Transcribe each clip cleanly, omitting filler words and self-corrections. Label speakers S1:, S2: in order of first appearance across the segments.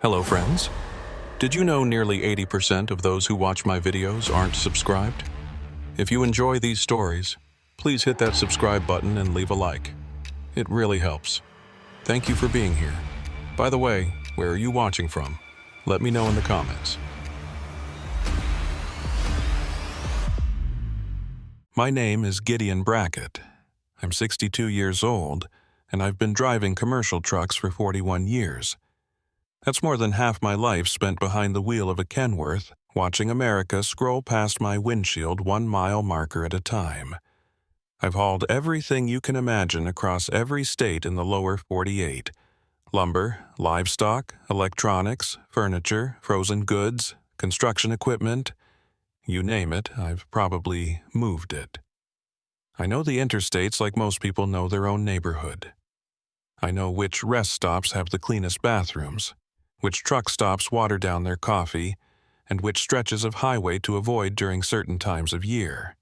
S1: Hello friends. Did you know nearly 80% of those who watch my videos aren't subscribed? If you enjoy these stories, please hit that subscribe button and leave a like. It really helps. Thank you for being here. By the way, where are you watching from? Let me know in the comments. My name is Gideon Brackett. I'm 62 years old, and I've been driving commercial trucks for 41 years. That's more than half my life spent behind the wheel of a Kenworth, watching America scroll past my windshield 1 mile marker at a time. I've hauled everything you can imagine across every state in the lower 48. Lumber, livestock, electronics, furniture, frozen goods, construction equipment. You name it, I've probably moved it. I know the interstates like most people know their own neighborhood. I know which rest stops have the cleanest bathrooms, which truck stops water down their coffee, and which stretches of highway to avoid during certain times of year.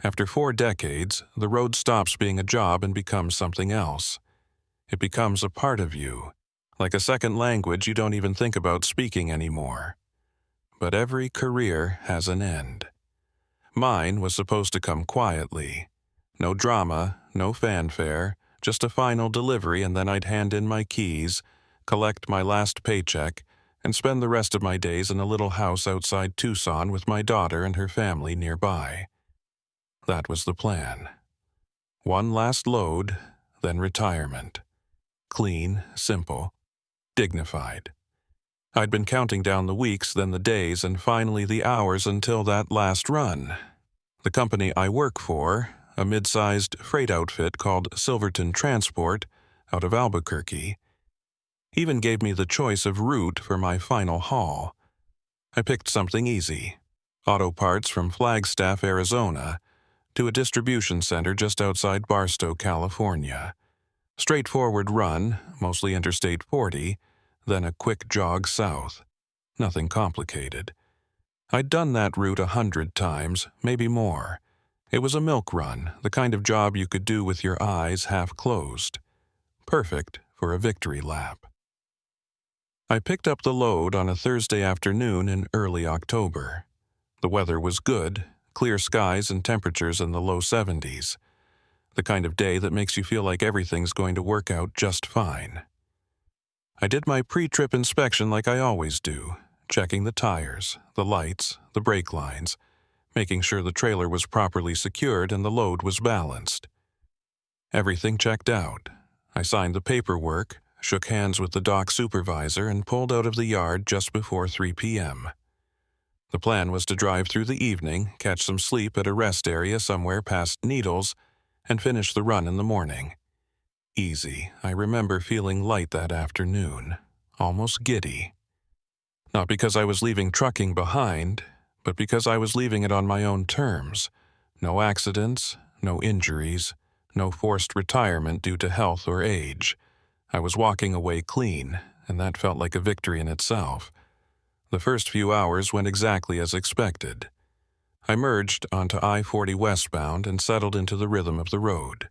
S1: After 4 decades, the road stops being a job and becomes something else. It becomes a part of you, like a second language you don't even think about speaking anymore. But every career has an end. Mine was supposed to come quietly. No drama, no fanfare, just a final delivery, and then I'd hand in my keys, collect my last paycheck, and spend the rest of my days in a little house outside Tucson with my daughter and her family nearby. That was the plan. One last load, then retirement. Clean, simple, dignified. I'd been counting down the weeks, then the days, and finally the hours until that last run. The company I work for, a mid-sized freight outfit called Silverton Transport out of Albuquerque, even gave me the choice of route for my final haul. I picked something easy: auto parts from Flagstaff, Arizona, to a distribution center just outside Barstow, California. Straightforward run, mostly Interstate 40, then a quick jog south. Nothing complicated. I'd done that route 100 times, maybe more. It was a milk run, the kind of job you could do with your eyes half closed. Perfect for a victory lap. I picked up the load on a Thursday afternoon in early October. The weather was good, clear skies and temperatures in the low 70s. The kind of day that makes you feel like everything's going to work out just fine. I did my pre-trip inspection like I always do, checking the tires, the lights, the brake lines, making sure the trailer was properly secured and the load was balanced. Everything checked out. I signed the paperwork, shook hands with the dock supervisor, and pulled out of the yard just before 3 p.m. The plan was to drive through the evening, catch some sleep at a rest area somewhere past Needles, and finish the run in the morning. Easy. I remember feeling light that afternoon, almost giddy. Not because I was leaving trucking behind, but because I was leaving it on my own terms. No accidents, no injuries, no forced retirement due to health or age. I was walking away clean, and that felt like a victory in itself. The first few hours went exactly as expected. I merged onto I-40 westbound and settled into the rhythm of the road.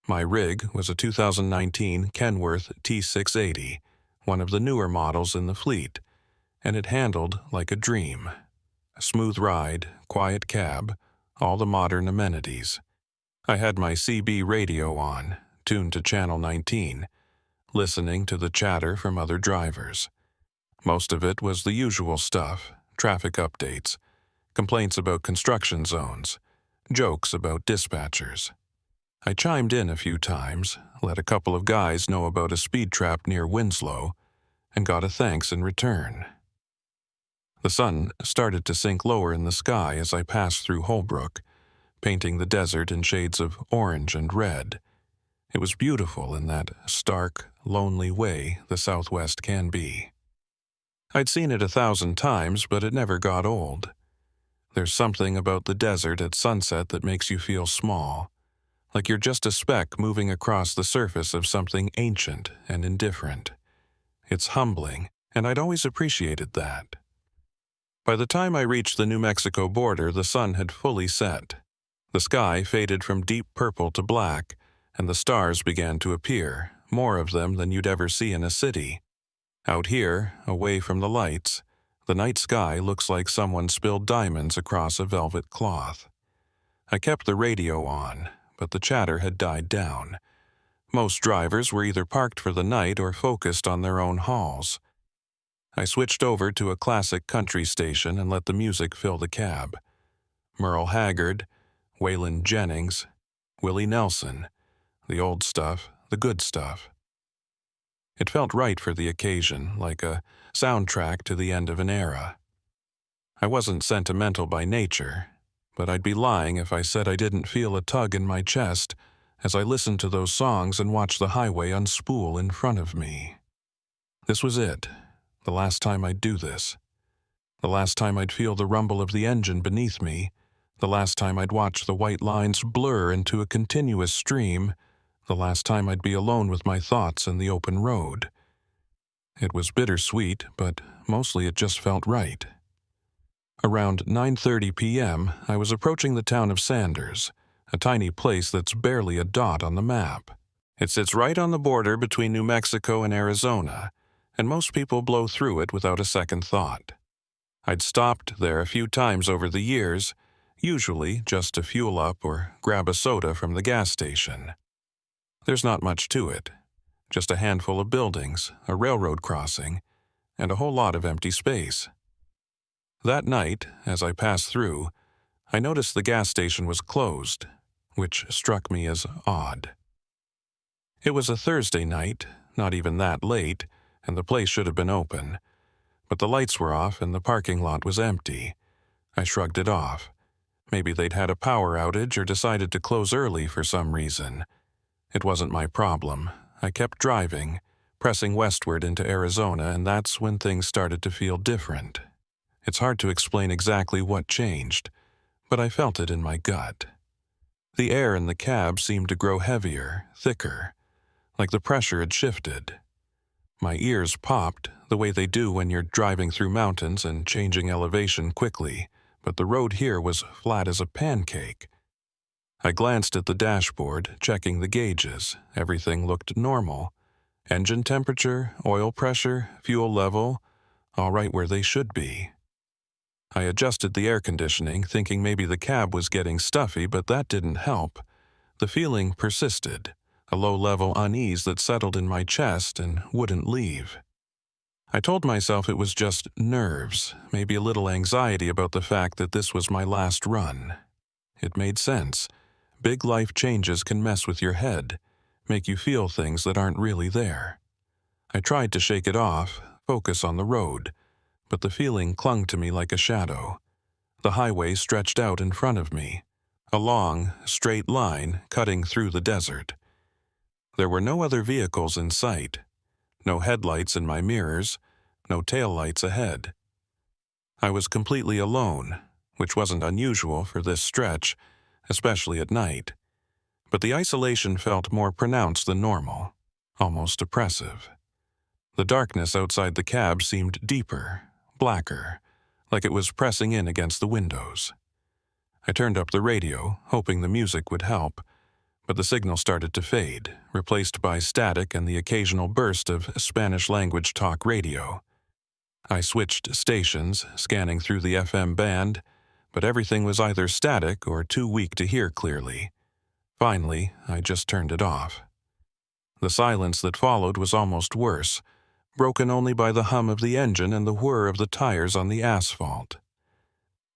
S1: My rig was a 2019 Kenworth T680, one of the newer models in the fleet, and it handled like a dream. A smooth ride, quiet cab, all the modern amenities. I had my CB radio on, tuned to channel 19, listening to the chatter from other drivers. Most of it was the usual stuff: traffic updates, complaints about construction zones, jokes about dispatchers. I chimed in a few times, let a couple of guys know about a speed trap near Winslow, and got a thanks in return. The sun started to sink lower in the sky as I passed through Holbrook, painting the desert in shades of orange and red. It was beautiful in that stark, lonely way the Southwest can be. I'd seen it 1,000 times, but it never got old. There's something about the desert at sunset that makes you feel small, like you're just a speck moving across the surface of something ancient and indifferent. It's humbling, and I'd always appreciated that. By the time I reached the New Mexico border, the sun had fully set. The sky faded from deep purple to black, and the stars began to appear, more of them than you'd ever see in a city. Out here, away from the lights, the night sky looks like someone spilled diamonds across a velvet cloth. I kept the radio on, but the chatter had died down. Most drivers were either parked for the night or focused on their own hauls. I switched over to a classic country station and let the music fill the cab. Merle Haggard, Waylon Jennings, Willie Nelson, the old stuff, the good stuff. It felt right for the occasion, like a soundtrack to the end of an era. I wasn't sentimental by nature, but I'd be lying if I said I didn't feel a tug in my chest as I listened to those songs and watched the highway unspool in front of me. This was it, the last time I'd do this. The last time I'd feel the rumble of the engine beneath me, the last time I'd watch the white lines blur into a continuous stream, the last time I'd be alone with my thoughts in the open road. It was bittersweet, but mostly it just felt right. Around 9:30 p.m., I was approaching the town of Sanders, a tiny place that's barely a dot on the map. It sits right on the border between New Mexico and Arizona, and most people blow through it without a second thought. I'd stopped there a few times over the years, usually just to fuel up or grab a soda from the gas station. There's not much to it, just a handful of buildings, a railroad crossing, and a whole lot of empty space. That night, as I passed through, I noticed the gas station was closed, which struck me as odd. It was a Thursday night, not even that late, and the place should have been open, but the lights were off and the parking lot was empty. I shrugged it off. Maybe they'd had a power outage or decided to close early for some reason. It wasn't my problem. I kept driving, pressing westward into Arizona, and that's when things started to feel different. It's hard to explain exactly what changed, but I felt it in my gut. The air in the cab seemed to grow heavier, thicker, like the pressure had shifted. My ears popped, the way they do when you're driving through mountains and changing elevation quickly, but the road here was flat as a pancake. I glanced at the dashboard, checking the gauges. Everything looked normal. Engine temperature, oil pressure, fuel level, all right where they should be. I adjusted the air conditioning, thinking maybe the cab was getting stuffy, but that didn't help. The feeling persisted, a low-level unease that settled in my chest and wouldn't leave. I told myself it was just nerves, maybe a little anxiety about the fact that this was my last run. It made sense. Big life changes can mess with your head, make you feel things that aren't really there. I tried to shake it off, focus on the road, but the feeling clung to me like a shadow. The highway stretched out in front of me, a long, straight line cutting through the desert. There were no other vehicles in sight, no headlights in my mirrors, no taillights ahead. I was completely alone, which wasn't unusual for this stretch, especially at night. But the isolation felt more pronounced than normal, almost oppressive. The darkness outside the cab seemed deeper, blacker, like it was pressing in against the windows. I turned up the radio, hoping the music would help, but the signal started to fade, replaced by static and the occasional burst of Spanish-language talk radio. I switched stations, scanning through the FM band, but everything was either static or too weak to hear clearly. Finally, I just turned it off. The silence that followed was almost worse, broken only by the hum of the engine and the whir of the tires on the asphalt.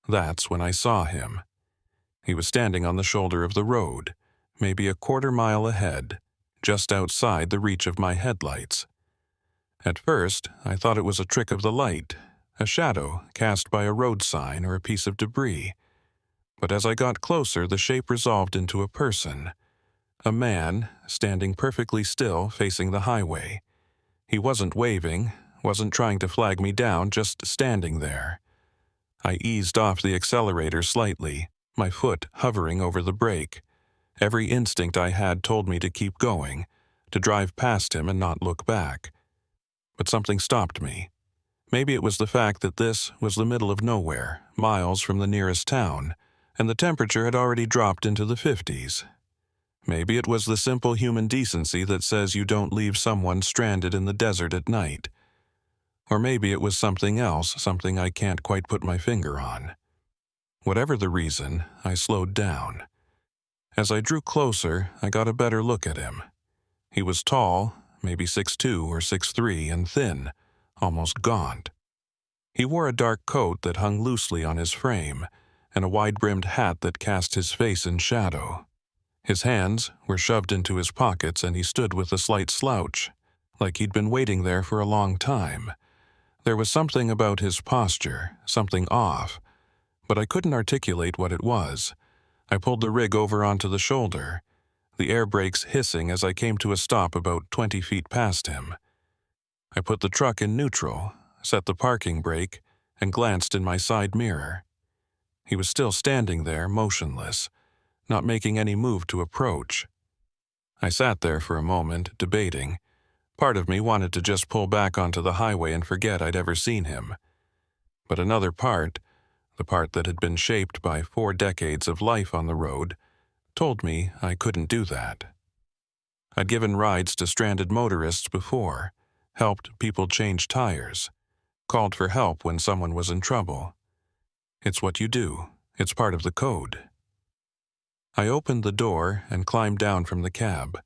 S1: That's when I saw him. He was standing on the shoulder of the road, maybe a quarter-mile ahead, just outside the reach of my headlights. At first, I thought it was a trick of the light, a shadow cast by a road sign or a piece of debris. But as I got closer, the shape resolved into a person. A man, standing perfectly still, facing the highway. He wasn't waving, wasn't trying to flag me down, just standing there. I eased off the accelerator slightly, my foot hovering over the brake. Every instinct I had told me to keep going, to drive past him and not look back. But something stopped me. Maybe it was the fact that this was the middle of nowhere, miles from the nearest town, and the temperature had already dropped into the 50s. Maybe it was the simple human decency that says you don't leave someone stranded in the desert at night. Or maybe it was something else, something I can't quite put my finger on. Whatever the reason, I slowed down. As I drew closer, I got a better look at him. He was tall, maybe 6'2" or 6'3", and thin, almost gaunt. He wore a dark coat that hung loosely on his frame, and a wide-brimmed hat that cast his face in shadow. His hands were shoved into his pockets, and he stood with a slight slouch, like he'd been waiting there for a long time. There was something about his posture, something off, but I couldn't articulate what it was. I pulled the rig over onto the shoulder, the air brakes hissing as I came to a stop about 20 feet past him. I put the truck in neutral, set the parking brake, and glanced in my side mirror. He was still standing there, motionless, not making any move to approach. I sat there for a moment, debating. Part of me wanted to just pull back onto the highway and forget I'd ever seen him. But another part, the part that had been shaped by 4 decades of life on the road, told me I couldn't do that. I'd given rides to stranded motorists before, helped people change tires, called for help when someone was in trouble. It's what you do. It's part of the code. I opened the door and climbed down from the cab.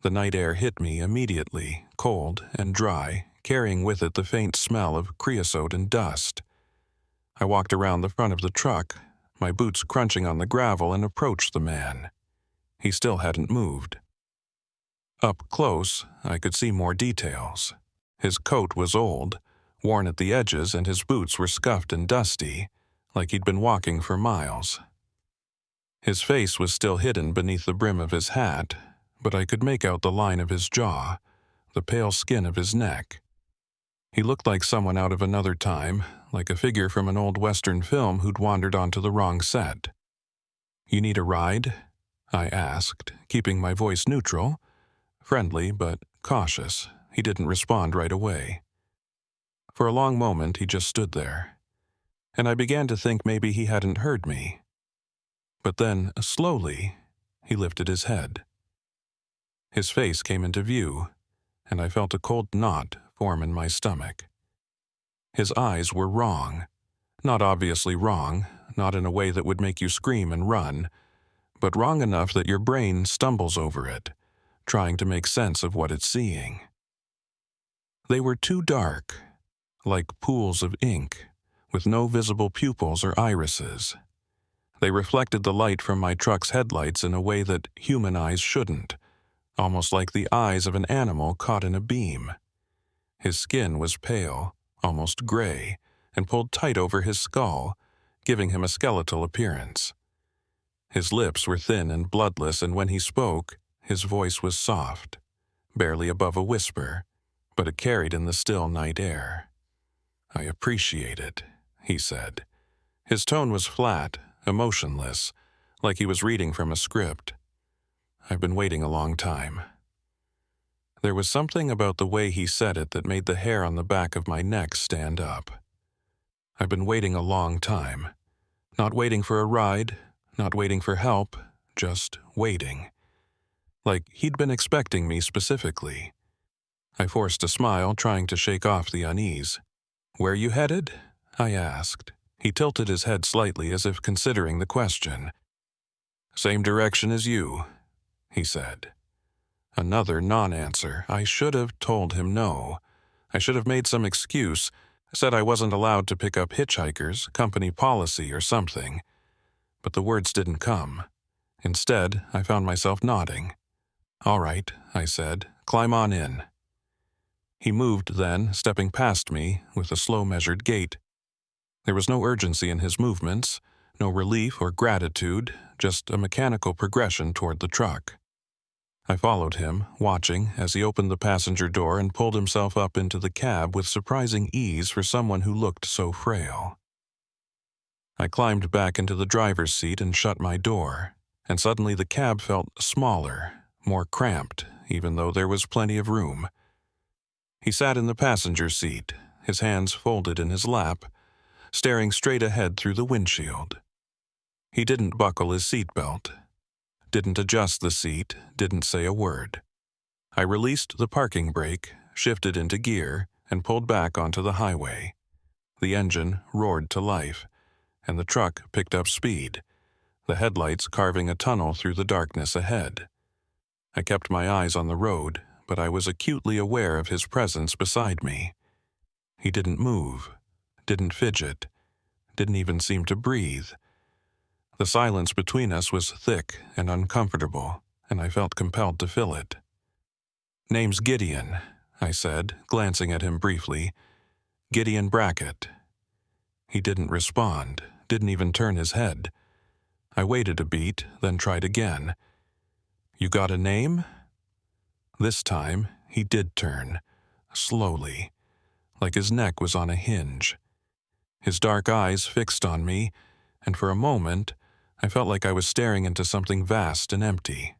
S1: The night air hit me immediately, cold and dry, carrying with it the faint smell of creosote and dust. I walked around the front of the truck, my boots crunching on the gravel, and approached the man. He still hadn't moved. Up close, I could see more details. His coat was old, worn at the edges, and his boots were scuffed and dusty, like he'd been walking for miles. His face was still hidden beneath the brim of his hat, but I could make out the line of his jaw, the pale skin of his neck. He looked like someone out of another time, like a figure from an old Western film who'd wandered onto the wrong set. "You need a ride?" I asked, keeping my voice neutral, friendly but cautious. He didn't respond right away. For a long moment, he just stood there, and I began to think maybe he hadn't heard me. But then, slowly, he lifted his head. His face came into view, and I felt a cold knot form in my stomach. His eyes were wrong. Not obviously wrong, not in a way that would make you scream and run, but wrong enough that your brain stumbles over it, trying to make sense of what it's seeing. They were too dark, like pools of ink, with no visible pupils or irises. They reflected the light from my truck's headlights in a way that human eyes shouldn't, almost like the eyes of an animal caught in a beam. His skin was pale, almost gray, and pulled tight over his skull, giving him a skeletal appearance. His lips were thin and bloodless, and when he spoke, his voice was soft, barely above a whisper, but it carried in the still night air. "I appreciate it," he said. His tone was flat, emotionless, like he was reading from a script. "I've been waiting a long time." There was something about the way he said it that made the hair on the back of my neck stand up. I've been waiting a long time. Not waiting for a ride, not waiting for help, just waiting. Like he'd been expecting me specifically. I forced a smile, trying to shake off the unease. "Where you headed?" I asked. He tilted his head slightly as if considering the question. "Same direction as you," he said. Another non-answer. I should have told him no. I should have made some excuse, said I wasn't allowed to pick up hitchhikers, company policy or something. But the words didn't come. Instead, I found myself nodding. "All right," I said. "Climb on in." He moved then, stepping past me with a slow measured gait. There was no urgency in his movements, no relief or gratitude, just a mechanical progression toward the truck. I followed him, watching as he opened the passenger door and pulled himself up into the cab with surprising ease for someone who looked so frail. I climbed back into the driver's seat and shut my door, and suddenly the cab felt smaller, more cramped, even though there was plenty of room. He sat in the passenger seat, his hands folded in his lap, staring straight ahead through the windshield. He didn't buckle his seatbelt, didn't adjust the seat, didn't say a word. I released the parking brake, shifted into gear, and pulled back onto the highway. The engine roared to life, and the truck picked up speed, the headlights carving a tunnel through the darkness ahead. I kept my eyes on the road, but I was acutely aware of his presence beside me. He didn't move, didn't fidget, didn't even seem to breathe. The silence between us was thick and uncomfortable, and I felt compelled to fill it. "Name's Gideon," I said, glancing at him briefly. "Gideon Brackett." He didn't respond, didn't even turn his head. I waited a beat, then tried again. "You got a name?" This time, he did turn, slowly, like his neck was on a hinge. His dark eyes fixed on me, and for a moment, I felt like I was staring into something vast and empty.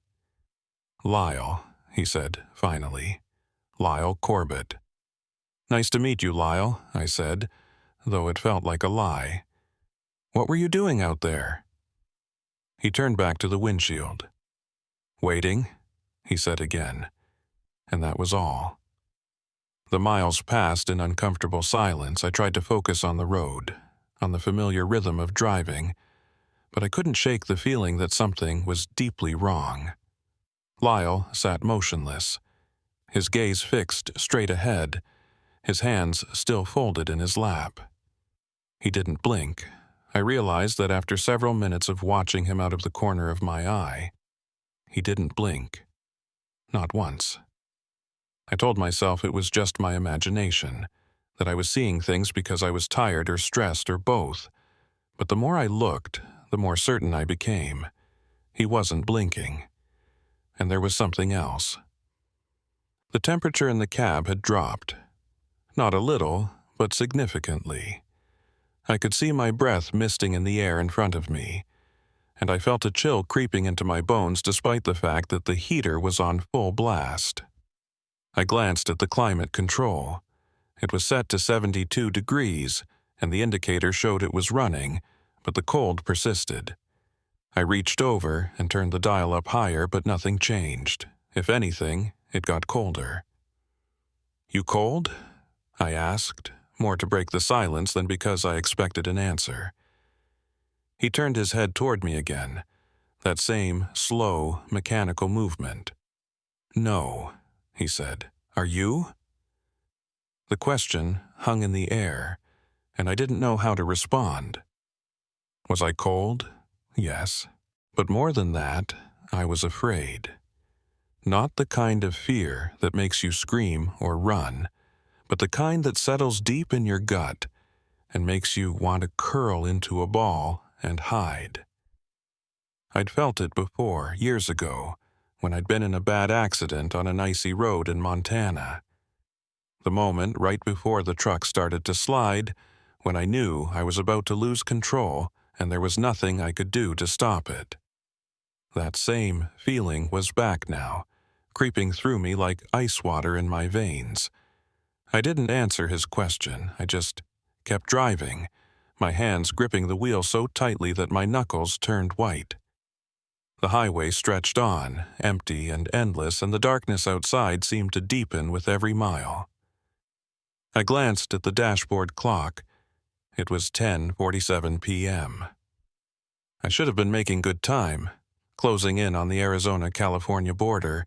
S1: "Lyle," he said, finally. "Lyle Corbett." "Nice to meet you, Lyle," I said, though it felt like a lie. "What were you doing out there?" He turned back to the windshield. "Waiting," he said again, and that was all. The miles passed in uncomfortable silence. I tried to focus on the road, on the familiar rhythm of driving, but I couldn't shake the feeling that something was deeply wrong. Lyle sat motionless, his gaze fixed straight ahead, his hands still folded in his lap. He didn't blink. I realized that after several minutes of watching him out of the corner of my eye, he didn't blink. Not once. I told myself it was just my imagination, that I was seeing things because I was tired or stressed or both. But the more I looked, the more certain I became. He wasn't blinking. And there was something else. The temperature in the cab had dropped. Not a little, but significantly. I could see my breath misting in the air in front of me, and I felt a chill creeping into my bones despite the fact that the heater was on full blast. I glanced at the climate control. It was set to 72 degrees, and the indicator showed it was running, but the cold persisted. I reached over and turned the dial up higher, but nothing changed. If anything, it got colder. "You cold?" I asked, more to break the silence than because I expected an answer. He turned his head toward me again, that same slow, mechanical movement. "No," he said. "Are you?" The question hung in the air, and I didn't know how to respond. Was I cold? Yes. But more than that, I was afraid. Not the kind of fear that makes you scream or run, but the kind that settles deep in your gut and makes you want to curl into a ball and hide. I'd felt it before, years ago, when I'd been in a bad accident on an icy road in Montana. The moment right before the truck started to slide, when I knew I was about to lose control and there was nothing I could do to stop it. That same feeling was back now, creeping through me like ice water in my veins. I didn't answer his question. I just kept driving, my hands gripping the wheel so tightly that my knuckles turned white. The highway stretched on, empty and endless, and the darkness outside seemed to deepen with every mile. I glanced at the dashboard clock. It was 10:47 p.m. I should have been making good time, closing in on the Arizona-California border,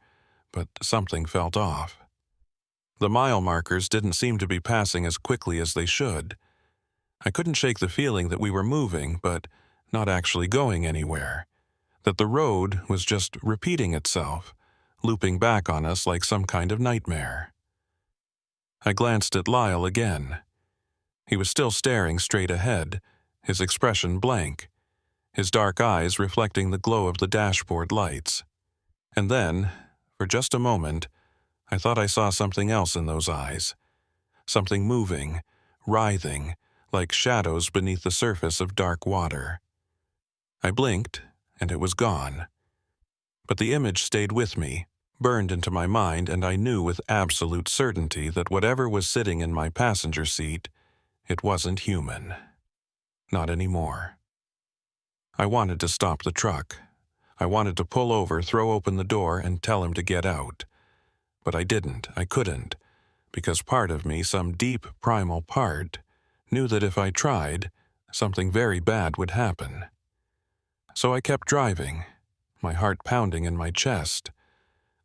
S1: but something felt off. The mile markers didn't seem to be passing as quickly as they should. I couldn't shake the feeling that we were moving, but not actually going anywhere. That the road was just repeating itself, looping back on us like some kind of nightmare. I glanced at Lyle again. He was still staring straight ahead, his expression blank, his dark eyes reflecting the glow of the dashboard lights. And then, for just a moment, I thought I saw something else in those eyes. Something moving, writhing, like shadows beneath the surface of dark water. I blinked, and it was gone. But the image stayed with me, burned into my mind, and I knew with absolute certainty that whatever was sitting in my passenger seat, it wasn't human. Not anymore. I wanted to stop the truck. I wanted to pull over, throw open the door, and tell him to get out. But I didn't. I couldn't. because part of me, some deep primal part, knew that if I tried, something very bad would happen. So I kept driving, my heart pounding in my chest,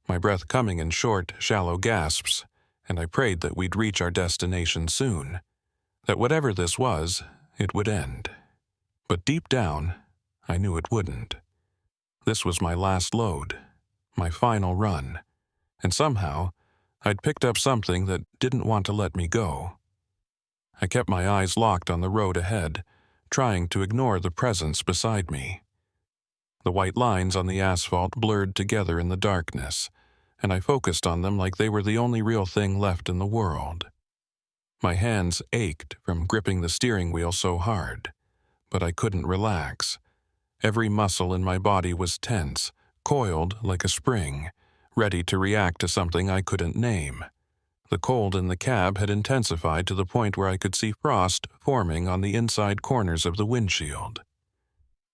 S1: my breath coming in short, shallow gasps, and I prayed that we'd reach our destination soon, that whatever this was, it would end. But deep down, I knew it wouldn't. This was my last load, my final run, and somehow, I'd picked up something that didn't want to let me go. I kept my eyes locked on the road ahead, trying to ignore the presence beside me. The white lines on the asphalt blurred together in the darkness, and I focused on them like they were the only real thing left in the world. My hands ached from gripping the steering wheel so hard, but I couldn't relax. Every muscle in my body was tense, coiled like a spring, ready to react to something I couldn't name. The cold in the cab had intensified to the point where I could see frost forming on the inside corners of the windshield.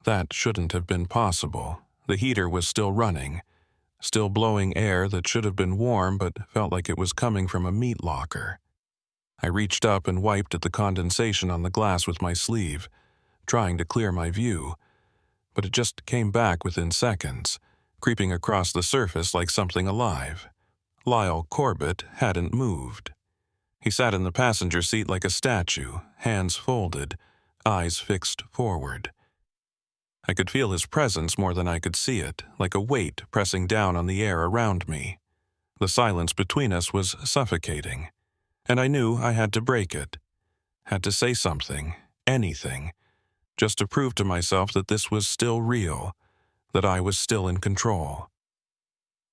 S1: That shouldn't have been possible. The heater was still running, still blowing air that should have been warm but felt like it was coming from a meat locker. I reached up and wiped at the condensation on the glass with my sleeve, trying to clear my view, but it just came back within seconds, creeping across the surface like something alive. Lyle Corbett hadn't moved. He sat in the passenger seat like a statue, hands folded, eyes fixed forward. I could feel his presence more than I could see it, like a weight pressing down on the air around me. The silence between us was suffocating, and I knew I had to break it. Had to say something, anything, just to prove to myself that this was still real, that I was still in control.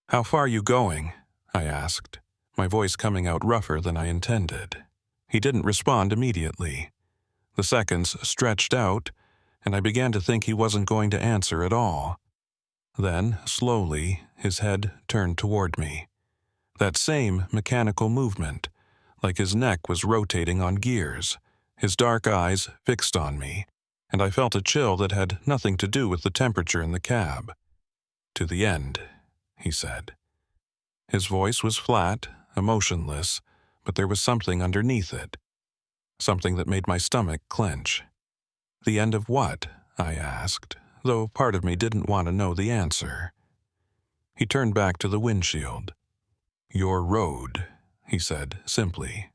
S1: "How far are you going?" I asked, my voice coming out rougher than I intended. He didn't respond immediately. The seconds stretched out, and I began to think he wasn't going to answer at all. Then, slowly, his head turned toward me. That same mechanical movement, like his neck was rotating on gears, his dark eyes fixed on me, and I felt a chill that had nothing to do with the temperature in the cab. "To the end," he said. His voice was flat, emotionless, but there was something underneath it, something that made my stomach clench. "The end of what?" I asked, though part of me didn't want to know the answer. He turned back to the windshield. "Your road," he said simply.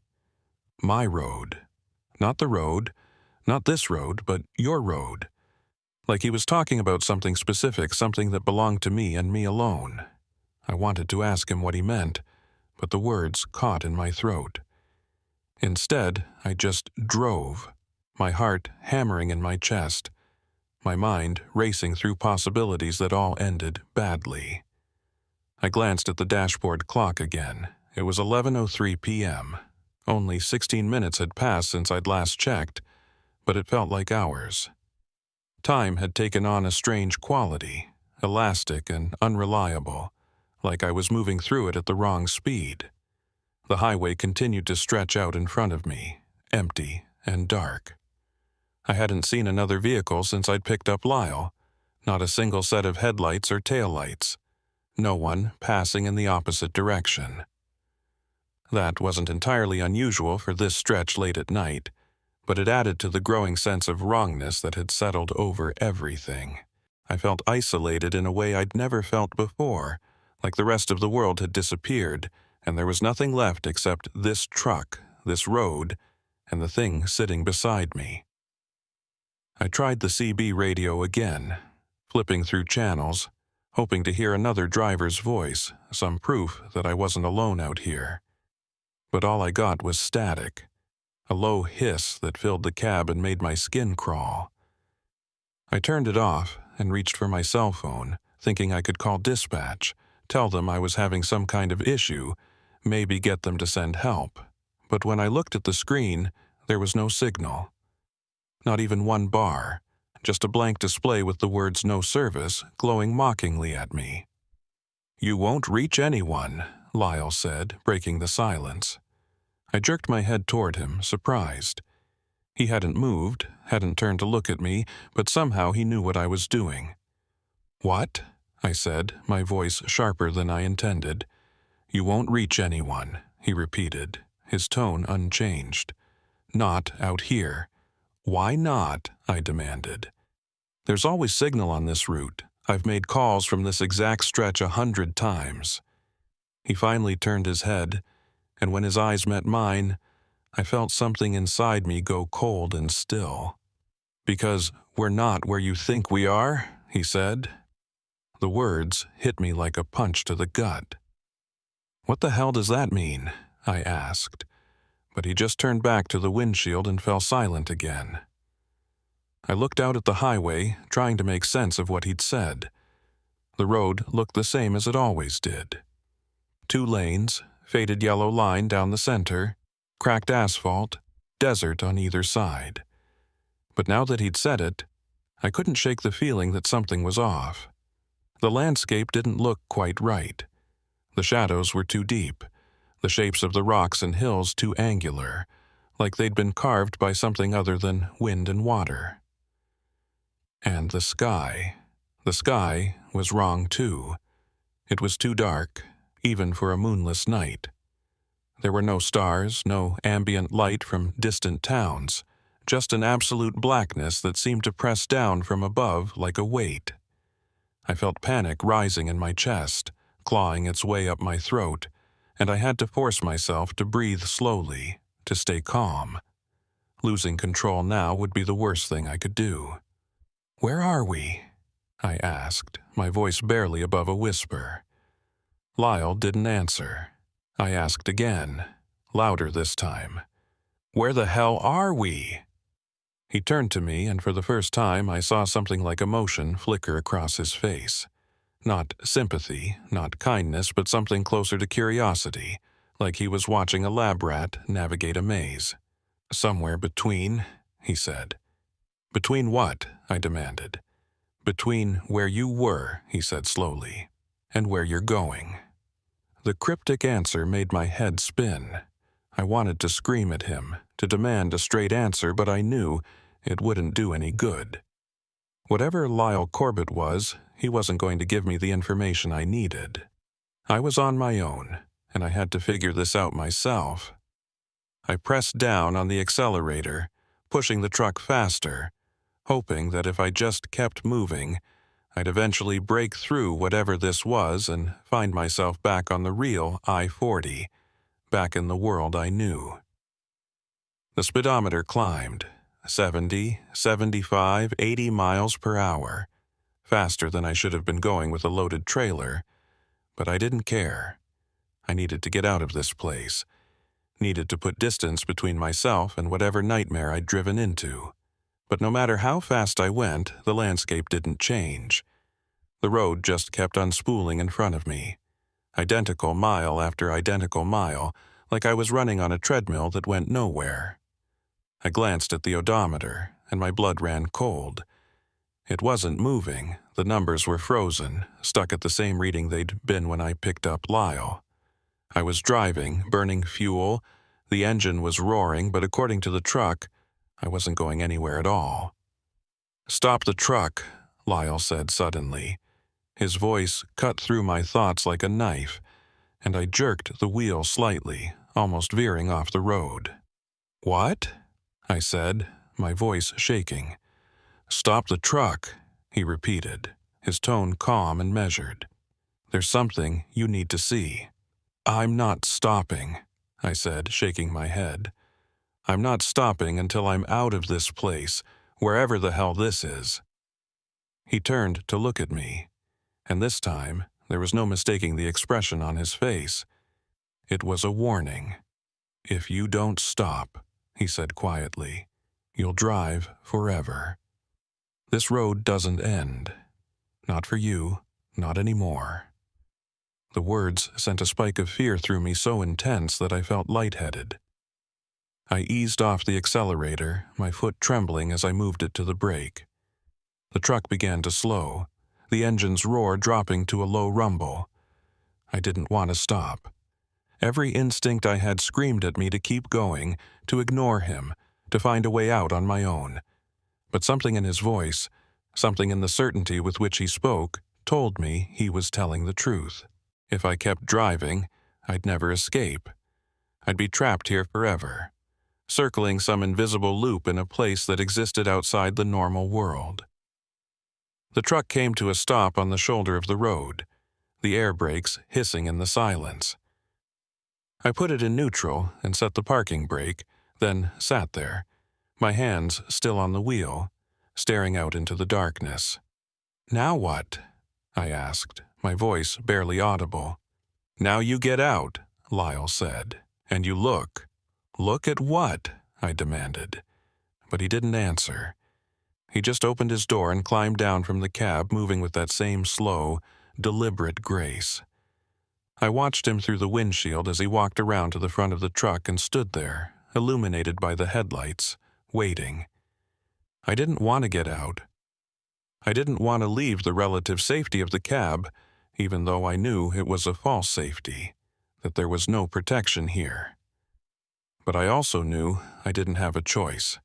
S1: "My road. Not the road, not this road, but your road." Like he was talking about something specific, something that belonged to me and me alone. I wanted to ask him what he meant, but the words caught in my throat. Instead, I just drove, my heart hammering in my chest, my mind racing through possibilities that all ended badly. I glanced at the dashboard clock again. It was 11:03 p.m. Only 16 minutes had passed since I'd last checked, but it felt like hours. Time had taken on a strange quality, elastic and unreliable, like I was moving through it at the wrong speed. The highway continued to stretch out in front of me, empty and dark. I hadn't seen another vehicle since I'd picked up Lyle, not a single set of headlights or taillights, no one passing in the opposite direction. That wasn't entirely unusual for this stretch late at night, but it added to the growing sense of wrongness that had settled over everything. I felt isolated in a way I'd never felt before, like the rest of the world had disappeared, and there was nothing left except this truck, this road, and the thing sitting beside me. I tried the CB radio again, flipping through channels, hoping to hear another driver's voice, some proof that I wasn't alone out here. But all I got was static, a low hiss that filled the cab and made my skin crawl. I turned it off and reached for my cell phone, thinking I could call dispatch, tell them I was having some kind of issue, maybe get them to send help. But when I looked at the screen, there was no signal. Not even one bar, just a blank display with the words "no service" glowing mockingly at me. "You won't reach anyone," Lyle said, breaking the silence. I jerked my head toward him, surprised. He hadn't moved, hadn't turned to look at me, but somehow he knew what I was doing. "What?" I said, my voice sharper than I intended. "You won't reach anyone," he repeated, his tone unchanged. "Not out here." "Why not?" I demanded. "There's always signal on this route. I've made calls from this exact stretch 100 times. He finally turned his head, and when his eyes met mine, I felt something inside me go cold and still. "Because we're not where you think we are," he said. The words hit me like a punch to the gut. "What the hell does that mean?" I asked, but he just turned back to the windshield and fell silent again. I looked out at the highway, trying to make sense of what he'd said. The road looked the same as it always did. 2 lanes, faded yellow line down the center, cracked asphalt, desert on either side. But now that he'd said it, I couldn't shake the feeling that something was off. The landscape didn't look quite right. The shadows were too deep, the shapes of the rocks and hills too angular, like they'd been carved by something other than wind and water. And the sky was wrong too. It was too dark, even for a moonless night. There were no stars, no ambient light from distant towns, just an absolute blackness that seemed to press down from above like a weight. I felt panic rising in my chest, clawing its way up my throat, and I had to force myself to breathe slowly, to stay calm. Losing control now would be the worst thing I could do. "Where are we?" I asked, my voice barely above a whisper. Lyle didn't answer. I asked again, louder this time. "Where the hell are we?" He turned to me, and for the first time I saw something like emotion flicker across his face. Not sympathy, not kindness, but something closer to curiosity, like he was watching a lab rat navigate a maze. "Somewhere between," he said. "Between what?" I demanded. "Between where you were," he said slowly, "and where you're going." The cryptic answer made my head spin. I wanted to scream at him, to demand a straight answer, but I knew it wouldn't do any good. Whatever Lyle Corbett was, he wasn't going to give me the information I needed. I was on my own, and I had to figure this out myself. I pressed down on the accelerator, pushing the truck faster, hoping that if I just kept moving, I'd eventually break through whatever this was and find myself back on the real I-40, back in the world I knew. The speedometer climbed, 70, 75, 80 miles per hour, faster than I should have been going with a loaded trailer, but I didn't care. I needed to get out of this place, needed to put distance between myself and whatever nightmare I'd driven into. But no matter how fast I went, the landscape didn't change. The road just kept unspooling in front of me, identical mile after identical mile, like I was running on a treadmill that went nowhere. I glanced at the odometer, and my blood ran cold. It wasn't moving. The numbers were frozen, stuck at the same reading they'd been when I picked up Lyle. I was driving, burning fuel. The engine was roaring, but according to the truck, I wasn't going anywhere at all. "Stop the truck," Lyle said suddenly. His voice cut through my thoughts like a knife, and I jerked the wheel slightly, almost veering off the road. "What?" I said, my voice shaking. "Stop the truck," he repeated, his tone calm and measured. "There's something you need to see." "I'm not stopping," I said, shaking my head. "I'm not stopping until I'm out of this place, wherever the hell this is." He turned to look at me, and this time there was no mistaking the expression on his face. It was a warning. "If you don't stop," he said quietly, "you'll drive forever. This road doesn't end. Not for you, not anymore." The words sent a spike of fear through me so intense that I felt lightheaded. I eased off the accelerator, my foot trembling as I moved it to the brake. The truck began to slow, the engine's roar dropping to a low rumble. I didn't want to stop. Every instinct I had screamed at me to keep going, to ignore him, to find a way out on my own. But something in his voice, something in the certainty with which he spoke, told me he was telling the truth. If I kept driving, I'd never escape. I'd be trapped here forever, circling some invisible loop in a place that existed outside the normal world. The truck came to a stop on the shoulder of the road, the air brakes hissing in the silence. I put it in neutral and set the parking brake, then sat there, my hands still on the wheel, staring out into the darkness. "Now what?" I asked, my voice barely audible. "Now you get out," Lyle said, "and you look." "Look at what?" I demanded. But he didn't answer. He just opened his door and climbed down from the cab, moving with that same slow, deliberate grace. I watched him through the windshield as he walked around to the front of the truck and stood there, illuminated by the headlights, waiting. I didn't want to get out. I didn't want to leave the relative safety of the cab, even though I knew it was a false safety, that there was no protection here. But I also knew I didn't have a choice.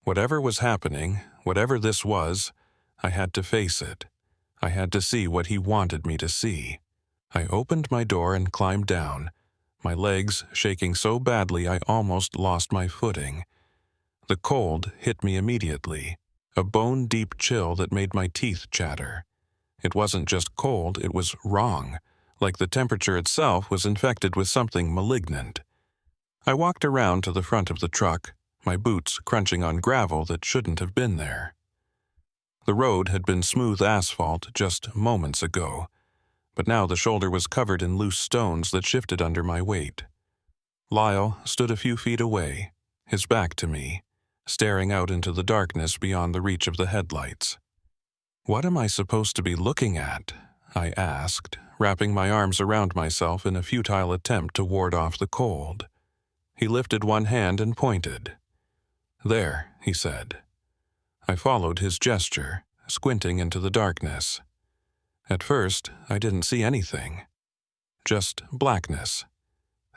S1: Whatever was happening, whatever this was, I had to face it. I had to see what he wanted me to see. I opened my door and climbed down, my legs shaking so badly I almost lost my footing. The cold hit me immediately, a bone-deep chill that made my teeth chatter. It wasn't just cold, it was wrong, like the temperature itself was infected with something malignant. I walked around to the front of the truck, my boots crunching on gravel that shouldn't have been there. The road had been smooth asphalt just moments ago, but now the shoulder was covered in loose stones that shifted under my weight. Lyle stood a few feet away, his back to me, staring out into the darkness beyond the reach of the headlights. "What am I supposed to be looking at?" I asked, wrapping my arms around myself in a futile attempt to ward off the cold. He lifted one hand and pointed. "There," he said. I followed his gesture, squinting into the darkness. At first, I didn't see anything. Just blackness,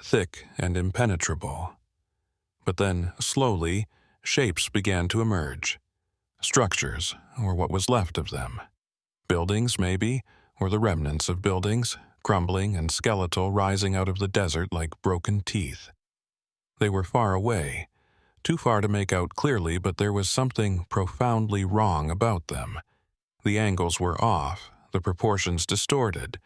S1: thick and impenetrable. But then, slowly, shapes began to emerge. Structures, or what was left of them. Buildings, maybe, or the remnants of buildings, crumbling and skeletal, rising out of the desert like broken teeth. They were far away, too far to make out clearly, but there was something profoundly wrong about them. The angles were off, the proportions distorted,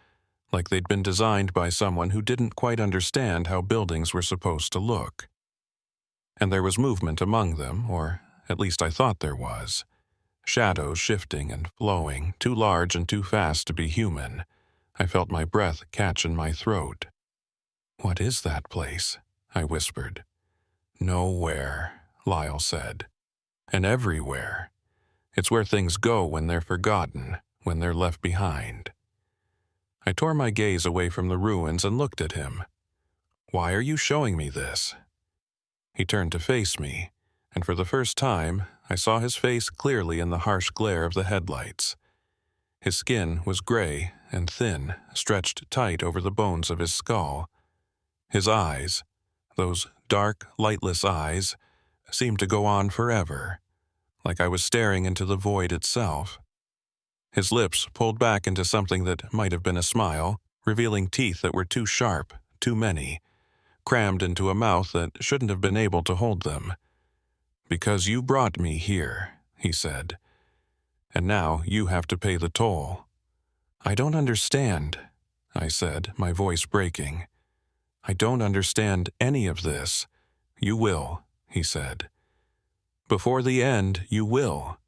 S1: like they'd been designed by someone who didn't quite understand how buildings were supposed to look. And there was movement among them, or at least I thought there was. Shadows shifting and flowing, too large and too fast to be human. I felt my breath catch in my throat. "What is that place?" I whispered. "Nowhere," Lyle said. "And everywhere. It's where things go when they're forgotten, when they're left behind." I tore my gaze away from the ruins and looked at him. "Why are you showing me this?" He turned to face me, and for the first time, I saw his face clearly in the harsh glare of the headlights. His skin was gray and thin, stretched tight over the bones of his skull. His eyes, those dark, lightless eyes, seemed to go on forever, like I was staring into the void itself. His lips pulled back into something that might have been a smile, revealing teeth that were too sharp, too many, crammed into a mouth that shouldn't have been able to hold them. "Because you brought me here," he said. "And now you have to pay the toll." "I don't understand," I said, my voice breaking. "I don't understand any of this." "You will," he said. "Before the end, you will."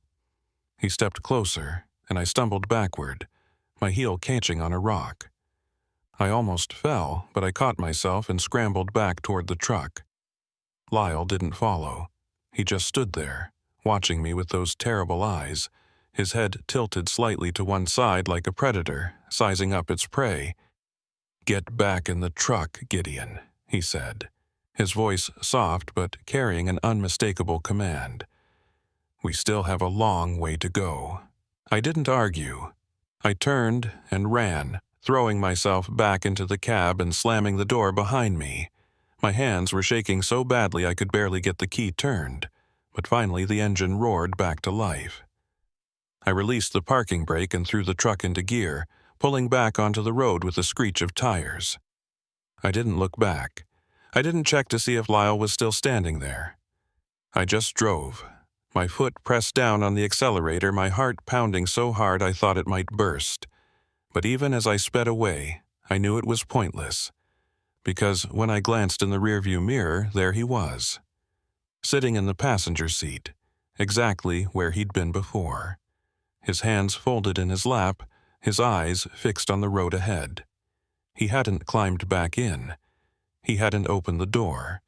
S1: He stepped closer, and I stumbled backward, my heel catching on a rock. I almost fell, but I caught myself and scrambled back toward the truck. Lyle didn't follow. He just stood there, watching me with those terrible eyes, his head tilted slightly to one side like a predator, sizing up its prey. "Get back in the truck, Gideon," he said, his voice soft but carrying an unmistakable command. "We still have a long way to go." I didn't argue. I turned and ran, throwing myself back into the cab and slamming the door behind me. My hands were shaking so badly I could barely get the key turned, but finally the engine roared back to life. I released the parking brake and threw the truck into gear, pulling back onto the road with a screech of tires. I didn't look back. I didn't check to see if Lyle was still standing there. I just drove. My foot pressed down on the accelerator, my heart pounding so hard I thought it might burst. But even as I sped away, I knew it was pointless. Because when I glanced in the rearview mirror, there he was. Sitting in the passenger seat, exactly where he'd been before. His hands folded in his lap, his eyes fixed on the road ahead. He hadn't climbed back in. He hadn't opened the door.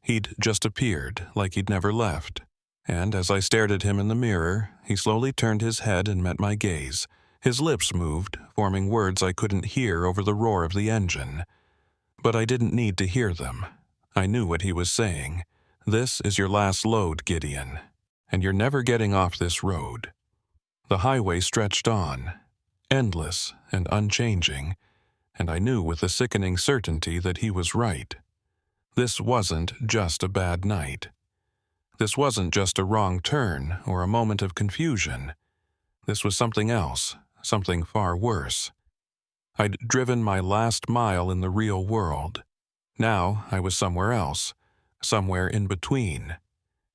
S1: He'd just appeared, like he'd never left. And as I stared at him in the mirror, he slowly turned his head and met my gaze. His lips moved, forming words I couldn't hear over the roar of the engine. But I didn't need to hear them. I knew what he was saying. This is your last load, Gideon, and you're never getting off this road. The highway stretched on, endless and unchanging, and I knew with a sickening certainty that he was right. This wasn't just a bad night. This wasn't just a wrong turn or a moment of confusion. This was something else, something far worse. I'd driven my last mile in the real world. Now I was somewhere else, somewhere in between,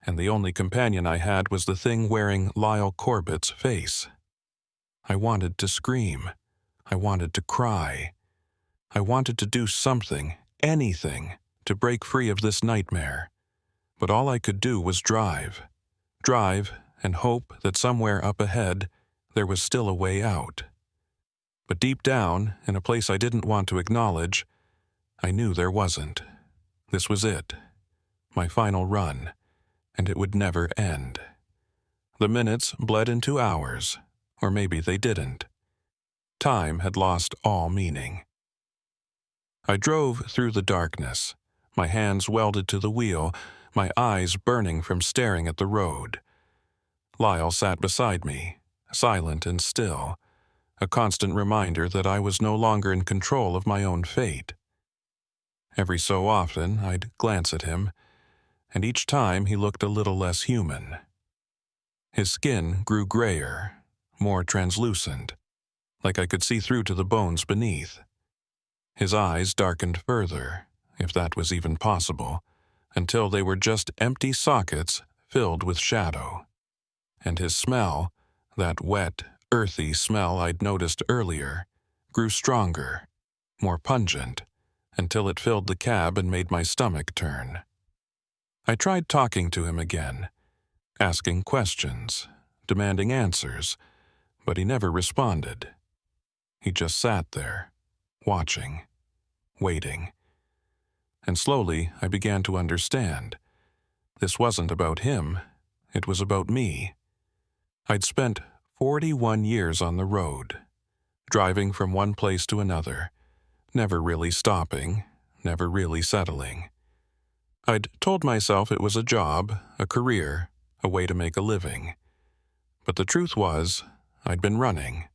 S1: and the only companion I had was the thing wearing Lyle Corbett's face. I wanted to scream. I wanted to cry. I wanted to do something, anything, to break free of this nightmare. But all I could do was drive. Drive and hope that somewhere up ahead there was still a way out. But deep down, in a place I didn't want to acknowledge, I knew there wasn't. This was it. My final run. And it would never end. The minutes bled into hours, or maybe they didn't. Time had lost all meaning. I drove through the darkness, my hands welded to the wheel, my eyes burning from staring at the road. Lyle sat beside me, silent and still, a constant reminder that I was no longer in control of my own fate. Every so often, I'd glance at him, and each time he looked a little less human. His skin grew grayer, more translucent, like I could see through to the bones beneath. His eyes darkened further, if that was even possible, until they were just empty sockets filled with shadow. And his smell, that wet, earthy smell I'd noticed earlier, grew stronger, more pungent, until it filled the cab and made my stomach turn. I tried talking to him again, asking questions, demanding answers, but he never responded. He just sat there, watching, waiting. And slowly I began to understand. This wasn't about him, it was about me. I'd spent 41 years on the road, driving from one place to another, never really stopping, never really settling. I'd told myself it was a job, a career, a way to make a living. But the truth was, I'd been running.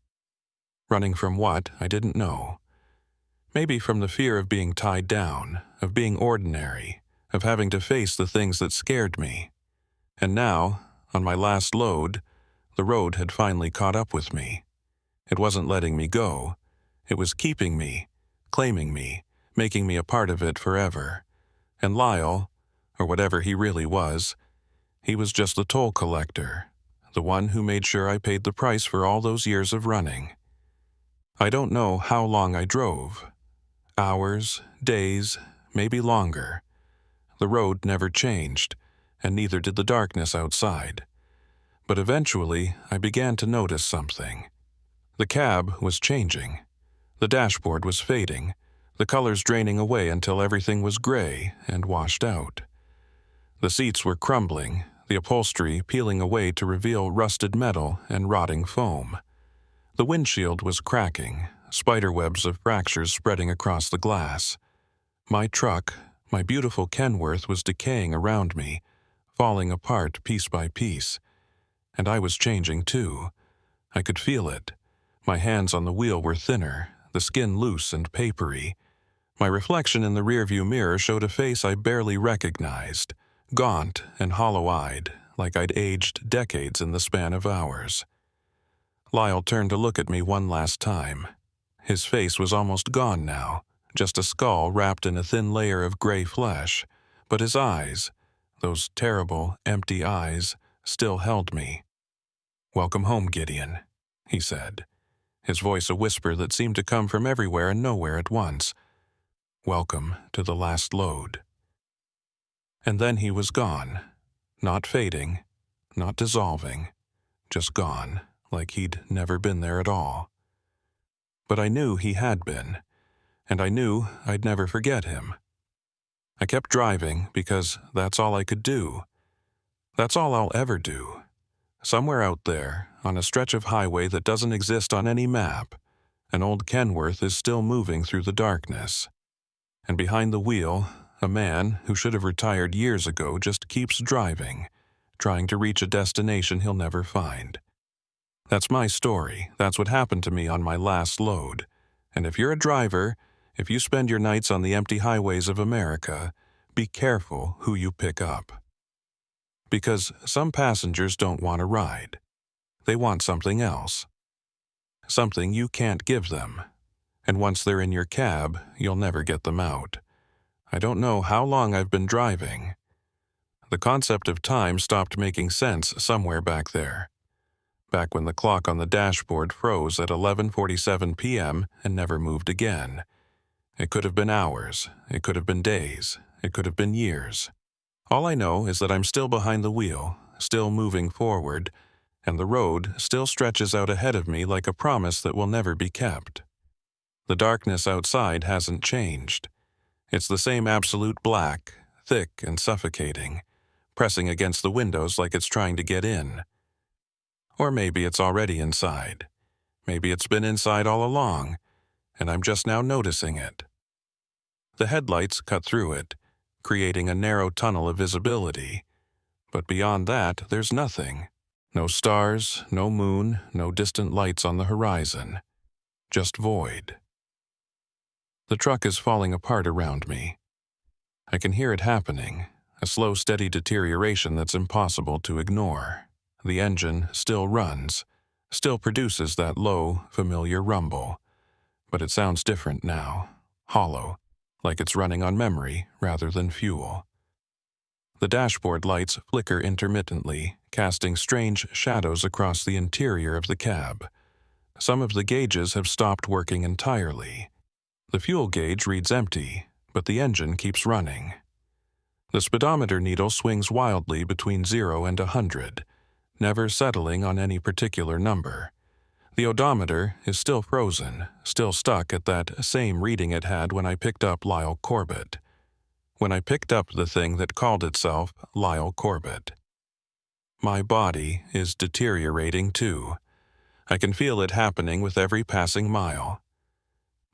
S1: Running from what, I didn't know. Maybe from the fear of being tied down, of being ordinary, of having to face the things that scared me. And now, on my last load, the road had finally caught up with me. It wasn't letting me go. It was keeping me, claiming me, making me a part of it forever. And Lyle, or whatever he really was, he was just the toll collector, the one who made sure I paid the price for all those years of running. I don't know how long I drove. Hours, days, maybe longer. The road never changed, and neither did the darkness outside. But eventually, I began to notice something. The cab was changing. The dashboard was fading, the colors draining away until everything was gray and washed out. The seats were crumbling, the upholstery peeling away to reveal rusted metal and rotting foam. The windshield was cracking, spiderwebs of fractures spreading across the glass. My truck, my beautiful Kenworth, was decaying around me, falling apart piece by piece. And I was changing too. I could feel it. My hands on the wheel were thinner, the skin loose and papery. My reflection in the rearview mirror showed a face I barely recognized, gaunt and hollow-eyed, like I'd aged decades in the span of hours. Lyle turned to look at me one last time. His face was almost gone now, just a skull wrapped in a thin layer of gray flesh, but his eyes, those terrible, empty eyes, still held me. "Welcome home, Gideon," he said, his voice a whisper that seemed to come from everywhere and nowhere at once. "Welcome to the last load." And then he was gone, not fading, not dissolving, just gone, like he'd never been there at all. But I knew he had been, and I knew I'd never forget him. I kept driving because that's all I could do. That's all I'll ever do. Somewhere out there, on a stretch of highway that doesn't exist on any map, an old Kenworth is still moving through the darkness. And behind the wheel, a man who should have retired years ago just keeps driving, trying to reach a destination he'll never find. That's my story. That's what happened to me on my last load. And if you're a driver, if you spend your nights on the empty highways of America, be careful who you pick up. Because some passengers don't want a ride. They want something else. Something you can't give them. And once they're in your cab, you'll never get them out. I don't know how long I've been driving. The concept of time stopped making sense somewhere back there. Back when the clock on the dashboard froze at 11:47 p.m. and never moved again. It could have been hours, it could have been days, it could have been years. All I know is that I'm still behind the wheel, still moving forward, and the road still stretches out ahead of me like a promise that will never be kept. The darkness outside hasn't changed. It's the same absolute black, thick and suffocating, pressing against the windows like it's trying to get in. Or maybe it's already inside. Maybe it's been inside all along, and I'm just now noticing it. The headlights cut through it, creating a narrow tunnel of visibility. But beyond that, there's nothing. No stars, no moon, no distant lights on the horizon. Just void. The truck is falling apart around me. I can hear it happening, a slow, steady deterioration that's impossible to ignore. The engine still runs, still produces that low, familiar rumble. But it sounds different now, hollow, like it's running on memory rather than fuel. The dashboard lights flicker intermittently, casting strange shadows across the interior of the cab. Some of the gauges have stopped working entirely. The fuel gauge reads empty, but the engine keeps running. The speedometer needle swings wildly between 0 and 100, never settling on any particular number. The odometer is still frozen, still stuck at that same reading it had when I picked up Lyle Corbett. When I picked up the thing that called itself Lyle Corbett. My body is deteriorating too. I can feel it happening with every passing mile.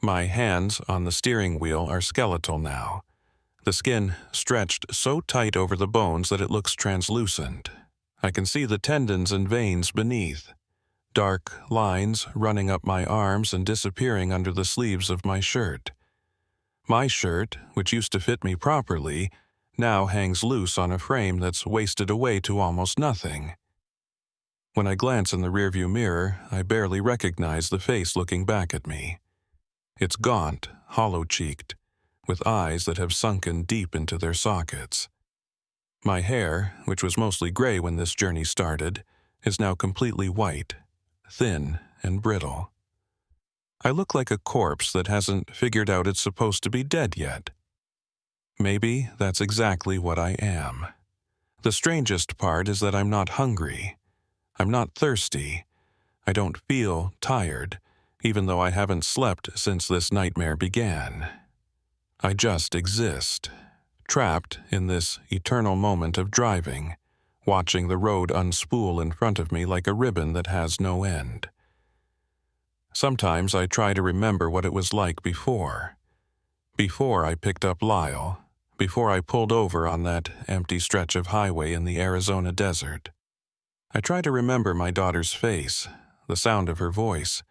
S1: My hands on the steering wheel are skeletal now, the skin stretched so tight over the bones that it looks translucent. I can see the tendons and veins beneath, dark lines running up my arms and disappearing under the sleeves of my shirt. My shirt, which used to fit me properly, now hangs loose on a frame that's wasted away to almost nothing. When I glance in the rearview mirror, I barely recognize the face looking back at me. It's gaunt, hollow-cheeked, with eyes that have sunken deep into their sockets. My hair, which was mostly gray when this journey started, is now completely white, thin and brittle. I look like a corpse that hasn't figured out it's supposed to be dead yet. Maybe that's exactly what I am. The strangest part is that I'm not hungry. I'm not thirsty. I don't feel tired, even though I haven't slept since this nightmare began. I just exist, trapped in this eternal moment of driving, watching the road unspool in front of me like a ribbon that has no end. Sometimes I try to remember what it was like before. Before I picked up Lyle, before I pulled over on that empty stretch of highway in the Arizona desert. I try to remember my daughter's face, the sound of her voice,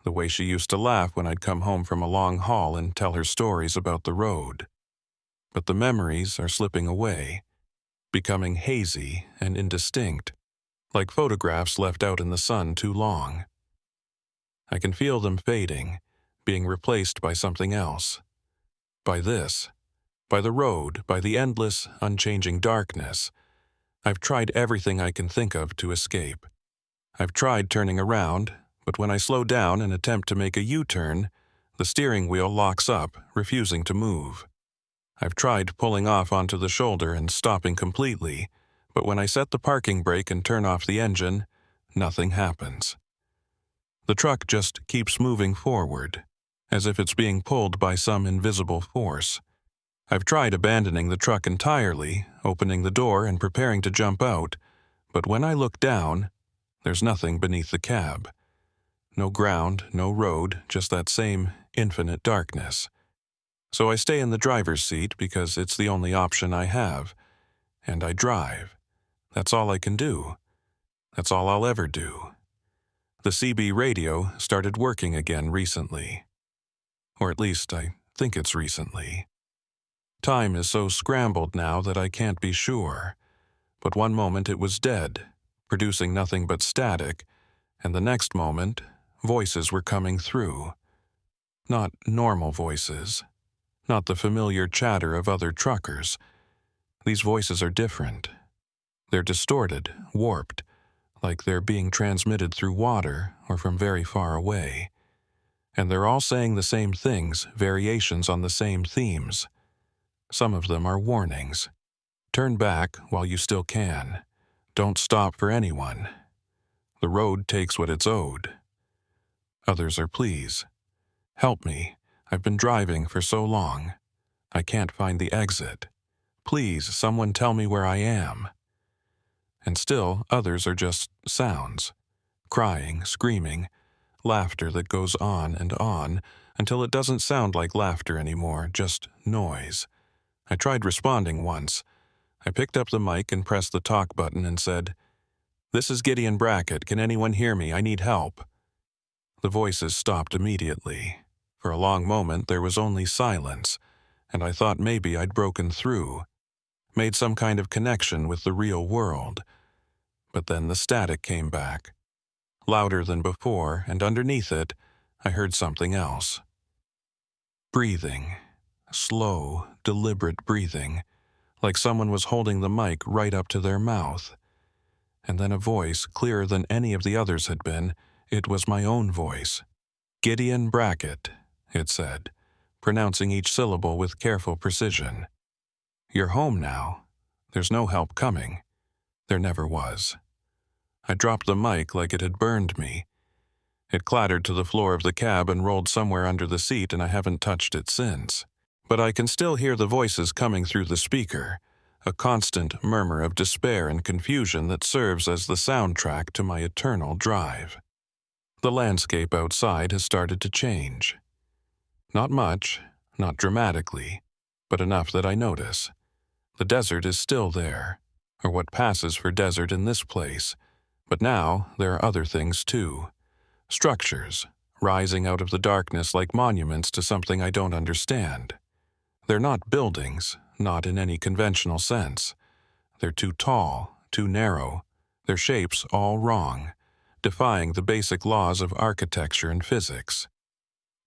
S1: the way she used to laugh when I'd come home from a long haul and tell her stories about the road. But the memories are slipping away, becoming hazy and indistinct, like photographs left out in the sun too long. I can feel them fading, being replaced by something else, By this. By the road, by the endless, unchanging darkness. I've tried everything I can think of to escape. I've tried turning around, but when I slow down and attempt to make a U-turn, the steering wheel locks up, refusing to move. I've tried pulling off onto the shoulder and stopping completely, but when I set the parking brake and turn off the engine, nothing happens. The truck just keeps moving forward, as if it's being pulled by some invisible force. I've tried abandoning the truck entirely, opening the door and preparing to jump out, but when I look down, there's nothing beneath the cab. No ground, no road, just that same infinite darkness. So I stay in the driver's seat because it's the only option I have, and I drive. That's all I can do. That's all I'll ever do. The CB radio started working again recently. Or at least I think it's recently. Time is so scrambled now that I can't be sure. But one moment it was dead, producing nothing but static, and the next moment, voices were coming through. Not normal voices. Not the familiar chatter of other truckers. These voices are different. They're distorted, warped, like they're being transmitted through water or from very far away. And they're all saying the same things, variations on the same themes. Some of them are warnings. Turn back while you still can. Don't stop for anyone. The road takes what it's owed. Others are pleas. Help me. I've been driving for so long. I can't find the exit. Please, someone tell me where I am. And still, others are just sounds. Crying, screaming, laughter that goes on and on until it doesn't sound like laughter anymore, just noise. I tried responding once. I picked up the mic and pressed the talk button and said, "This is Gideon Brackett. Can anyone hear me? I need help." The voices stopped immediately. For a long moment there was only silence, and I thought maybe I'd broken through, made some kind of connection with the real world. But then the static came back, louder than before, and underneath it, I heard something else. Breathing. Slow, deliberate breathing, like someone was holding the mic right up to their mouth. And then a voice, clearer than any of the others had been. It was my own voice. "Gideon Brackett," it said, pronouncing each syllable with careful precision. "You're home now. There's no help coming. There never was." I dropped the mic like it had burned me. It clattered to the floor of the cab and rolled somewhere under the seat, and I haven't touched it since. But I can still hear the voices coming through the speaker, a constant murmur of despair and confusion that serves as the soundtrack to my eternal drive. The landscape outside has started to change. Not much, not dramatically, but enough that I notice. The desert is still there, or what passes for desert in this place, but now there are other things too. Structures, rising out of the darkness like monuments to something I don't understand. They're not buildings, not in any conventional sense. They're too tall, too narrow, their shapes all wrong, defying the basic laws of architecture and physics.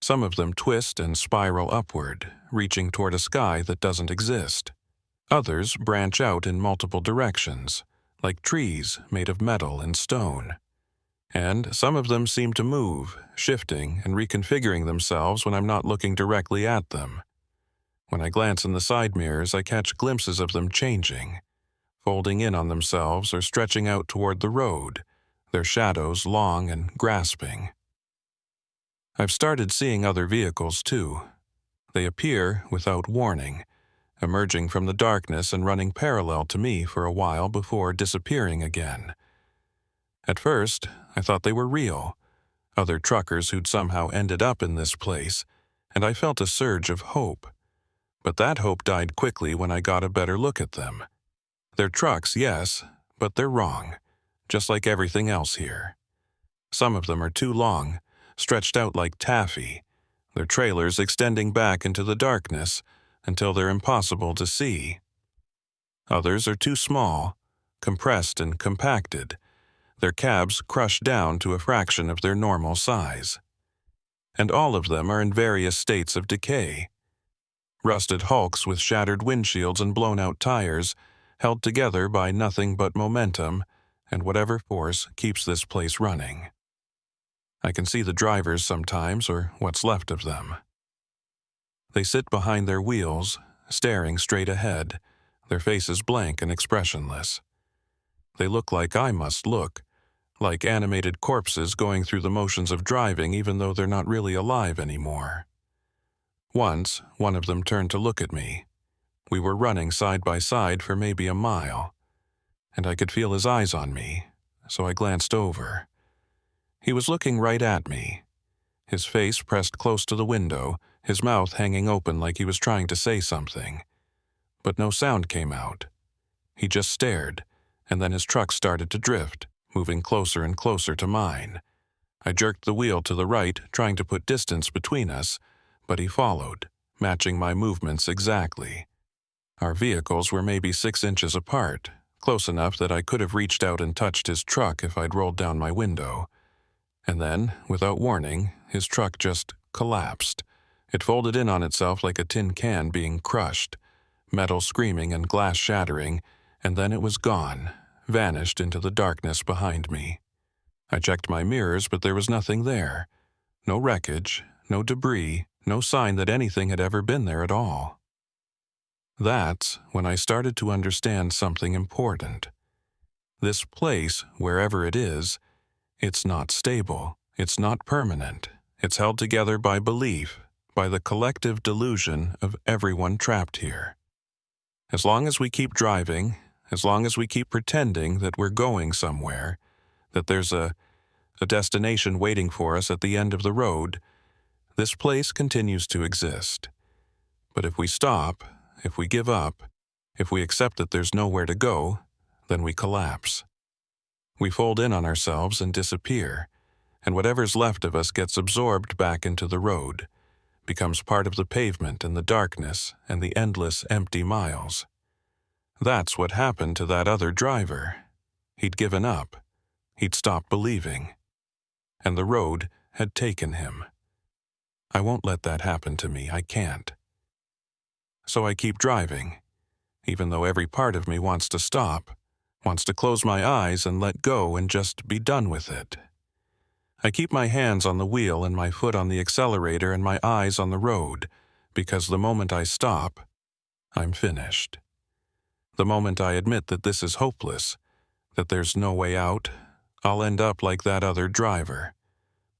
S1: Some of them twist and spiral upward, reaching toward a sky that doesn't exist. Others branch out in multiple directions, like trees made of metal and stone. And some of them seem to move, shifting and reconfiguring themselves when I'm not looking directly at them. When I glance in the side mirrors, I catch glimpses of them changing, folding in on themselves or stretching out toward the road, their shadows long and grasping. I've started seeing other vehicles too. They appear without warning, emerging from the darkness and running parallel to me for a while before disappearing again. At first, I thought they were real, other truckers who'd somehow ended up in this place, and I felt a surge of hope. But that hope died quickly when I got a better look at them. They're trucks, yes, but they're wrong, just like everything else here. Some of them are too long, stretched out like taffy, their trailers extending back into the darkness until they're impossible to see. Others are too small, compressed and compacted, their cabs crushed down to a fraction of their normal size. And all of them are in various states of decay. Rusted hulks with shattered windshields and blown-out tires, held together by nothing but momentum and whatever force keeps this place running. I can see the drivers sometimes, or what's left of them. They sit behind their wheels, staring straight ahead, their faces blank and expressionless. They look like I must look, like animated corpses going through the motions of driving even though they're not really alive anymore. Once, one of them turned to look at me. We were running side by side for maybe a mile, and I could feel his eyes on me, so I glanced over. He was looking right at me, his face pressed close to the window, his mouth hanging open like he was trying to say something. But no sound came out. He just stared, and then his truck started to drift, moving closer and closer to mine. I jerked the wheel to the right, trying to put distance between us, but he followed, matching my movements exactly. Our vehicles were maybe 6 inches apart, close enough that I could have reached out and touched his truck if I'd rolled down my window. And then, without warning, his truck just collapsed. It folded in on itself like a tin can being crushed, metal screaming and glass shattering, and then it was gone, vanished into the darkness behind me. I checked my mirrors, but there was nothing there. No wreckage, no debris, no sign that anything had ever been there at all. That's when I started to understand something important. This place, wherever it is, it's not stable, it's not permanent. It's held together by belief, by the collective delusion of everyone trapped here. As long as we keep driving, as long as we keep pretending that we're going somewhere, that there's a destination waiting for us at the end of the road, this place continues to exist. But if we stop, if we give up, if we accept that there's nowhere to go, then we collapse. We fold in on ourselves and disappear, and whatever's left of us gets absorbed back into the road, becomes part of the pavement and the darkness and the endless empty miles. That's what happened to that other driver. He'd given up. He'd stopped believing. And the road had taken him. I won't let that happen to me. I can't. So I keep driving, even though every part of me wants to stop, wants to close my eyes and let go and just be done with it. I keep my hands on the wheel and my foot on the accelerator and my eyes on the road, because the moment I stop, I'm finished. The moment I admit that this is hopeless, that there's no way out, I'll end up like that other driver,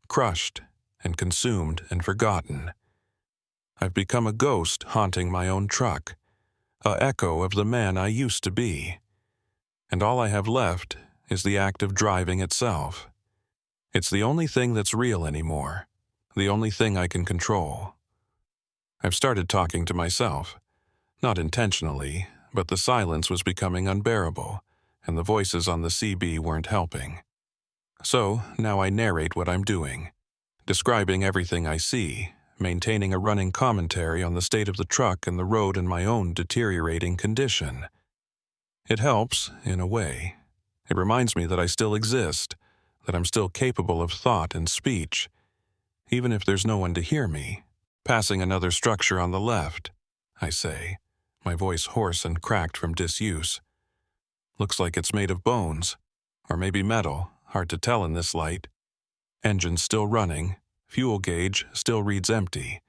S1: crushed and consumed and forgotten. I've become a ghost haunting my own truck, an echo of the man I used to be. And all I have left is the act of driving itself. It's the only thing that's real anymore, the only thing I can control. I've started talking to myself, not intentionally, but the silence was becoming unbearable, and the voices on the CB weren't helping. So now I narrate what I'm doing, describing everything I see, maintaining a running commentary on the state of the truck and the road and my own deteriorating condition. It helps, in a way. It reminds me that I still exist, that I'm still capable of thought and speech, even if there's no one to hear me. Passing another structure on the left, I say, my voice hoarse and cracked from disuse. Looks like it's made of bones, or maybe metal, hard to tell in this light. Engine still running, fuel gauge still reads empty.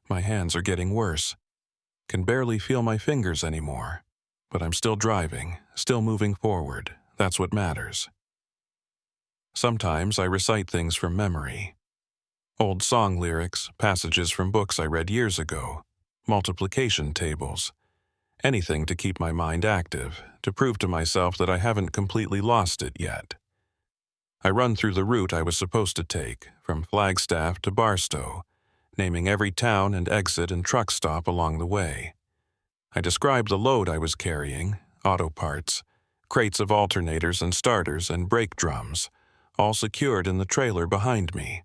S1: My hands are getting worse. Can barely feel my fingers anymore. But I'm still driving, still moving forward. That's what matters. Sometimes I recite things from memory. Old song lyrics, passages from books I read years ago, multiplication tables. Anything to keep my mind active, to prove to myself that I haven't completely lost it yet. I run through the route I was supposed to take, from Flagstaff to Barstow, naming every town and exit and truck stop along the way. I describe the load I was carrying, auto parts, crates of alternators and starters and brake drums, all secured in the trailer behind me.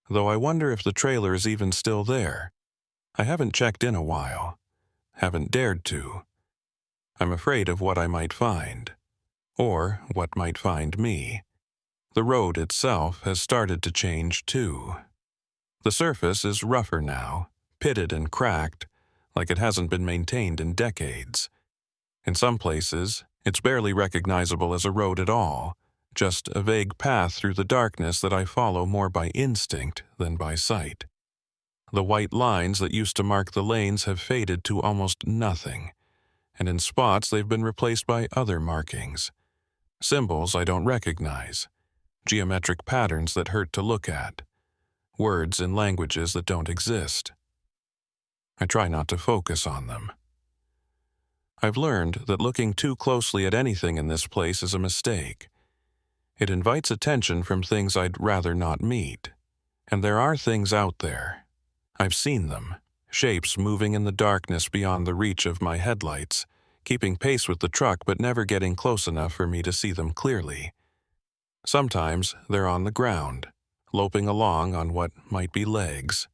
S1: Though I wonder if the trailer is even still there. I haven't checked in a while. Haven't dared to. I'm afraid of what I might find. Or what might find me. The road itself has started to change too. The surface is rougher now, pitted and cracked, like it hasn't been maintained in decades. In some places, it's barely recognizable as a road at all, just a vague path through the darkness that I follow more by instinct than by sight. The white lines that used to mark the lanes have faded to almost nothing, and in spots they've been replaced by other markings. Symbols I don't recognize, geometric patterns that hurt to look at, words in languages that don't exist. I try not to focus on them. I've learned that looking too closely at anything in this place is a mistake. It invites attention from things I'd rather not meet. And there are things out there. I've seen them, shapes moving in the darkness beyond the reach of my headlights, keeping pace with the truck but never getting close enough for me to see them clearly. Sometimes they're on the ground, loping along on what might be legs.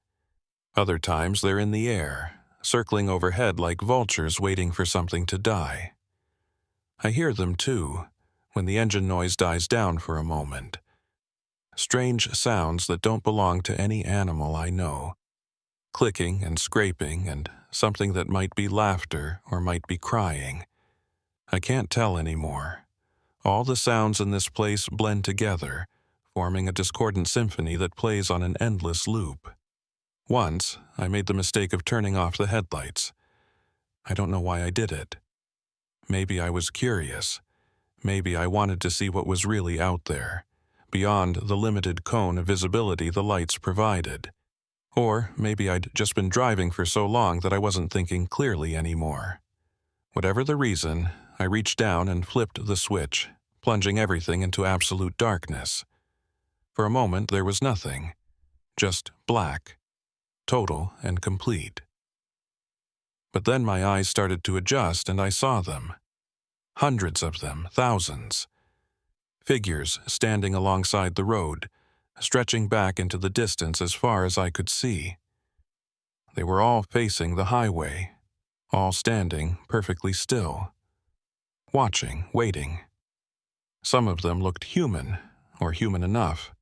S1: Other times they're in the air, circling overhead like vultures waiting for something to die. I hear them too, when the engine noise dies down for a moment. Strange sounds that don't belong to any animal I know. Clicking and scraping and something that might be laughter or might be crying. I can't tell anymore. All the sounds in this place blend together, forming a discordant symphony that plays on an endless loop. Once, I made the mistake of turning off the headlights. I don't know why I did it. Maybe I was curious. Maybe I wanted to see what was really out there, beyond the limited cone of visibility the lights provided. Or maybe I'd just been driving for so long that I wasn't thinking clearly anymore. Whatever the reason, I reached down and flipped the switch, plunging everything into absolute darkness. For a moment there was nothing, just black, total and complete. But then my eyes started to adjust and I saw them. Hundreds of them, thousands. Figures standing alongside the road, stretching back into the distance as far as I could see. They were all facing the highway, all standing perfectly still, watching, waiting. Some of them looked human, or human enough.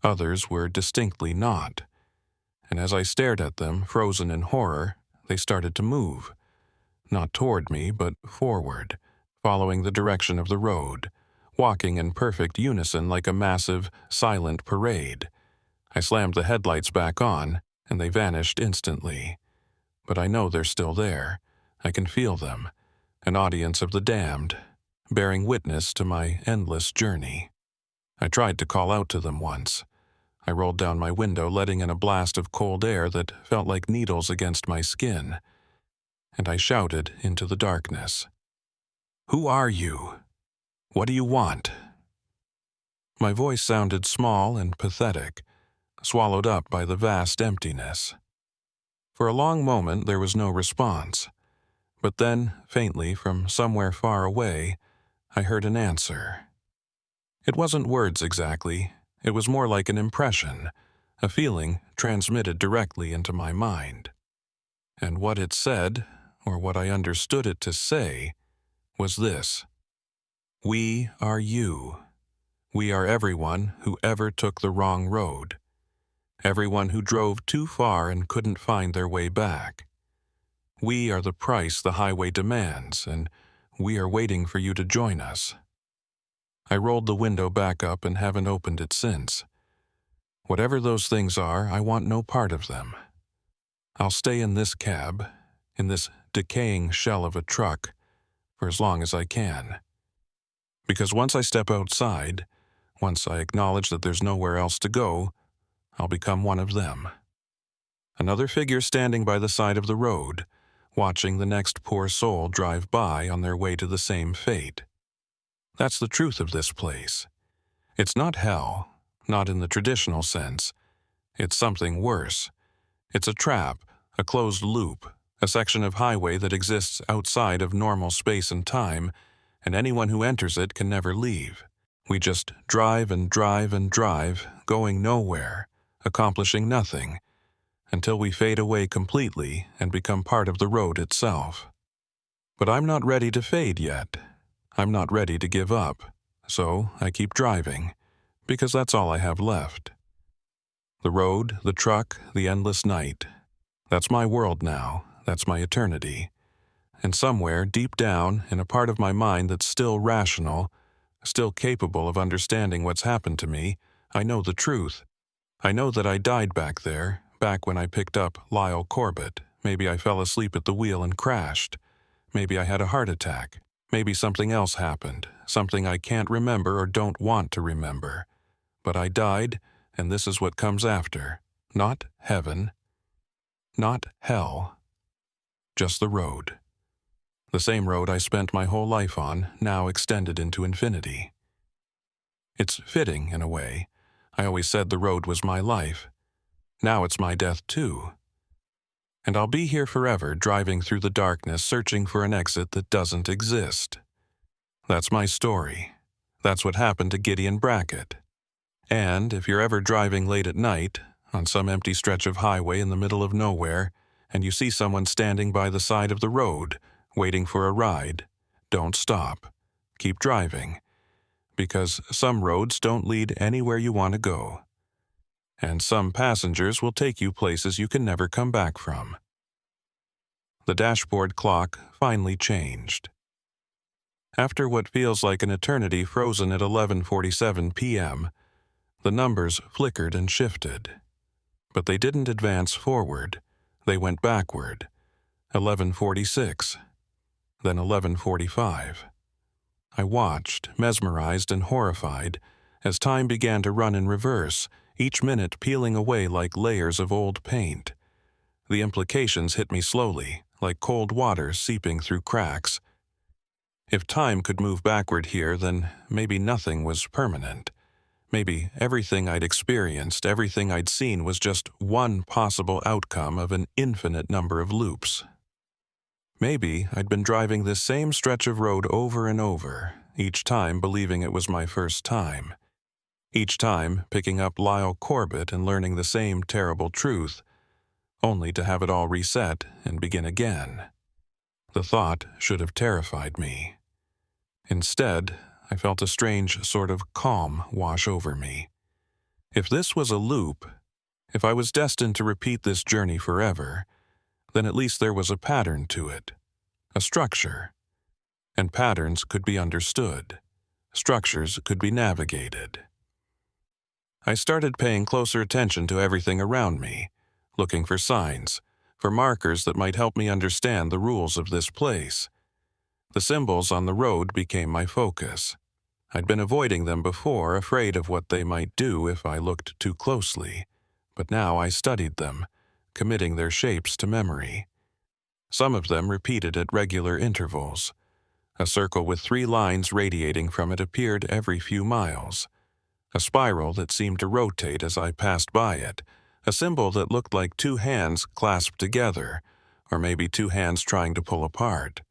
S1: Others were distinctly not. And as I stared at them, frozen in horror, they started to move. Not toward me, but forward, following the direction of the road, walking in perfect unison like a massive, silent parade. I slammed the headlights back on, and they vanished instantly. But I know they're still there. I can feel them, an audience of the damned, bearing witness to my endless journey. I tried to call out to them once. I rolled down my window, letting in a blast of cold air that felt like needles against my skin. And I shouted into the darkness. "Who are you? What do you want?" My voice sounded small and pathetic, swallowed up by the vast emptiness. For a long moment there was no response, but then, faintly from somewhere far away, I heard an answer. It wasn't words exactly, it was more like an impression, a feeling transmitted directly into my mind. And what it said, or what I understood it to say, was this: "We are you. We are everyone who ever took the wrong road. Everyone who drove too far and couldn't find their way back. We are the price the highway demands, and we are waiting for you to join us." I rolled the window back up and haven't opened it since. Whatever those things are, I want no part of them. I'll stay in this cab, in this decaying shell of a truck, for as long as I can. Because once I step outside, once I acknowledge that there's nowhere else to go, I'll become one of them. Another figure standing by the side of the road, watching the next poor soul drive by on their way to the same fate. That's the truth of this place. It's not hell, not in the traditional sense. It's something worse. It's a trap, a closed loop, a section of highway that exists outside of normal space and time, and anyone who enters it can never leave. We just drive and drive and drive, going nowhere, accomplishing nothing, until we fade away completely and become part of the road itself. But I'm not ready to fade yet. I'm not ready to give up, so I keep driving, because that's all I have left. The road, the truck, the endless night. That's my world now. That's my eternity. And somewhere, deep down, in a part of my mind that's still rational, still capable of understanding what's happened to me, I know the truth. I know that I died back there, back when I picked up Lyle Corbett. Maybe I fell asleep at the wheel and crashed. Maybe I had a heart attack. Maybe something else happened, something I can't remember or don't want to remember. But I died, and this is what comes after. Not heaven. Not hell. Just the road. The same road I spent my whole life on, now extended into infinity. It's fitting, in a way. I always said the road was my life. Now it's my death, too. And I'll be here forever, driving through the darkness, searching for an exit that doesn't exist. That's my story. That's what happened to Gideon Brackett. And if you're ever driving late at night, on some empty stretch of highway in the middle of nowhere, and you see someone standing by the side of the road, waiting for a ride, don't stop. Keep driving. Because some roads don't lead anywhere you want to go. And some passengers will take you places you can never come back from. The dashboard clock finally changed. After what feels like an eternity frozen at 11:47 p.m., the numbers flickered and shifted. But they didn't advance forward. They went backward. 11:46. Then 11:45. I watched, mesmerized and horrified, as time began to run in reverse, each minute peeling away like layers of old paint. The implications hit me slowly, like cold water seeping through cracks. If time could move backward here, then maybe nothing was permanent. Maybe everything I'd experienced, everything I'd seen was just one possible outcome of an infinite number of loops. Maybe I'd been driving this same stretch of road over and over, each time believing it was my first time. Each time picking up Lyle Corbett and learning the same terrible truth, only to have it all reset and begin again. The thought should have terrified me. Instead, I felt a strange sort of calm wash over me. If this was a loop, if I was destined to repeat this journey forever, then at least there was a pattern to it, a structure. And patterns could be understood. Structures could be navigated. I started paying closer attention to everything around me, looking for signs, for markers that might help me understand the rules of this place. The symbols on the road became my focus. I'd been avoiding them before, afraid of what they might do if I looked too closely, but now I studied them, committing their shapes to memory. Some of them repeated at regular intervals. A circle with 3 lines radiating from it appeared every few miles. A spiral that seemed to rotate as I passed by it. A symbol that looked like 2 hands clasped together, or maybe 2 hands trying to pull apart.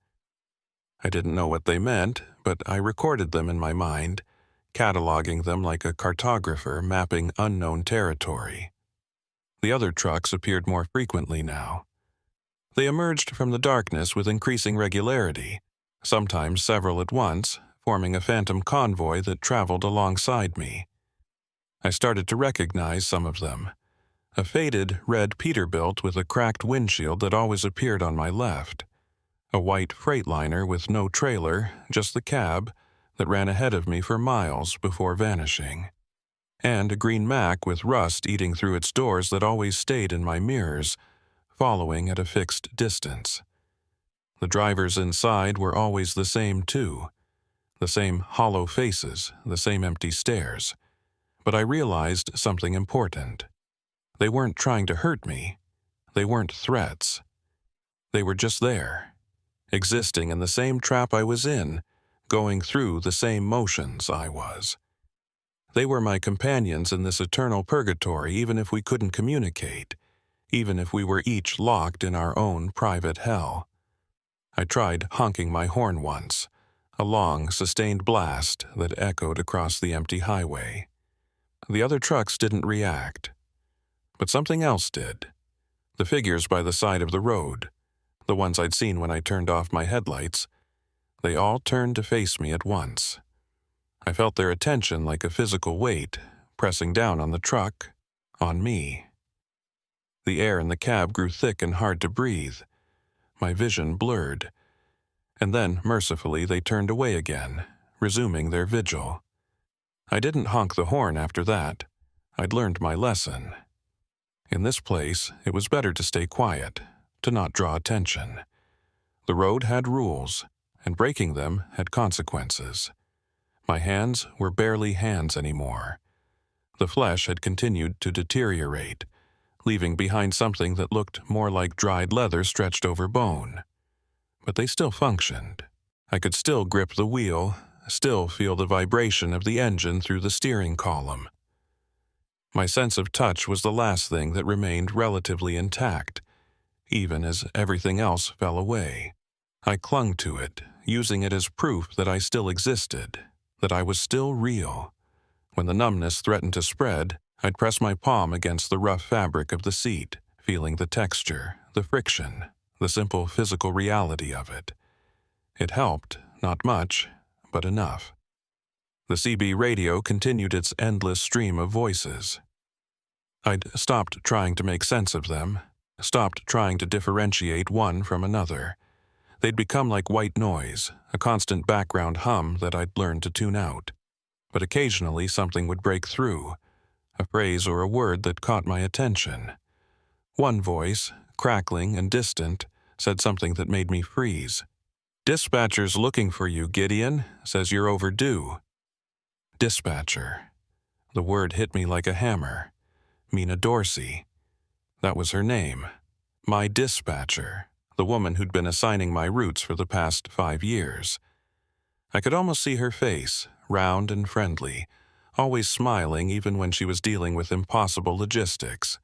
S1: I didn't know what they meant, but I recorded them in my mind, cataloging them like a cartographer mapping unknown territory. The other trucks appeared more frequently now. They emerged from the darkness with increasing regularity, sometimes several at once, forming a phantom convoy that traveled alongside me. I started to recognize some of them. A faded red Peterbilt with a cracked windshield that always appeared on my left. A white Freightliner with no trailer, just the cab, that ran ahead of me for miles before vanishing. And a green Mack with rust eating through its doors that always stayed in my mirrors, following at a fixed distance. The drivers inside were always the same, too. The same hollow faces, the same empty stares. But I realized something important. They weren't trying to hurt me. They weren't threats. They were just there, existing in the same trap I was in, going through the same motions I was. They were my companions in this eternal purgatory, even if we couldn't communicate, even if we were each locked in our own private hell. I tried honking my horn once, a long, sustained blast that echoed across the empty highway. The other trucks didn't react. But something else did. The figures by the side of the road, the ones I'd seen when I turned off my headlights, they all turned to face me at once. I felt their attention like a physical weight, pressing down on the truck, on me. The air in the cab grew thick and hard to breathe. my vision blurred. And then, mercifully, they turned away again, resuming their vigil. I didn't honk the horn after that. I'd learned my lesson. In this place, it was better to stay quiet, to not draw attention. The road had rules, and breaking them had consequences. My hands were barely hands anymore. The flesh had continued to deteriorate, leaving behind something that looked more like dried leather stretched over bone. But they still functioned. I could still grip the wheel, still feel the vibration of the engine through the steering column. My sense of touch was the last thing that remained relatively intact, even as everything else fell away. I clung to it, using it as proof that I still existed, that I was still real. When the numbness threatened to spread, I'd press my palm against the rough fabric of the seat, feeling the texture, the friction, the simple physical reality of it. It helped, not much, but enough. The CB radio continued its endless stream of voices. I'd stopped trying to make sense of them, stopped trying to differentiate one from another. They'd become like white noise, a constant background hum that I'd learned to tune out. But occasionally something would break through, a phrase or a word that caught my attention. One voice, crackling and distant, said something that made me freeze. "Dispatcher's looking for you, Gideon. Says you're overdue." Dispatcher. The word hit me like a hammer. Mina Dorsey. That was her name. My dispatcher, the woman who'd been assigning my routes for the past 5 years. I could almost see her face, round and friendly, always smiling even when she was dealing with impossible logistics.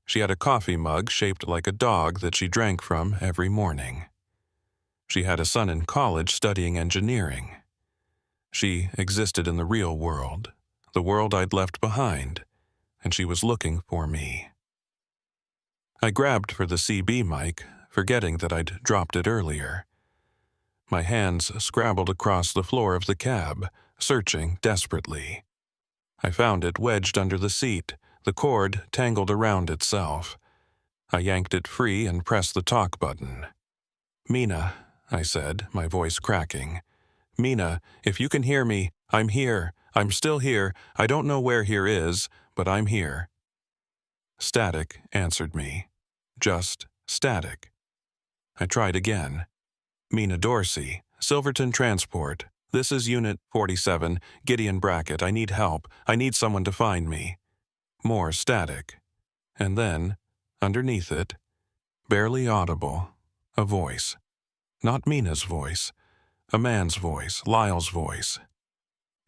S1: She had a coffee mug shaped like a dog that she drank from every morning. She had a son in college studying engineering. She existed in the real world, the world I'd left behind, and she was looking for me. I grabbed for the CB mic, forgetting that I'd dropped it earlier. My hands scrabbled across the floor of the cab, searching desperately. I found it wedged under the seat, the cord tangled around itself. I yanked it free and pressed the talk button. "Mina," I said, my voice cracking. "Mina, if you can hear me, I'm here. I'm still here. I don't know where here is, but I'm here." Static answered me. Just static. I tried again. "Mina Dorsey, Silverton Transport. This is Unit 47, Gideon Brackett. I need help. I need someone to find me." More static. And then, underneath it, barely audible, a voice. Not Mina's voice. A man's voice, Lyle's voice.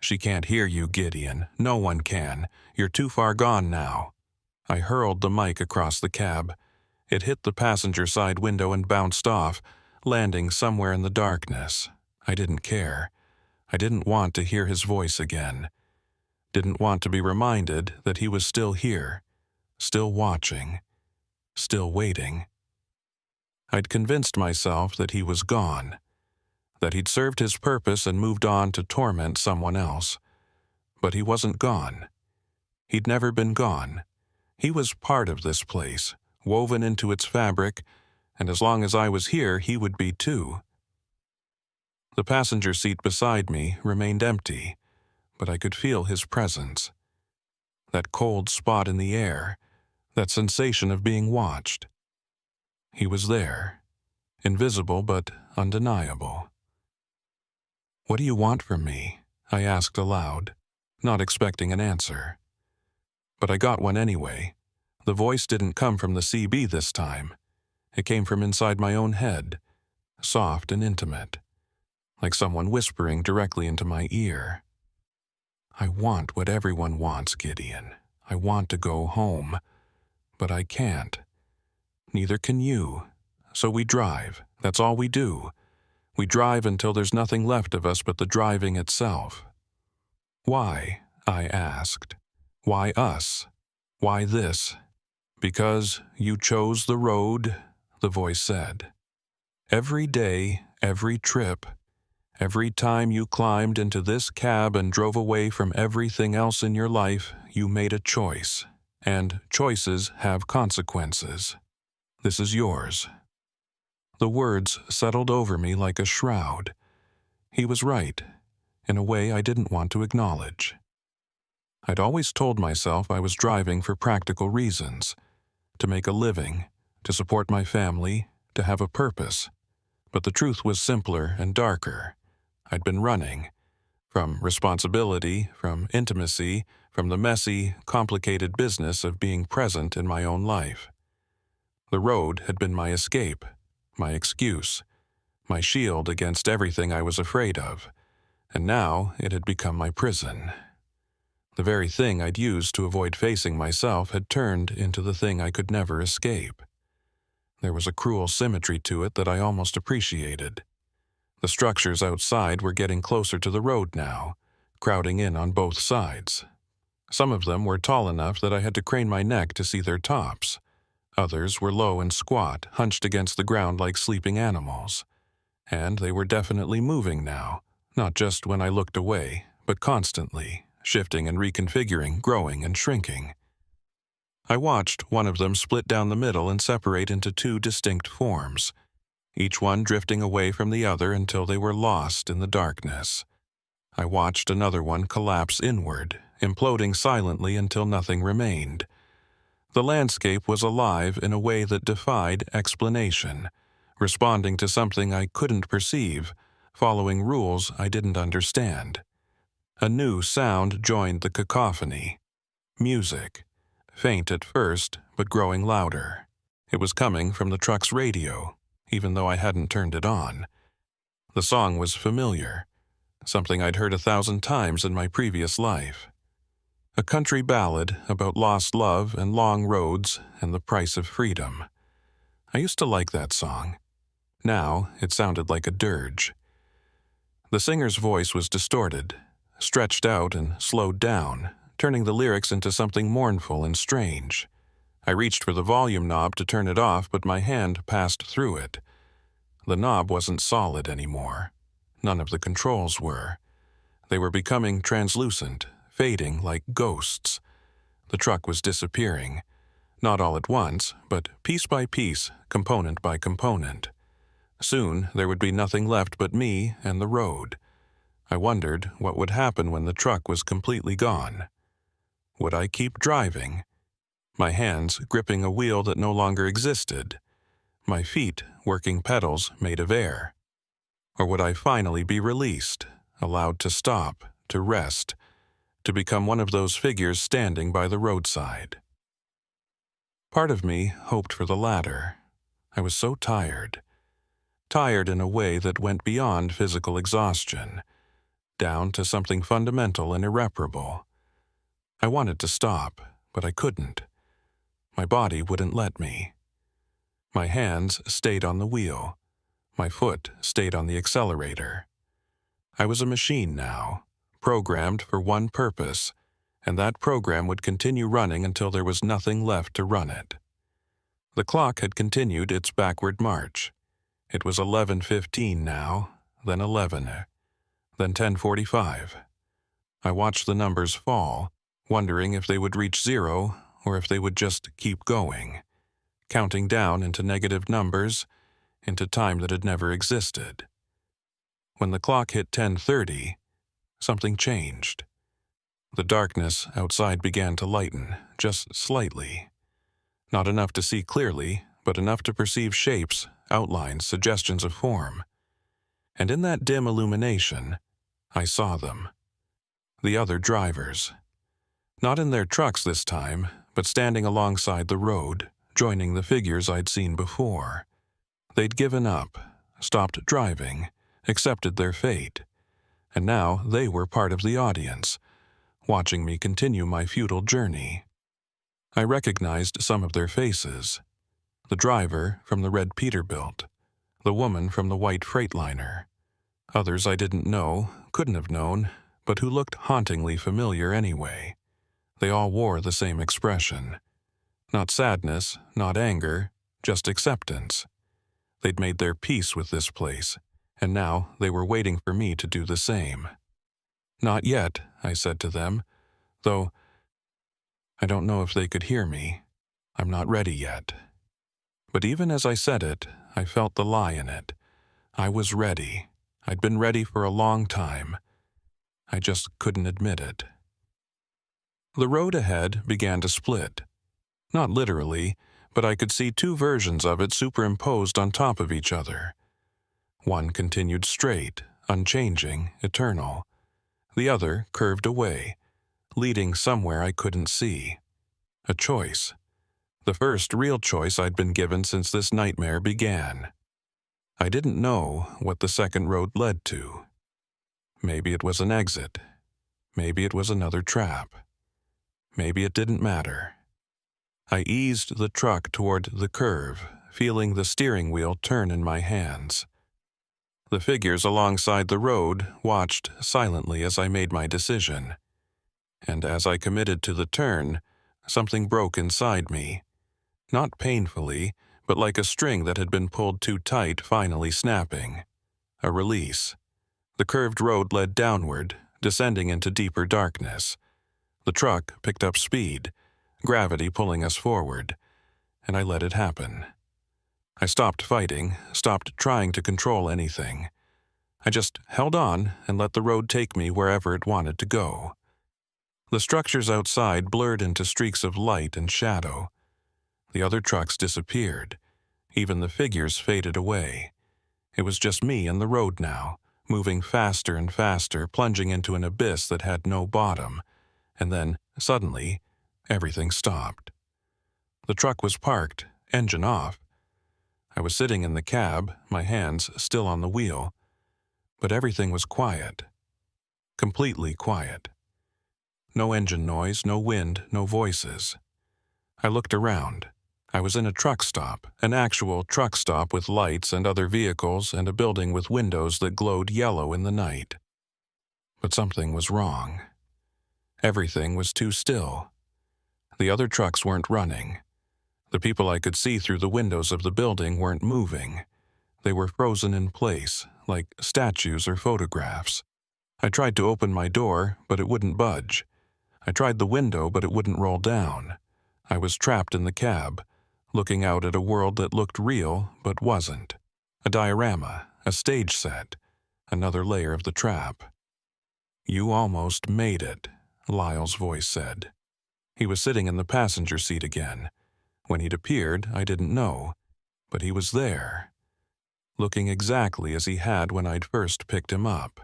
S1: "She can't hear you, Gideon. No one can. You're too far gone now." I hurled the mic across the cab. It hit the passenger side window and bounced off, landing somewhere in the darkness. I didn't care. I didn't want to hear his voice again. Didn't want to be reminded that he was still here, still watching, still waiting. I'd convinced myself that he was gone, that he'd served his purpose and moved on to torment someone else. But he wasn't gone. He'd never been gone. He was part of this place, woven into its fabric, and as long as I was here, he would be too. The passenger seat beside me remained empty, but I could feel his presence. That cold spot in the air, that sensation of being watched. He was there, invisible but undeniable. "What do you want from me?" I asked aloud, not expecting an answer. But I got one anyway. The voice didn't come from the CB this time. It came from inside my own head, soft and intimate, like someone whispering directly into my ear. "I want what everyone wants, Gideon. I want to go home, but I can't. Neither can you. So we drive. That's all we do. We drive until there's nothing left of us but the driving itself." "Why?" I asked. "Why us? Why this?" "Because you chose the road," the voice said. "Every day, every trip, every time you climbed into this cab and drove away from everything else in your life, you made a choice, and choices have consequences. This is yours." The words settled over me like a shroud. He was right, in a way I didn't want to acknowledge. I'd always told myself I was driving for practical reasons, to make a living, to support my family, to have a purpose. But the truth was simpler and darker. I'd been running, from responsibility, from intimacy, from the messy, complicated business of being present in my own life. The road had been my escape, my excuse, my shield against everything I was afraid of, and now it had become my prison. The very thing I'd used to avoid facing myself had turned into the thing I could never escape. There was a cruel symmetry to it that I almost appreciated. The structures outside were getting closer to the road now, crowding in on both sides. Some of them were tall enough that I had to crane my neck to see their tops. Others were low and squat, hunched against the ground like sleeping animals. And they were definitely moving now, not just when I looked away, but constantly, shifting and reconfiguring, growing and shrinking. I watched one of them split down the middle and separate into two distinct forms, each one drifting away from the other until they were lost in the darkness. I watched another one collapse inward, imploding silently until nothing remained. The landscape was alive in a way that defied explanation, responding to something I couldn't perceive, following rules I didn't understand. A new sound joined the cacophony. Music. Faint at first, but growing louder. It was coming from the truck's radio, even though I hadn't turned it on. The song was familiar, something I'd heard 1,000 times in my previous life. A country ballad about lost love and long roads and the price of freedom. I used to like that song. Now it sounded like a dirge. The singer's voice was distorted, stretched out and slowed down, turning the lyrics into something mournful and strange. I reached for the volume knob to turn it off, but my hand passed through it. The knob wasn't solid anymore. None of the controls were. They were becoming translucent, fading like ghosts. The truck was disappearing, not all at once, but piece by piece, component by component. Soon there would be nothing left but me and the road. I wondered what would happen when the truck was completely gone. Would I keep driving? My hands gripping a wheel that no longer existed. My feet working pedals made of air. Or would I finally be released, allowed to stop, to rest, to become one of those figures standing by the roadside? Part of me hoped for the latter. I was so tired. Tired in a way that went beyond physical exhaustion, down to something fundamental and irreparable. I wanted to stop, but I couldn't. My body wouldn't let me. My hands stayed on the wheel. My foot stayed on the accelerator. I was a machine now, programmed for one purpose, and that program would continue running until there was nothing left to run it. The clock had continued its backward march. It was 11:15 now, then 11, then 10:45. I watched the numbers fall, wondering if they would reach zero or if they would just keep going, counting down into negative numbers, into time that had never existed. When the clock hit 10:30, something changed. The darkness outside began to lighten, just slightly. Not enough to see clearly, but enough to perceive shapes, outlines, suggestions of form. And in that dim illumination, I saw them. The other drivers. Not in their trucks this time, but standing alongside the road, joining the figures I'd seen before. They'd given up, stopped driving, accepted their fate, and now they were part of the audience, watching me continue my futile journey. I recognized some of their faces. The driver from the red Peterbilt, the woman from the white Freightliner. Others I didn't know, couldn't have known, but who looked hauntingly familiar anyway. They all wore the same expression. Not sadness, not anger, just acceptance. They'd made their peace with this place, and now they were waiting for me to do the same. Not yet, I said to them, though I don't know if they could hear me. I'm not ready yet. But even as I said it, I felt the lie in it. I was ready. I'd been ready for a long time. I just couldn't admit it. The road ahead began to split. Not literally, but I could see two versions of it superimposed on top of each other. One continued straight, unchanging, eternal. The other curved away, leading somewhere I couldn't see. A choice. The first real choice I'd been given since this nightmare began. I didn't know what the second road led to. Maybe it was an exit. Maybe it was another trap. Maybe it didn't matter. I eased the truck toward the curve, feeling the steering wheel turn in my hands. The figures alongside the road watched silently as I made my decision. And as I committed to the turn, something broke inside me. Not painfully, but like a string that had been pulled too tight finally snapping. A release. The curved road led downward, descending into deeper darkness. The truck picked up speed, gravity pulling us forward, and I let it happen. I stopped fighting, stopped trying to control anything. I just held on and let the road take me wherever it wanted to go. The structures outside blurred into streaks of light and shadow. The other trucks disappeared. Even the figures faded away. It was just me and the road now, moving faster and faster, plunging into an abyss that had no bottom. And then, suddenly, everything stopped. The truck was parked, engine off. I was sitting in the cab, my hands still on the wheel. But everything was quiet. Completely quiet. No engine noise, no wind, no voices. I looked around. I was in a truck stop, an actual truck stop with lights and other vehicles and a building with windows that glowed yellow in the night. But something was wrong. Everything was too still. The other trucks weren't running. The people I could see through the windows of the building weren't moving. They were frozen in place, like statues or photographs. I tried to open my door, but it wouldn't budge. I tried the window, but it wouldn't roll down. I was trapped in the cab, looking out at a world that looked real but wasn't. A diorama, a stage set, another layer of the trap. "You almost made it," Lyle's voice said. He was sitting in the passenger seat again. When he'd appeared, I didn't know, but he was there, looking exactly as he had when I'd first picked him up.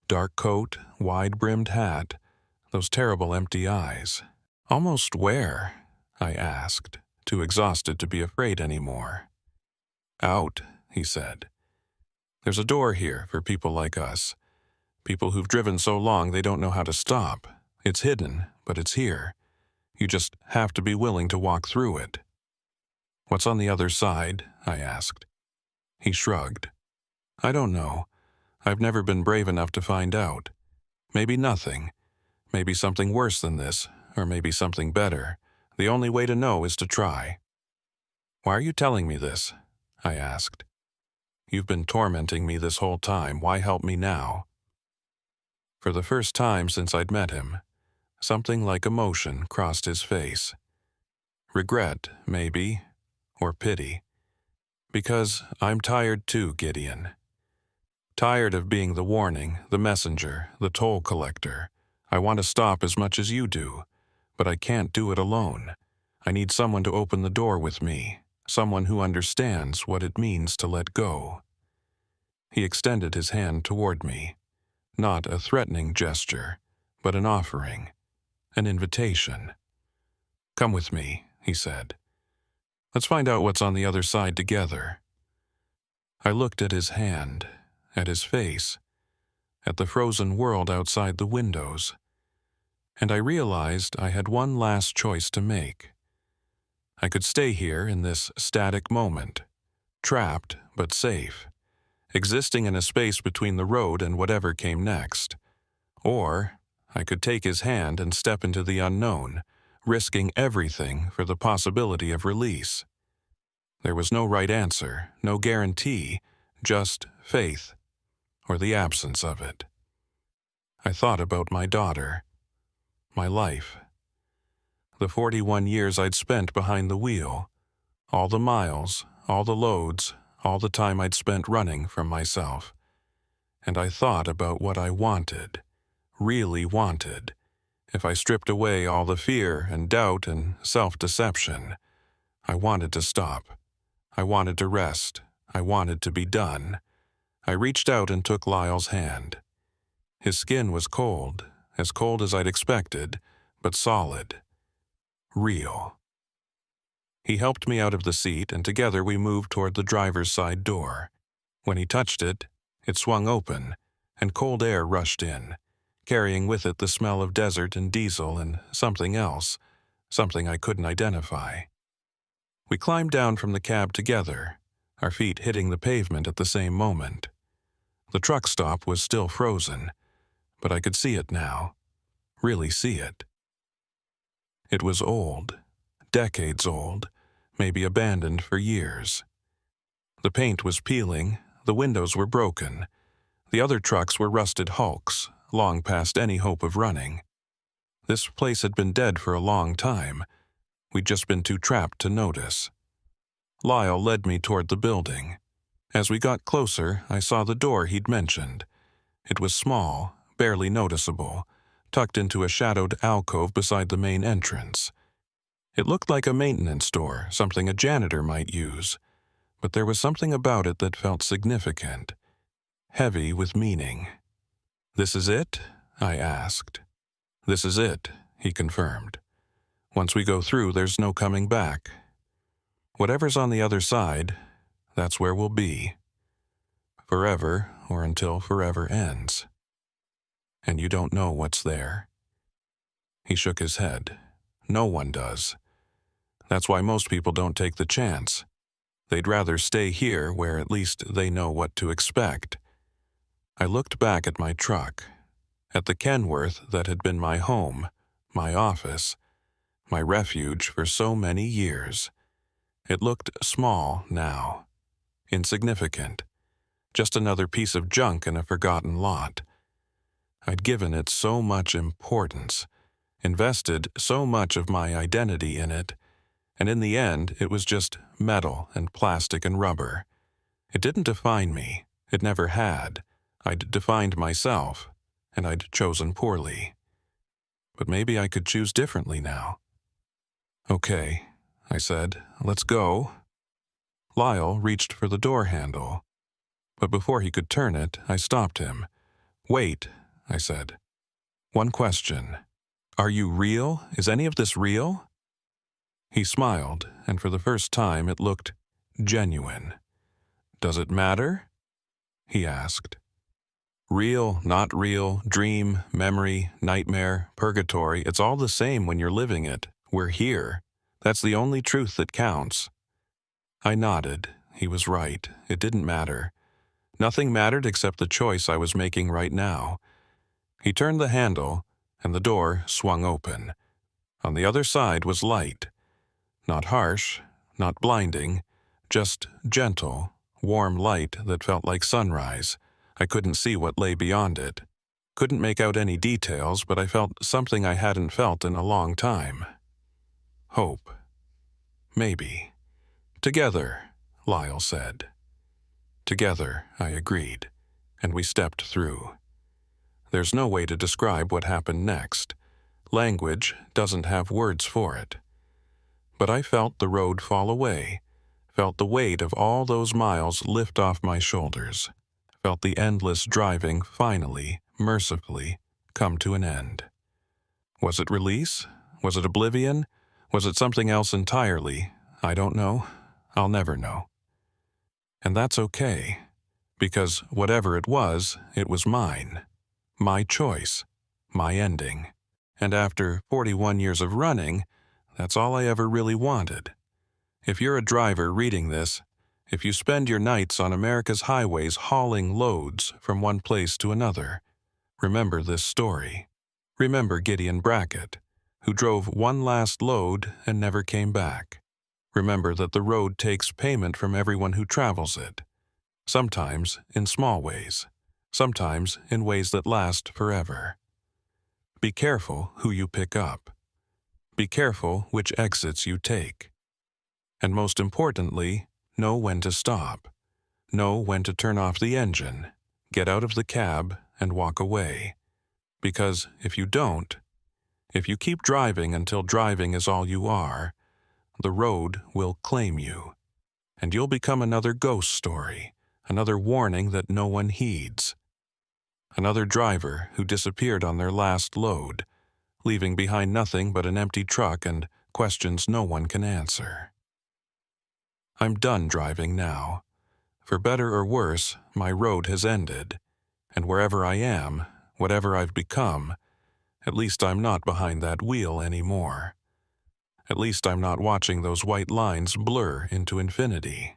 S1: Dark coat, wide-brimmed hat, those terrible empty eyes. "Almost where?" I asked, too exhausted to be afraid anymore. "Out," he said. "There's a door here for people like us. People who've driven so long they don't know how to stop. It's hidden, but it's here. You just have to be willing to walk through it." "What's on the other side?" I asked. He shrugged. "I don't know. I've never been brave enough to find out. Maybe nothing. Maybe something worse than this, or maybe something better. The only way to know is to try." "Why are you telling me this?" I asked. "You've been tormenting me this whole time. Why help me now?" For the first time since I'd met him, something like emotion crossed his face. Regret, maybe, or pity. "Because I'm tired too, Gideon. Tired of being the warning, the messenger, the toll collector. I want to stop as much as you do, but I can't do it alone. I need someone to open the door with me, someone who understands what it means to let go." He extended his hand toward me, not a threatening gesture, but an offering, an invitation. "Come with me," he said. "Let's find out what's on the other side together." I looked at his hand, at his face, at the frozen world outside the windows, and I realized I had one last choice to make. I could stay here in this static moment, trapped but safe, existing in a space between the road and whatever came next. Or I could take his hand and step into the unknown, risking everything for the possibility of release. There was no right answer, no guarantee, just faith, or the absence of it. I thought about my daughter, my life, the 41 years I'd spent behind the wheel, All the miles, all the loads, all the time I'd spent running from myself. And I thought about what I wanted, really wanted. If I stripped away all the fear and doubt and self-deception, I wanted to stop. I wanted to rest. I wanted to be done. I reached out and took Lyle's hand. His skin was cold as I'd expected, but solid. Real. He helped me out of the seat, and together we moved toward the driver's side door. When he touched it, it swung open, and cold air rushed in, carrying with it the smell of desert and diesel and something else, something I couldn't identify. We climbed down from the cab together, our feet hitting the pavement at the same moment. The truck stop was still frozen, but I could see it now, really see it. It was old, decades old, maybe abandoned for years. The paint was peeling, the windows were broken. The other trucks were rusted hulks, long past any hope of running. This place had been dead for a long time. We'd just been too trapped to notice. Lyle led me toward the building. As we got closer, I saw the door he'd mentioned. It was small, barely noticeable, tucked into a shadowed alcove beside the main entrance. It looked like a maintenance door, something a janitor might use, but there was something about it that felt significant, heavy with meaning. "This is it?" I asked. "This is it," he confirmed. "Once we go through, there's no coming back. Whatever's on the other side, that's where we'll be. Forever, or until forever ends. And you don't know what's there." He shook his head. "No one does. That's why most people don't take the chance. They'd rather stay here where at least they know what to expect." I looked back at my truck, at the Kenworth that had been my home, my office, my refuge for so many years. It looked small now, insignificant, just another piece of junk in a forgotten lot. I'd given it so much importance, invested so much of my identity in it, and in the end it was just metal and plastic and rubber. It didn't define me. It never had. I'd defined myself, and I'd chosen poorly. But maybe I could choose differently now. "Okay," I said, "let's go." Lyle reached for the door handle, but before he could turn it, I stopped him. "Wait," I said. "One question. Are you real? Is any of this real?" He smiled, and for the first time it looked genuine. "Does it matter?" he asked. "Real, not real, dream, memory, nightmare, purgatory, it's all the same when you're living it. We're here. That's the only truth that counts." I nodded. He was right. It didn't matter. Nothing mattered except the choice I was making right now. He turned the handle, and the door swung open. On the other side was light. Not harsh, not blinding, just gentle, warm light that felt like sunrise. I couldn't see what lay beyond it. Couldn't make out any details, but I felt something I hadn't felt in a long time. Hope. Maybe. "Together," Lyle said. "Together," I agreed, and we stepped through. There's no way to describe what happened next. Language doesn't have words for it. But I felt the road fall away, felt the weight of all those miles lift off my shoulders, felt the endless driving finally, mercifully, come to an end. Was it release? Was it oblivion? Was it something else entirely? I don't know. I'll never know. And that's okay, because whatever it was mine. My choice, my ending. And after 41 years of running, that's all I ever really wanted. If you're a driver reading this, if you spend your nights on America's highways hauling loads from one place to another, remember this story. Remember Gideon Brackett, who drove one last load and never came back. Remember that the road takes payment from everyone who travels it, sometimes in small ways, sometimes in ways that last forever. Be careful who you pick up. Be careful which exits you take. And most importantly, know when to stop. Know when to turn off the engine, get out of the cab, and walk away. Because if you don't, if you keep driving until driving is all you are, the road will claim you. And you'll become another ghost story, another warning that no one heeds. Another driver who disappeared on their last load, leaving behind nothing but an empty truck and questions no one can answer. I'm done driving now. For better or worse, my road has ended, and wherever I am, whatever I've become, at least I'm not behind that wheel anymore. At least I'm not watching those white lines blur into infinity.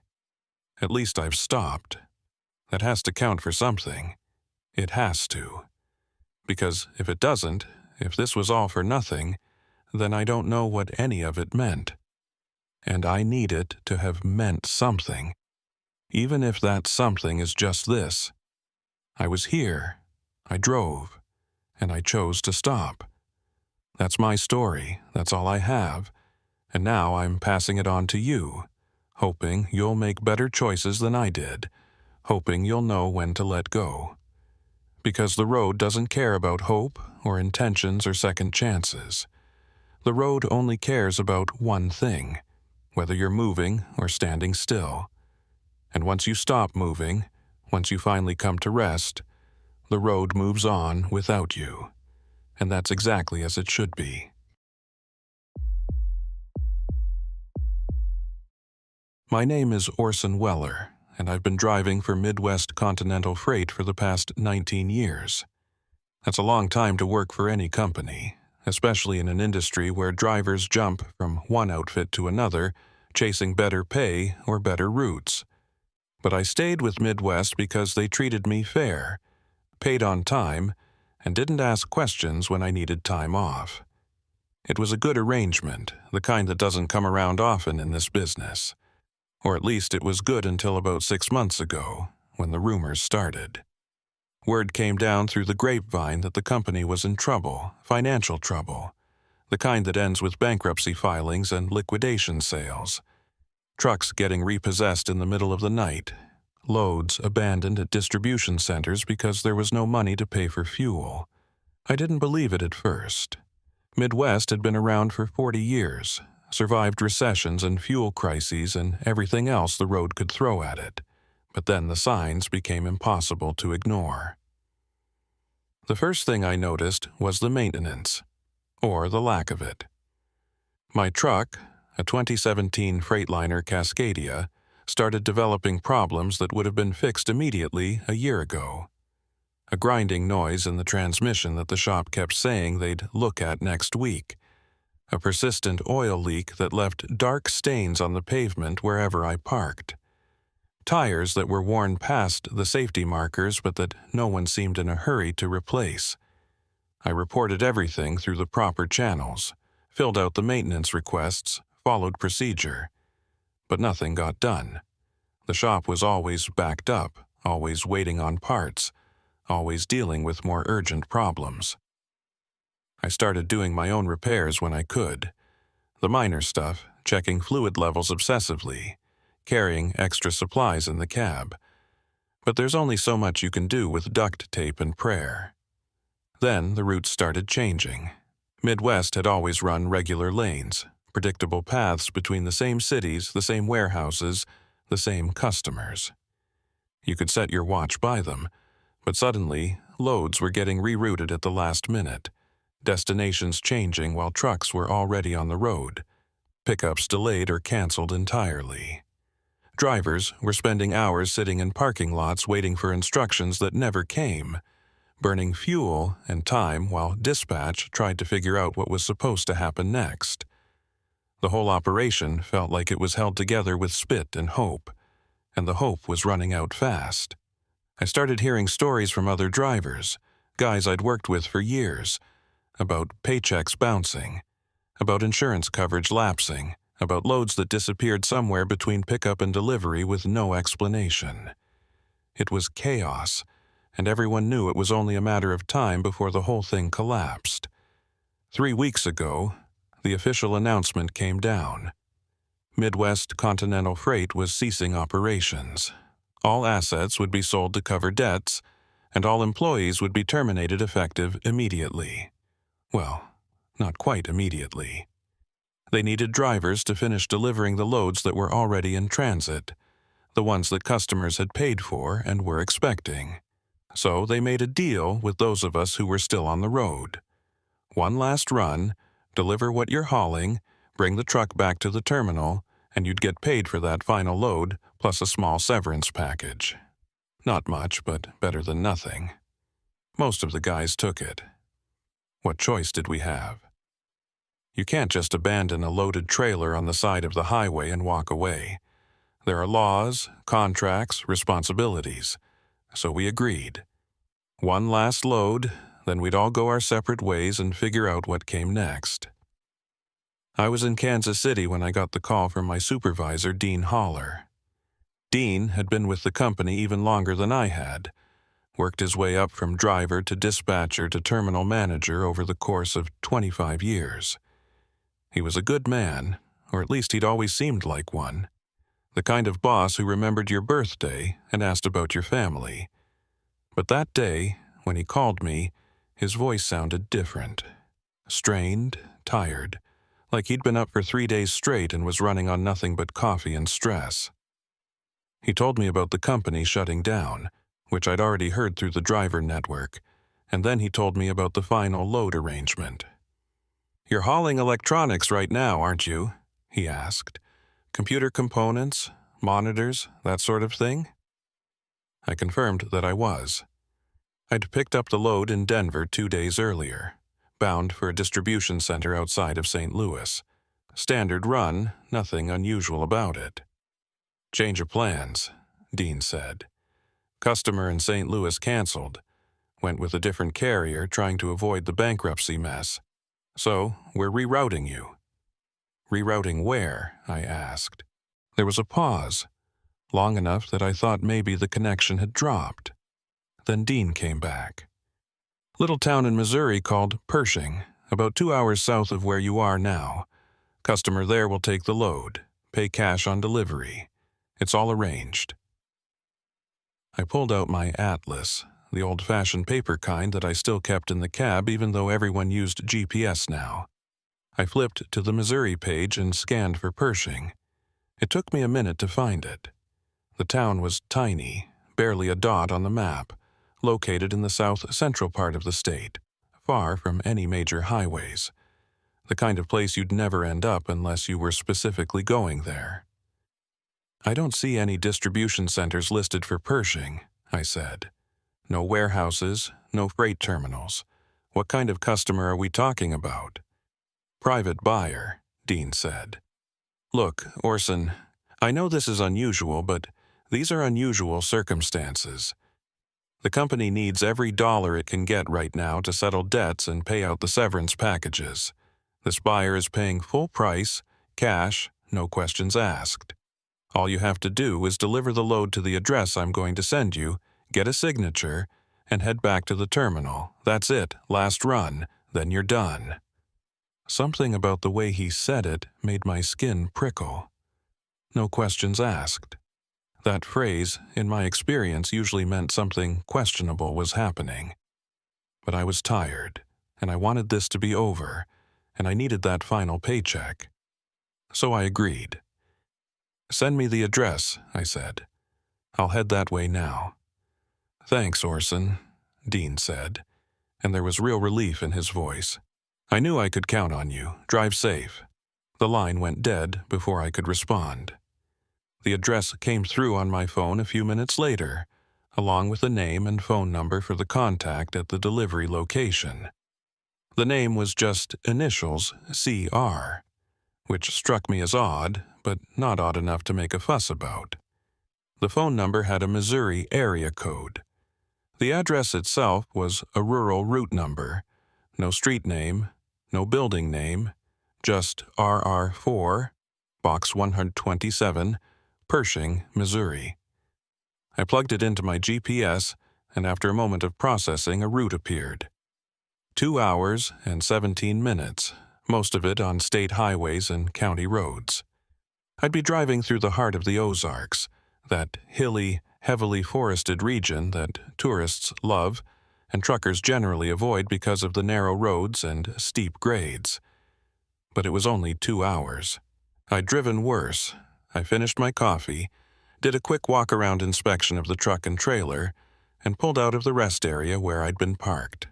S1: At least I've stopped. That has to count for something. It has to. Because if it doesn't, if this was all for nothing, then I don't know what any of it meant. And I need it to have meant something. Even if that something is just this. I was here, I drove, and I chose to stop. That's my story, that's all I have, and now I'm passing it on to you, hoping you'll make better choices than I did, hoping you'll know when to let go. Because the road doesn't care about hope or intentions or second chances. The road only cares about one thing, whether you're moving or standing still. And once you stop moving, once you finally come to rest, the road moves on without you. And that's exactly as it should be. My name is Orson Weller, and I've been driving for Midwest Continental Freight for the past 19 years. That's a long time to work for any company, especially in an industry where drivers jump from one outfit to another, chasing better pay or better routes. But I stayed with Midwest because they treated me fair, paid on time, and didn't ask questions when I needed time off. It was a good arrangement, the kind that doesn't come around often in this business. Or at least it was good until about 6 months ago, when the rumors started. Word came down through the grapevine that the company was in trouble, financial trouble, the kind that ends with bankruptcy filings and liquidation sales. Trucks getting repossessed in the middle of the night, loads abandoned at distribution centers because there was no money to pay for fuel. I didn't believe it at first. Midwest had been around for 40 years, survived recessions and fuel crises and everything else the road could throw at it. But then the signs became impossible to ignore. The first thing I noticed was the maintenance, or the lack of it. My truck, a 2017 Freightliner Cascadia, started developing problems that would have been fixed immediately a year ago. A grinding noise in the transmission that the shop kept saying they'd look at next week. A persistent oil leak that left dark stains on the pavement wherever I parked. Tires that were worn past the safety markers but that no one seemed in a hurry to replace. I reported everything through the proper channels, filled out the maintenance requests, followed procedure. But nothing got done. The shop was always backed up, always waiting on parts, always dealing with more urgent problems. I started doing my own repairs when I could. The minor stuff, checking fluid levels obsessively, carrying extra supplies in the cab. But there's only so much you can do with duct tape and prayer. Then the routes started changing. Midwest had always run regular lanes, predictable paths between the same cities, the same warehouses, the same customers. You could set your watch by them, but suddenly loads were getting rerouted at the last minute, destinations changing while trucks were already on the road, pickups delayed or canceled entirely. Drivers were spending hours sitting in parking lots waiting for instructions that never came, burning fuel and time while dispatch tried to figure out what was supposed to happen next. The whole operation felt like it was held together with spit and hope, and the hope was running out fast. I started hearing stories from other drivers, guys I'd worked with for years, about paychecks bouncing, about insurance coverage lapsing, about loads that disappeared somewhere between pickup and delivery with no explanation. It was chaos, and everyone knew it was only a matter of time before the whole thing collapsed. 3 weeks ago, the official announcement came down. Midwest Continental Freight was ceasing operations. All assets would be sold to cover debts, and all employees would be terminated effective immediately. Well, not quite immediately. They needed drivers to finish delivering the loads that were already in transit, the ones that customers had paid for and were expecting. So they made a deal with those of us who were still on the road. One last run, deliver what you're hauling, bring the truck back to the terminal, and you'd get paid for that final load plus a small severance package. Not much, but better than nothing. Most of the guys took it. What choice did we have? You can't just abandon a loaded trailer on the side of the highway and walk away. There are laws, contracts, responsibilities. So we agreed. One last load, then we'd all go our separate ways and figure out what came next. I was in Kansas City when I got the call from my supervisor, Dean Holler. Dean had been with the company even longer than I had, worked his way up from driver to dispatcher to terminal manager over the course of 25 years. He was a good man, or at least he'd always seemed like one. The kind of boss who remembered your birthday and asked about your family. But that day, when he called me, his voice sounded different. Strained, tired, like he'd been up for 3 days straight and was running on nothing but coffee and stress. He told me about the company shutting down, which I'd already heard through the driver network, and then he told me about the final load arrangement. "You're hauling electronics right now, aren't you?" he asked. "Computer components, monitors, that sort of thing?" I confirmed that I was. I'd picked up the load in Denver 2 days earlier, bound for a distribution center outside of St. Louis. Standard run, nothing unusual about it. "Change of plans," Dean said. "Customer in St. Louis canceled. Went with a different carrier trying to avoid the bankruptcy mess. So, we're rerouting you." "Rerouting where?" I asked. There was a pause, long enough that I thought maybe the connection had dropped. Then Dean came back. "Little town in Missouri called Pershing, about 2 hours south of where you are now. Customer there will take the load, pay cash on delivery. It's all arranged." I pulled out my atlas, the old-fashioned paper kind that I still kept in the cab even though everyone used GPS now. I flipped to the Missouri page and scanned for Pershing. It took me a minute to find it. The town was tiny, barely a dot on the map, located in the south-central part of the state, far from any major highways. The kind of place you'd never end up unless you were specifically going there. "I don't see any distribution centers listed for Pershing," I said. "No warehouses, no freight terminals. What kind of customer are we talking about?" "Private buyer," Dean said. "Look, Orson, I know this is unusual, but these are unusual circumstances. The company needs every dollar it can get right now to settle debts and pay out the severance packages. This buyer is paying full price, cash, no questions asked. All you have to do is deliver the load to the address I'm going to send you, get a signature, and head back to the terminal. That's it, last run, then you're done." Something about the way he said it made my skin prickle. No questions asked. That phrase, in my experience, usually meant something questionable was happening. But I was tired, and I wanted this to be over, and I needed that final paycheck. So I agreed. "Send me the address," I said. "I'll head that way now." "Thanks, Orson," Dean said, and there was real relief in his voice. "I knew I could count on you. Drive safe." The line went dead before I could respond. The address came through on my phone a few minutes later, along with the name and phone number for the contact at the delivery location. The name was just initials CR, which struck me as odd, but not odd enough to make a fuss about. The phone number had a Missouri area code. The address itself was a rural route number, no street name, no building name, just RR4, Box 127, Pershing, Missouri. I plugged it into my GPS, and after a moment of processing, a route appeared. 2 hours and 17 minutes, most of it on state highways and county roads. I'd be driving through the heart of the Ozarks, that hilly, heavily forested region that tourists love and truckers generally avoid because of the narrow roads and steep grades. But it was only 2 hours. I'd driven worse. I finished my coffee, did a quick walk-around inspection of the truck and trailer, and pulled out of the rest area where I'd been parked.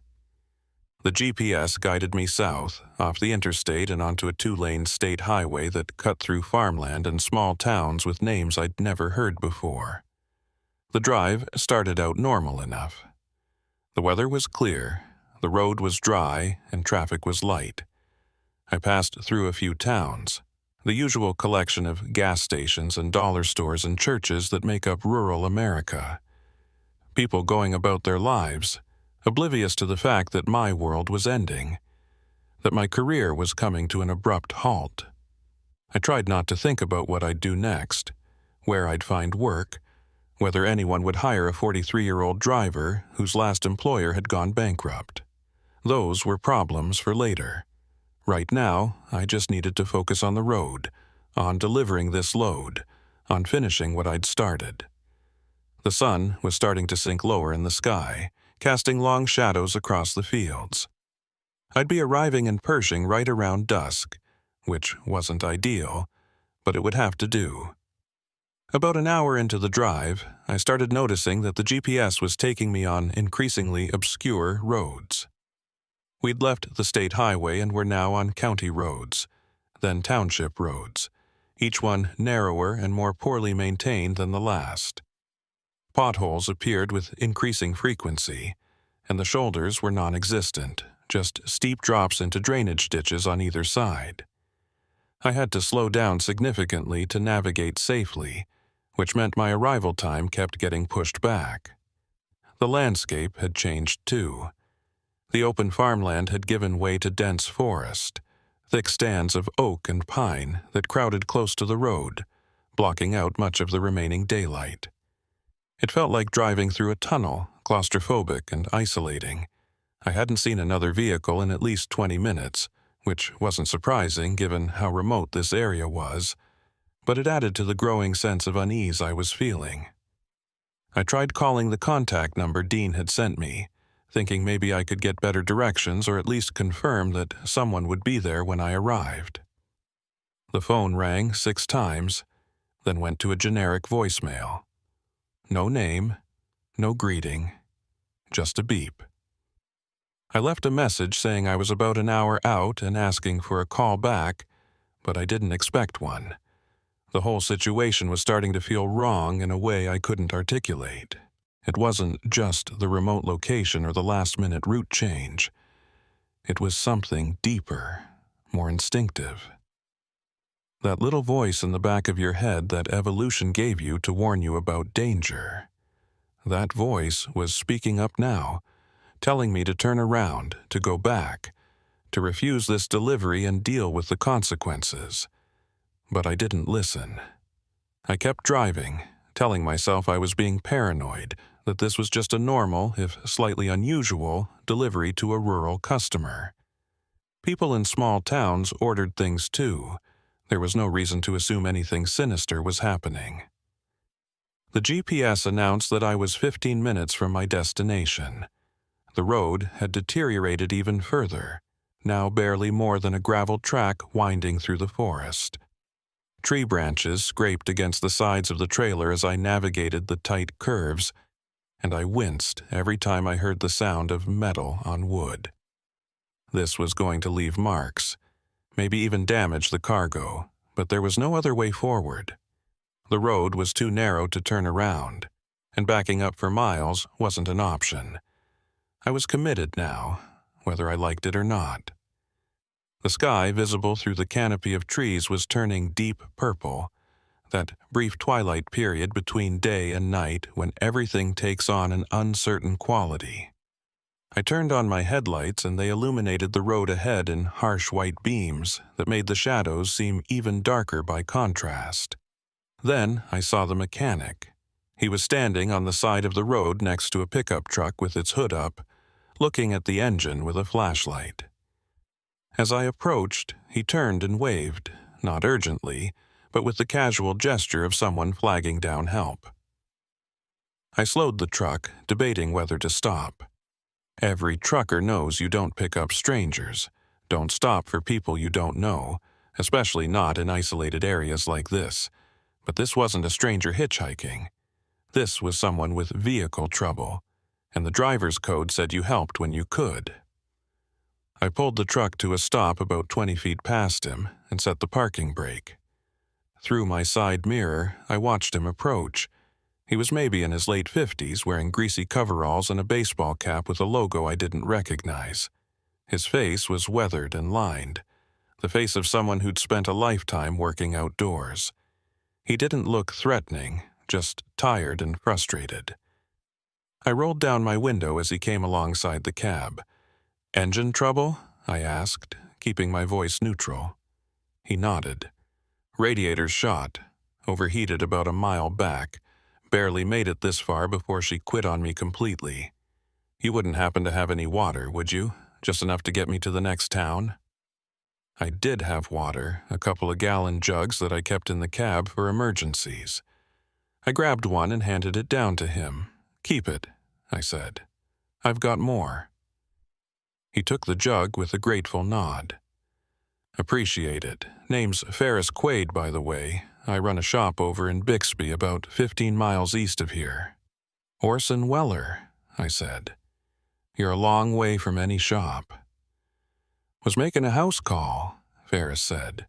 S1: The GPS guided me south, off the interstate and onto a 2-lane state highway that cut through farmland and small towns with names I'd never heard before. The drive started out normal enough. The weather was clear, the road was dry, and traffic was light. I passed through a few towns, the usual collection of gas stations and dollar stores and churches that make up rural America. People going about their lives, oblivious to the fact that my world was ending, that my career was coming to an abrupt halt. I tried not to think about what I'd do next, where I'd find work, whether anyone would hire a 43-year-old driver whose last employer had gone bankrupt. Those were problems for later. Right now, I just needed to focus on the road, on delivering this load, on finishing what I'd started. The sun was starting to sink lower in the sky, casting long shadows across the fields. I'd be arriving in Pershing right around dusk, which wasn't ideal, but it would have to do. About an hour into the drive, I started noticing that the GPS was taking me on increasingly obscure roads. We'd left the state highway and were now on county roads, then township roads, each one narrower and more poorly maintained than the last. Potholes appeared with increasing frequency, and the shoulders were non-existent, just steep drops into drainage ditches on either side. I had to slow down significantly to navigate safely, which meant my arrival time kept getting pushed back. The landscape had changed too. The open farmland had given way to dense forest, thick stands of oak and pine that crowded close to the road, blocking out much of the remaining daylight. It felt like driving through a tunnel, claustrophobic and isolating. I hadn't seen another vehicle in at least 20 minutes, which wasn't surprising given how remote this area was, but it added to the growing sense of unease I was feeling. I tried calling the contact number Dean had sent me, thinking maybe I could get better directions or at least confirm that someone would be there when I arrived. The phone rang 6 times, then went to a generic voicemail. No name, no greeting, just a beep. I left a message saying I was about an hour out and asking for a call back, but I didn't expect one. The whole situation was starting to feel wrong in a way I couldn't articulate. It wasn't just the remote location or the last-minute route change. It was something deeper, more instinctive. That little voice in the back of your head that evolution gave you to warn you about danger. That voice was speaking up now, telling me to turn around, to go back, to refuse this delivery and deal with the consequences. But I didn't listen. I kept driving, telling myself I was being paranoid, that this was just a normal, if slightly unusual, delivery to a rural customer. People in small towns ordered things too. There was no reason to assume anything sinister was happening. The GPS announced that I was 15 minutes from my destination. The road had deteriorated even further, now barely more than a gravel track winding through the forest. Tree branches scraped against the sides of the trailer as I navigated the tight curves, and I winced every time I heard the sound of metal on wood. This was going to leave marks, maybe even damage the cargo, but there was no other way forward. The road was too narrow to turn around, and backing up for miles wasn't an option. I was committed now, whether I liked it or not. The sky visible through the canopy of trees was turning deep purple, that brief twilight period between day and night when everything takes on an uncertain quality. I turned on my headlights and they illuminated the road ahead in harsh white beams that made the shadows seem even darker by contrast. Then I saw the mechanic. He was standing on the side of the road next to a pickup truck with its hood up, looking at the engine with a flashlight. As I approached, he turned and waved, not urgently, but with the casual gesture of someone flagging down help. I slowed the truck, debating whether to stop. Every trucker knows you don't pick up strangers. Don't stop for people you don't know, especially not in isolated areas like this. But this wasn't a stranger hitchhiking. This was someone with vehicle trouble, and the driver's code said you helped when you could. I pulled the truck to a stop about 20 feet past him and set the parking brake. Through my side mirror, I watched him approach. He was maybe in his late 50s, wearing greasy coveralls and a baseball cap with a logo I didn't recognize. His face was weathered and lined, the face of someone who'd spent a lifetime working outdoors. He didn't look threatening, just tired and frustrated. I rolled down my window as he came alongside the cab. "Engine trouble?" I asked, keeping my voice neutral. He nodded. "Radiator's shot. Overheated about a mile back. Barely made it this far before she quit on me completely. You wouldn't happen to have any water, would you? Just enough to get me to the next town?" I did have water, a couple of gallon jugs that I kept in the cab for emergencies. I grabbed one and handed it down to him. "Keep it," I said. "I've got more." He took the jug with a grateful nod. "Appreciate it. Name's Ferris Quaid, by the way. I run a shop over in Bixby, about 15 miles east of here." "Orson Weller," I said. "You're a long way from any shop." "Was making a house call," Ferris said.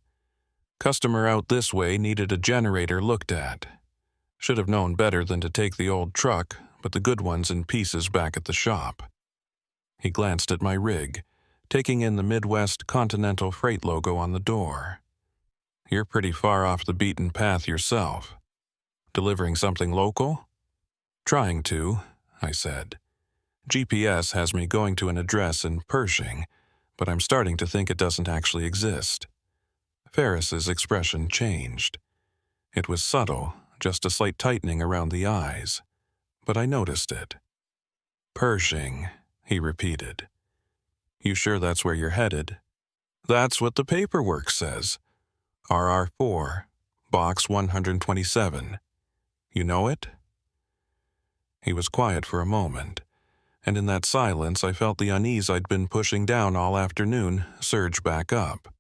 S1: "Customer out this way needed a generator looked at. Should have known better than to take the old truck, but the good one's in pieces back at the shop." He glanced at my rig, taking in the Midwest Continental Freight logo on the door. "You're pretty far off the beaten path yourself. Delivering something local?" "Trying to," I said. "GPS has me going to an address in Pershing, but I'm starting to think it doesn't actually exist." Ferris's expression changed. It was subtle, just a slight tightening around the eyes, but I noticed it. "Pershing," he repeated. "You sure that's where you're headed?" "That's what the paperwork says. RR4, Box 127. You know it?" He was quiet for a moment, and in that silence I felt the unease I'd been pushing down all afternoon surge back up.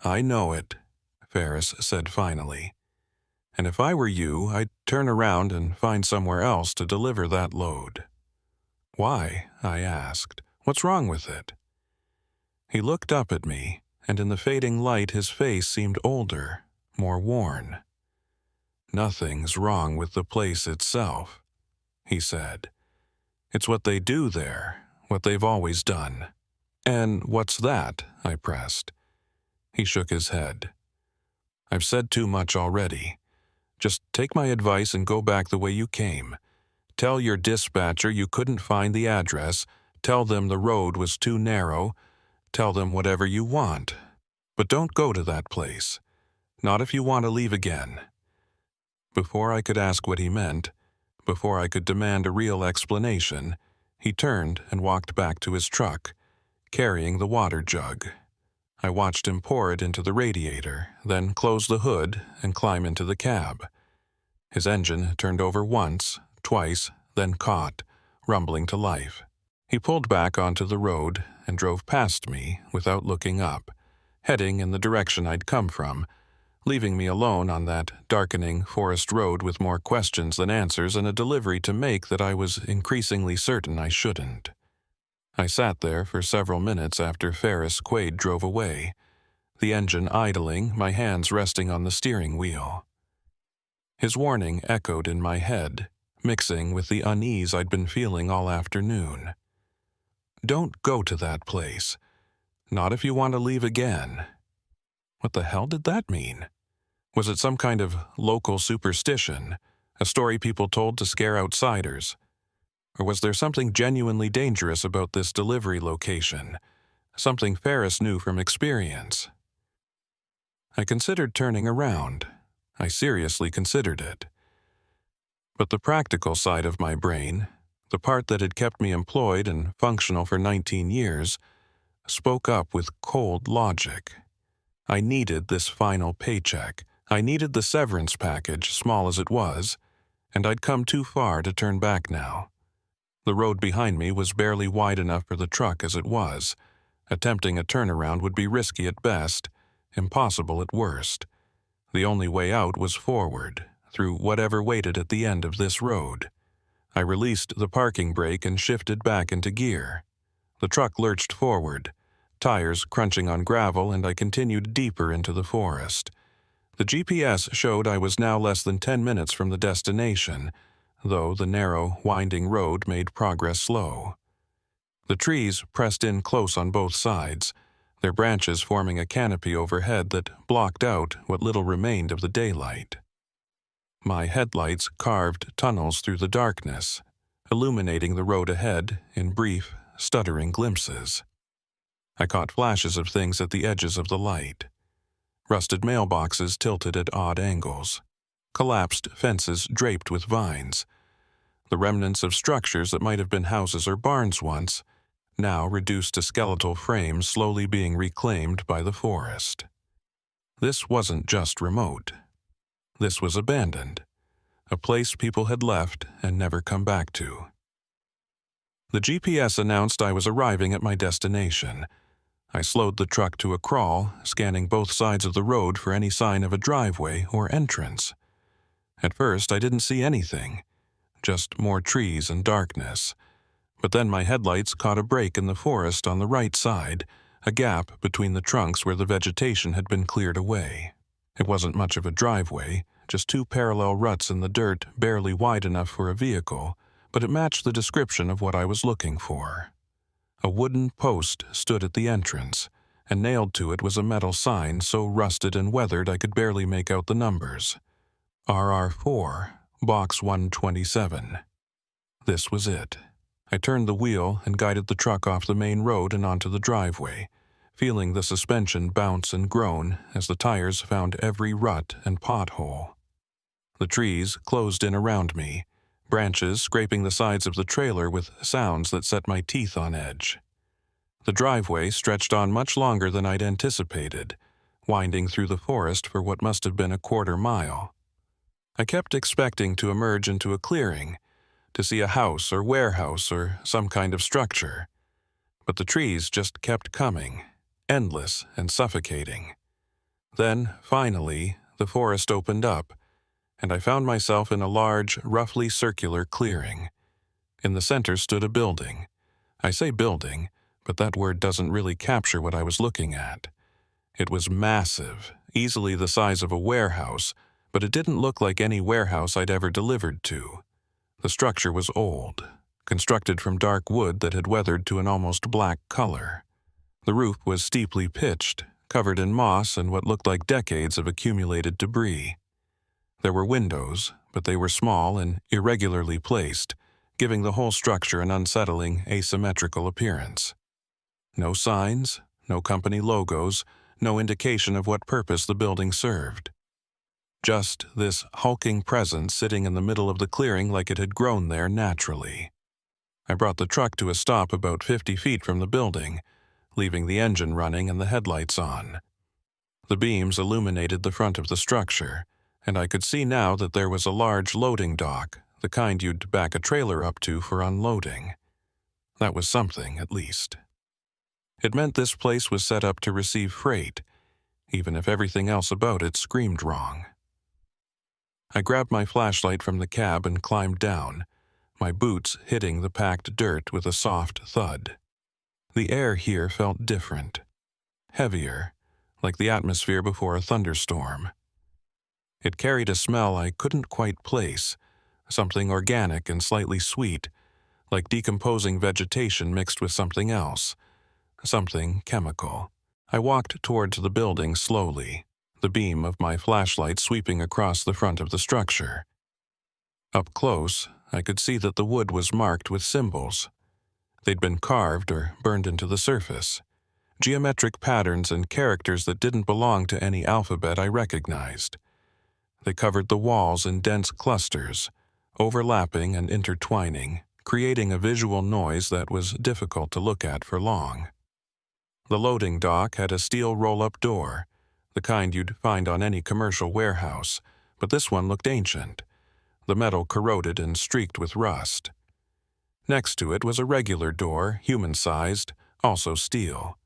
S1: "I know it," Ferris said finally. "And if I were you, I'd turn around and find somewhere else to deliver that load." "Why?" I asked. "What's wrong with it?" He looked up at me, and in the fading light his face seemed older, more worn. "Nothing's wrong with the place itself," he said. "It's what they do there, what they've always done." "And what's that?" I pressed. He shook his head. "I've said too much already. Just take my advice and go back the way you came. Tell your dispatcher you couldn't find the address. Tell them the road was too narrow. Tell them whatever you want. But don't go to that place. Not if you want to leave again." Before I could ask what he meant, before I could demand a real explanation, he turned and walked back to his truck, carrying the water jug. I watched him pour it into the radiator, then close the hood and climb into the cab. His engine turned over once, twice, then caught, rumbling to life. He pulled back onto the road and drove past me without looking up, heading in the direction I'd come from, leaving me alone on that darkening forest road with more questions than answers and a delivery to make that I was increasingly certain I shouldn't. I sat there for several minutes after Ferris Quaid drove away, the engine idling, my hands resting on the steering wheel. His warning echoed in my head, mixing with the unease I'd been feeling all afternoon. Don't go to that place. Not if you want to leave again. What the hell did that mean? Was it some kind of local superstition, a story people told to scare outsiders? Or was there something genuinely dangerous about this delivery location, something Ferris knew from experience? I considered turning around. I seriously considered it. But the practical side of my brain, the part that had kept me employed and functional for 19 years, spoke up with cold logic. I needed this final paycheck, I needed the severance package, small as it was, and I'd come too far to turn back now. The road behind me was barely wide enough for the truck as it was. Attempting a turnaround would be risky at best, impossible at worst. The only way out was forward, through whatever waited at the end of this road. I released the parking brake and shifted back into gear. The truck lurched forward, tires crunching on gravel, and I continued deeper into the forest. The GPS showed I was now less than 10 minutes from the destination, though the narrow, winding road made progress slow. The trees pressed in close on both sides, their branches forming a canopy overhead that blocked out what little remained of the daylight. My headlights carved tunnels through the darkness, illuminating the road ahead in brief, stuttering glimpses. I caught flashes of things at the edges of the light. Rusted mailboxes tilted at odd angles, collapsed fences draped with vines, the remnants of structures that might have been houses or barns once, now reduced to skeletal frames slowly being reclaimed by the forest. This wasn't just remote. This was abandoned, a place people had left and never come back to. The GPS announced I was arriving at my destination. I slowed the truck to a crawl, scanning both sides of the road for any sign of a driveway or entrance. At first, I didn't see anything, just more trees and darkness. But then my headlights caught a break in the forest on the right side, a gap between the trunks where the vegetation had been cleared away. It wasn't much of a driveway, just two parallel ruts in the dirt barely wide enough for a vehicle, but it matched the description of what I was looking for. A wooden post stood at the entrance, and nailed to it was a metal sign so rusted and weathered I could barely make out the numbers. RR4, Box 127. This was it. I turned the wheel and guided the truck off the main road and onto the driveway, feeling the suspension bounce and groan as the tires found every rut and pothole. The trees closed in around me, branches scraping the sides of the trailer with sounds that set my teeth on edge. The driveway stretched on much longer than I'd anticipated, winding through the forest for what must have been a quarter mile. I kept expecting to emerge into a clearing, to see a house or warehouse or some kind of structure. But the trees just kept coming, endless and suffocating. Then, finally, the forest opened up, and I found myself in a large, roughly circular clearing. In the center stood a building. I say building, but that word doesn't really capture what I was looking at. It was massive, easily the size of a warehouse, but it didn't look like any warehouse I'd ever delivered to. The structure was old, constructed from dark wood that had weathered to an almost black color. The roof was steeply pitched, covered in moss and what looked like decades of accumulated debris. There were windows, but they were small and irregularly placed, giving the whole structure an unsettling, asymmetrical appearance. No signs, no company logos, no indication of what purpose the building served. Just this hulking presence sitting in the middle of the clearing like it had grown there naturally. I brought the truck to a stop about 50 feet from the building, leaving the engine running and the headlights on. The beams illuminated the front of the structure, and I could see now that there was a large loading dock, the kind you'd back a trailer up to for unloading. That was something, at least. It meant this place was set up to receive freight, even if everything else about it screamed wrong. I grabbed my flashlight from the cab and climbed down, my boots hitting the packed dirt with a soft thud. The air here felt different, heavier, like the atmosphere before a thunderstorm. It carried a smell I couldn't quite place, something organic and slightly sweet, like decomposing vegetation mixed with something else, something chemical. I walked towards the building slowly, the beam of my flashlight sweeping across the front of the structure. Up close, I could see that the wood was marked with symbols. They'd been carved or burned into the surface, geometric patterns and characters that didn't belong to any alphabet I recognized. They covered the walls in dense clusters, overlapping and intertwining, creating a visual noise that was difficult to look at for long. The loading dock had a steel roll-up door, the kind you'd find on any commercial warehouse, but this one looked ancient, the metal corroded and streaked with rust. Next to it was a regular door, human-sized, also steel.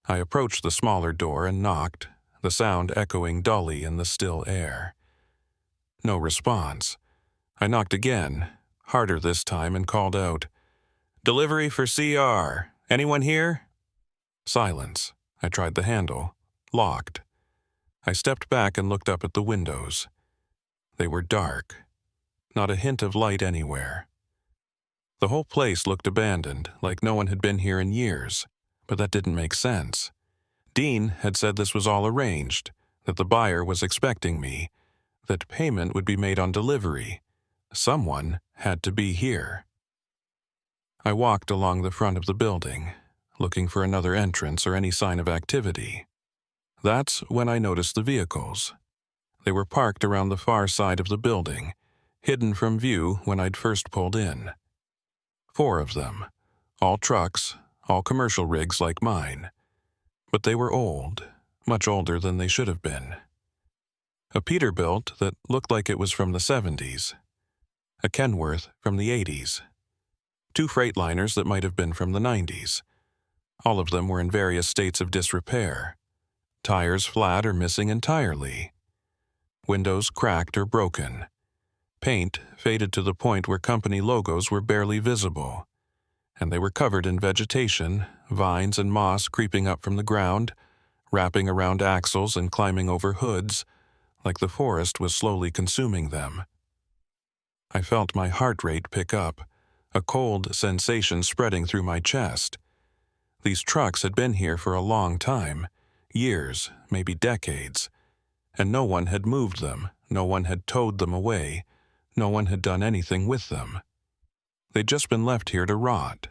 S1: I approached the smaller door and knocked, the sound echoing dully in the still air. No response. I knocked again, harder this time, and called out, "Delivery for CR. Anyone here?" Silence. I tried the handle. Locked. I stepped back and looked up at the windows. They were dark. Not a hint of light anywhere. The whole place looked abandoned, like no one had been here in years, but that didn't make sense. Dean had said this was all arranged, that the buyer was expecting me, that payment would be made on delivery. Someone had to be here. I walked along the front of the building, looking for another entrance or any sign of activity. That's when I noticed the vehicles. They were parked around the far side of the building, hidden from view when I'd first pulled in. 4 of them, all trucks, all commercial rigs like mine. But they were old, much older than they should have been. A Peterbilt that looked like it was from the 70s. A Kenworth from the 80s. 2 Freightliners that might have been from the 90s. All of them were in various states of disrepair. Tires flat or missing entirely. Windows cracked or broken. Paint faded to the point where company logos were barely visible. And they were covered in vegetation, vines and moss creeping up from the ground, wrapping around axles and climbing over hoods, like the forest was slowly consuming them. I felt my heart rate pick up, a cold sensation spreading through my chest. These trucks had been here for a long time, years, maybe decades, and no one had moved them, no one had towed them away, no one had done anything with them. They'd just been left here to rot.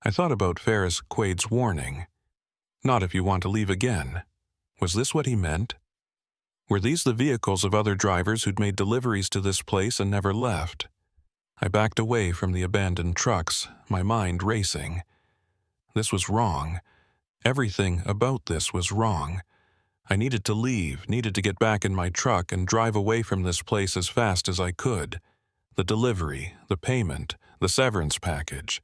S1: I thought about Ferris Quade's warning. Not if you want to leave again. Was this what he meant? Were these the vehicles of other drivers who'd made deliveries to this place and never left? I backed away from the abandoned trucks, my mind racing. This was wrong. Everything about this was wrong. I needed to leave, needed to get back in my truck and drive away from this place as fast as I could. The delivery, the payment, the severance package.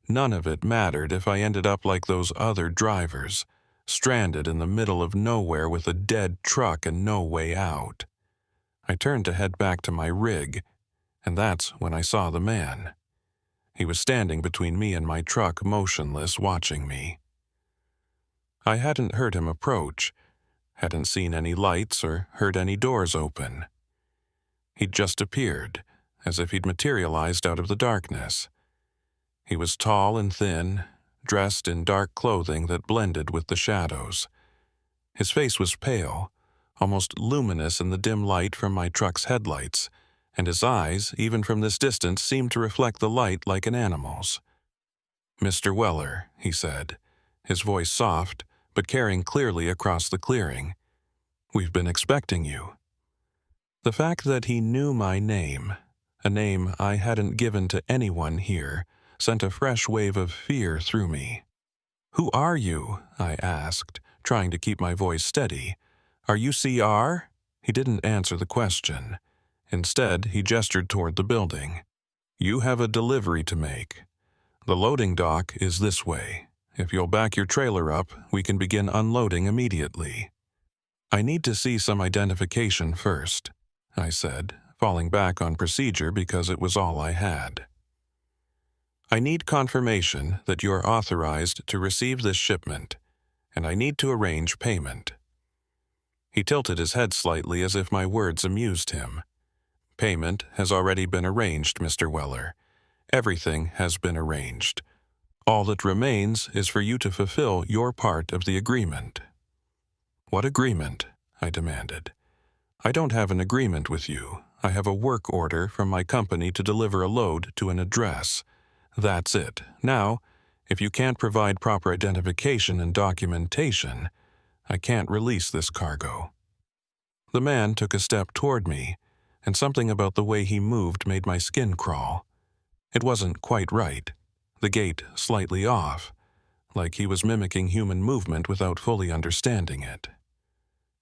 S1: None of it mattered if I ended up like those other drivers, stranded in the middle of nowhere with a dead truck and no way out. I turned to head back to my rig, and that's when I saw the man. He was standing between me and my truck, motionless, watching me. I hadn't heard him approach, hadn't seen any lights or heard any doors open. He'd just appeared, as if he'd materialized out of the darkness. He was tall and thin, dressed in dark clothing that blended with the shadows. His face was pale, almost luminous in the dim light from my truck's headlights, and his eyes, even from this distance, seemed to reflect the light like an animal's. "Mr. Weller," he said, his voice soft, but carrying clearly across the clearing. "We've been expecting you." The fact that he knew my name, a name I hadn't given to anyone here, sent a fresh wave of fear through me. "Who are you?" I asked, trying to keep my voice steady. "Are you CR?" He didn't answer the question. Instead, he gestured toward the building. "You have a delivery to make. The loading dock is this way. If you'll back your trailer up, we can begin unloading immediately." "I need to see some identification first," I said, falling back on procedure because it was all I had. "I need confirmation that you're authorized to receive this shipment, and I need to arrange payment." He tilted his head slightly as if my words amused him. "Payment has already been arranged, Mr. Weller. Everything has been arranged. All that remains is for you to fulfill your part of the agreement." "What agreement?" I demanded. "I don't have an agreement with you. I have a work order from my company to deliver a load to an address. That's it. Now, if you can't provide proper identification and documentation, I can't release this cargo." The man took a step toward me, and something about the way he moved made my skin crawl. It wasn't quite right. The gait slightly off, like he was mimicking human movement without fully understanding it.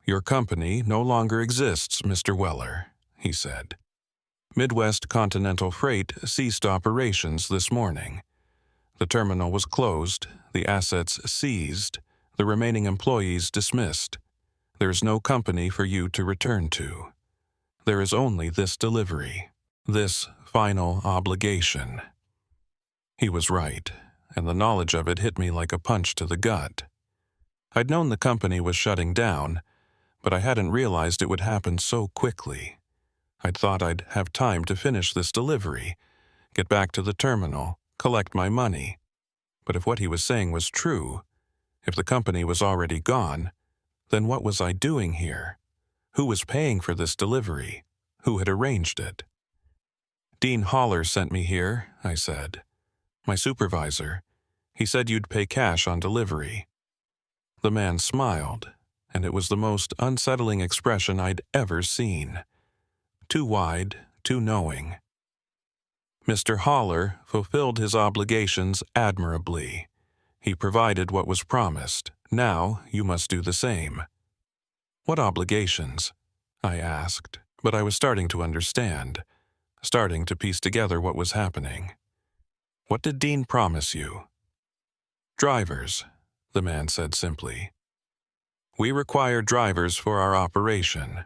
S1: "Your company no longer exists, Mr. Weller," he said. "Midwest Continental Freight ceased operations this morning. The terminal was closed, the assets seized, the remaining employees dismissed. There is no company for you to return to. There is only this delivery, this final obligation." He was right, and the knowledge of it hit me like a punch to the gut. I'd known the company was shutting down, but I hadn't realized it would happen so quickly. I'd thought I'd have time to finish this delivery, get back to the terminal, collect my money. But if what he was saying was true, if the company was already gone, then what was I doing here? Who was paying for this delivery? Who had arranged it? "Dean Haller sent me here," I said. "My supervisor. He said you'd pay cash on delivery." The man smiled, and it was the most unsettling expression I'd ever seen. Too wide, too knowing. Mr. Haller fulfilled his obligations admirably. He provided what was promised. Now you must do the same. "What obligations?" I asked, but I was starting to understand, starting to piece together what was happening. "What did Dean promise you?" "Drivers," the man said simply. "We require drivers for our operation.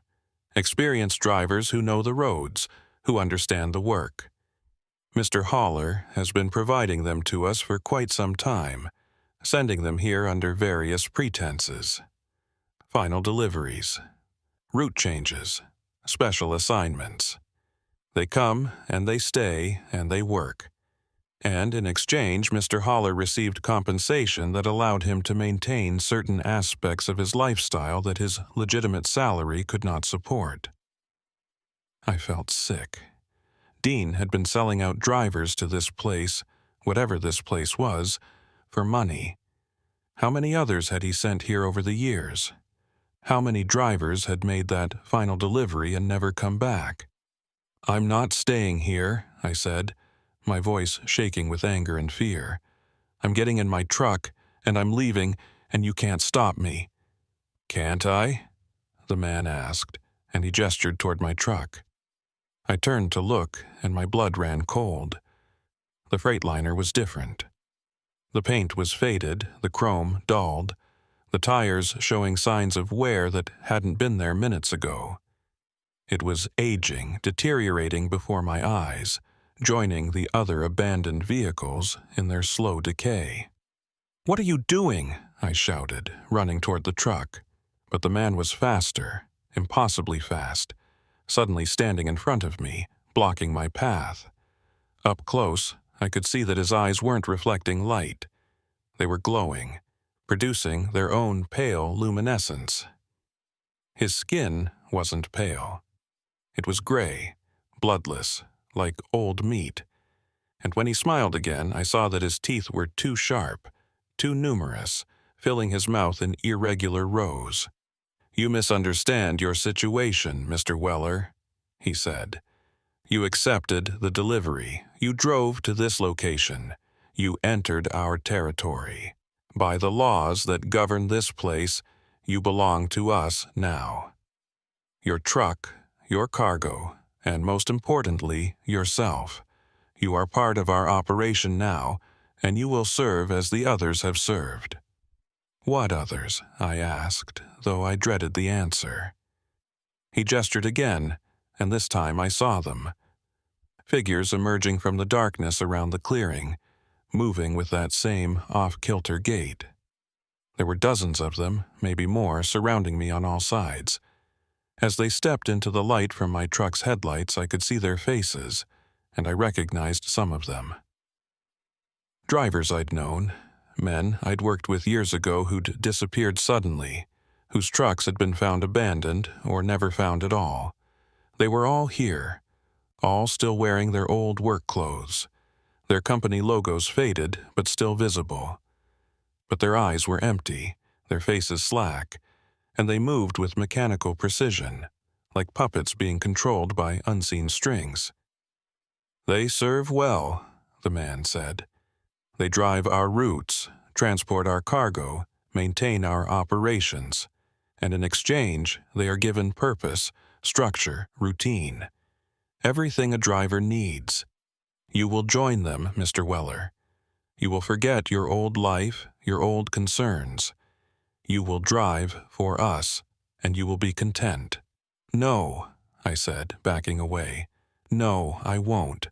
S1: Experienced drivers who know the roads, who understand the work. Mr. Haller has been providing them to us for quite some time, sending them here under various pretenses. Final deliveries, route changes, special assignments. They come and they stay and they work. And in exchange, Mr. Haller received compensation that allowed him to maintain certain aspects of his lifestyle that his legitimate salary could not support." I felt sick. Dean had been selling out drivers to this place, whatever this place was, for money. How many others had he sent here over the years? How many drivers had made that final delivery and never come back? "I'm not staying here," I said, my voice shaking with anger and fear. "I'm getting in my truck, and I'm leaving, and you can't stop me." "Can't I?" the man asked, and he gestured toward my truck. I turned to look, and my blood ran cold. The Freightliner was different. The paint was faded, the chrome dulled, the tires showing signs of wear that hadn't been there minutes ago. It was aging, deteriorating before my eyes, joining the other abandoned vehicles in their slow decay. "What are you doing?" I shouted, running toward the truck. But the man was faster, impossibly fast, suddenly standing in front of me, blocking my path. Up close, I could see that his eyes weren't reflecting light. They were glowing, producing their own pale luminescence. His skin wasn't pale. It was gray, bloodless, like old meat. And when he smiled again, I saw that his teeth were too sharp, too numerous, filling his mouth in irregular rows. "You misunderstand your situation, Mr. Weller," he said. "You accepted the delivery. You drove to this location. You entered our territory. By the laws that govern this place, you belong to us now. Your truck, your cargo, and most importantly, yourself. You are part of our operation now, and you will serve as the others have served." "What others?" I asked, though I dreaded the answer. He gestured again, and this time I saw them. Figures emerging from the darkness around the clearing, moving with that same off-kilter gait. There were dozens of them, maybe more, surrounding me on all sides. As they stepped into the light from my truck's headlights, I could see their faces, and I recognized some of them. Drivers I'd known, men I'd worked with years ago who'd disappeared suddenly, whose trucks had been found abandoned or never found at all. They were all here, all still wearing their old work clothes, their company logos faded but still visible. But their eyes were empty, their faces slack, and they moved with mechanical precision, like puppets being controlled by unseen strings. "They serve well," the man said. "They drive our routes, transport our cargo, maintain our operations. and in exchange, they are given purpose, structure, routine. Everything a driver needs. You will join them, Mr. Weller. You will forget your old life, your old concerns. You will drive for us, and you will be content. No, I said, backing away. No, I won't.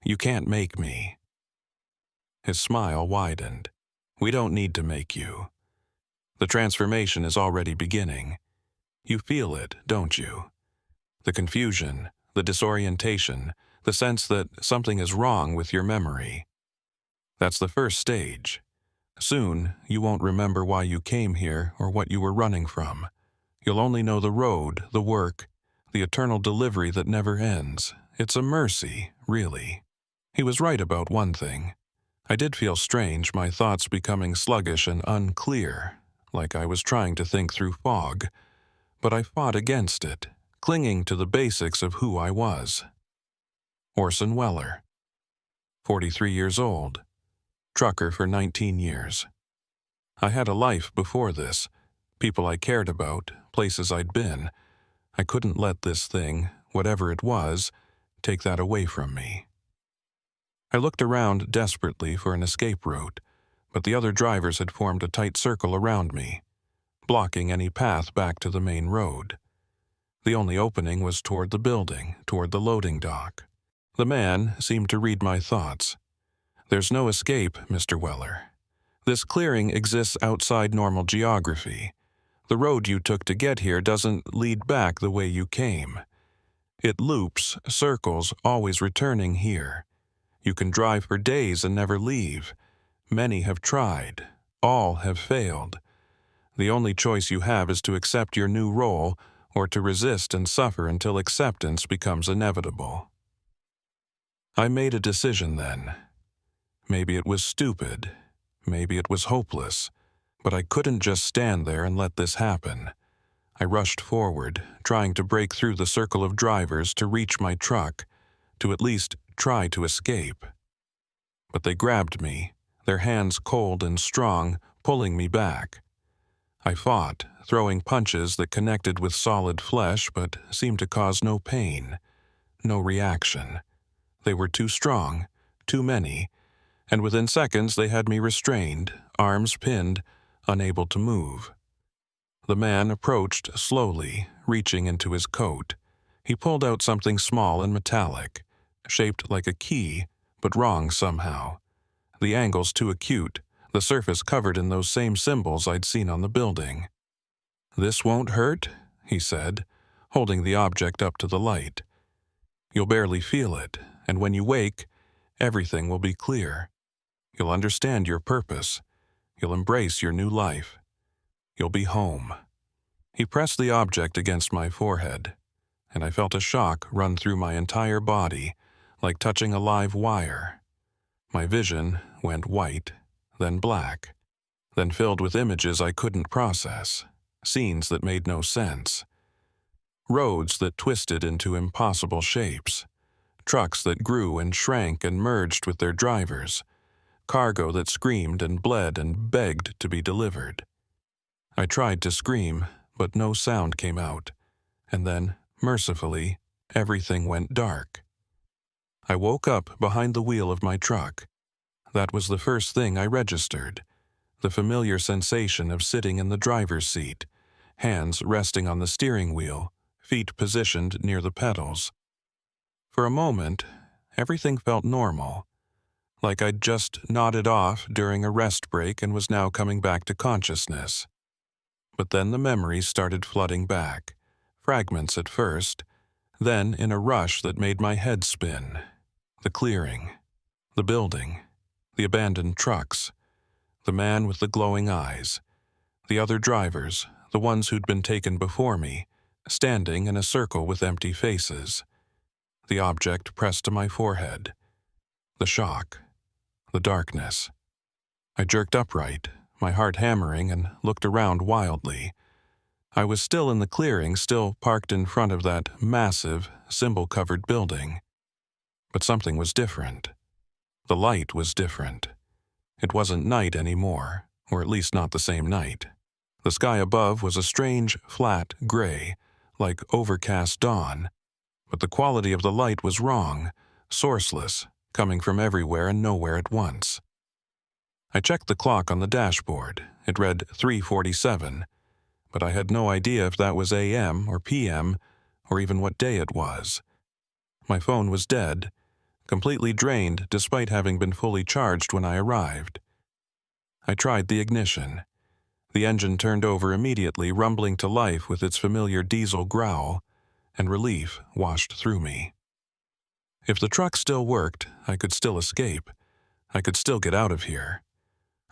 S1: You can't make me. His smile widened. We don't need to make you. The transformation is already beginning. You feel it, don't you? The confusion, the disorientation, the sense that something is wrong with your memory. That's the first stage. Soon, you won't remember why you came here or what you were running from. You'll only know the road, the work, the eternal delivery that never ends. It's a mercy, really. He was right about one thing. I did feel strange, my thoughts becoming sluggish and unclear, like I was trying to think through fog. But I fought against it, clinging to the basics of who I was. Orson Weller, 43 years old, trucker for 19 years. I had a life before this, people I cared about, places I'd been. I couldn't let this thing, whatever it was, take that away from me. I looked around desperately for an escape route, but the other drivers had formed a tight circle around me, blocking any path back to the main road. The only opening was toward the building, toward the loading dock. The man seemed to read my thoughts. There's no escape, Mr. Weller. This clearing exists outside normal geography. The road you took to get here doesn't lead back the way you came. It loops, circles, always returning here. You can drive for days and never leave. Many have tried. All have failed. The only choice you have is to accept your new role or to resist and suffer until acceptance becomes inevitable. I made a decision then. Maybe it was stupid. Maybe it was hopeless. But I couldn't just stand there and let this happen. I rushed forward, trying to break through the circle of drivers to reach my truck, to at least try to escape. But they grabbed me, their hands cold and strong, pulling me back. I fought, throwing punches that connected with solid flesh but seemed to cause no pain, no reaction. They were too strong, too many, and within seconds they had me restrained, arms pinned, unable to move. The man approached slowly, reaching into his coat. He pulled out something small and metallic, shaped like a key, but wrong somehow. The angles too acute, the surface covered in those same symbols I'd seen on the building. "This won't hurt," he said, holding the object up to the light. "You'll barely feel it, and when you wake, everything will be clear. You'll understand your purpose. You'll embrace your new life. You'll be home." He pressed the object against my forehead, and I felt a shock run through my entire body, like touching a live wire. My vision went white, then black, then filled with images I couldn't process, scenes that made no sense. Roads that twisted into impossible shapes, trucks that grew and shrank and merged with their drivers, cargo that screamed and bled and begged to be delivered. I tried to scream, but no sound came out, and then, mercifully, everything went dark. I woke up behind the wheel of my truck. That was the first thing I registered, the familiar sensation of sitting in the driver's seat, hands resting on the steering wheel, feet positioned near the pedals. For a moment, everything felt normal, like I'd just nodded off during a rest break and was now coming back to consciousness. But then the memories started flooding back, fragments at first, then in a rush that made my head spin. The clearing, the building, the abandoned trucks, the man with the glowing eyes, the other drivers, the ones who'd been taken before me, standing in a circle with empty faces. The object pressed to my forehead. The shock, the darkness. I jerked upright, my heart hammering, and looked around wildly. I was still in the clearing, still parked in front of that massive, symbol-covered building. But something was different. The light was different. It wasn't night anymore, or at least not the same night. The sky above was a strange, flat gray, like overcast dawn, but the quality of the light was wrong, sourceless, coming from everywhere and nowhere at once. I checked the clock on the dashboard. It read 3:47, but I had no idea if that was AM or PM or even what day it was. My phone was dead, completely drained despite having been fully charged when I arrived. I tried the ignition. The engine turned over immediately, rumbling to life with its familiar diesel growl, and relief washed through me. If the truck still worked, I could still escape. I could still get out of here.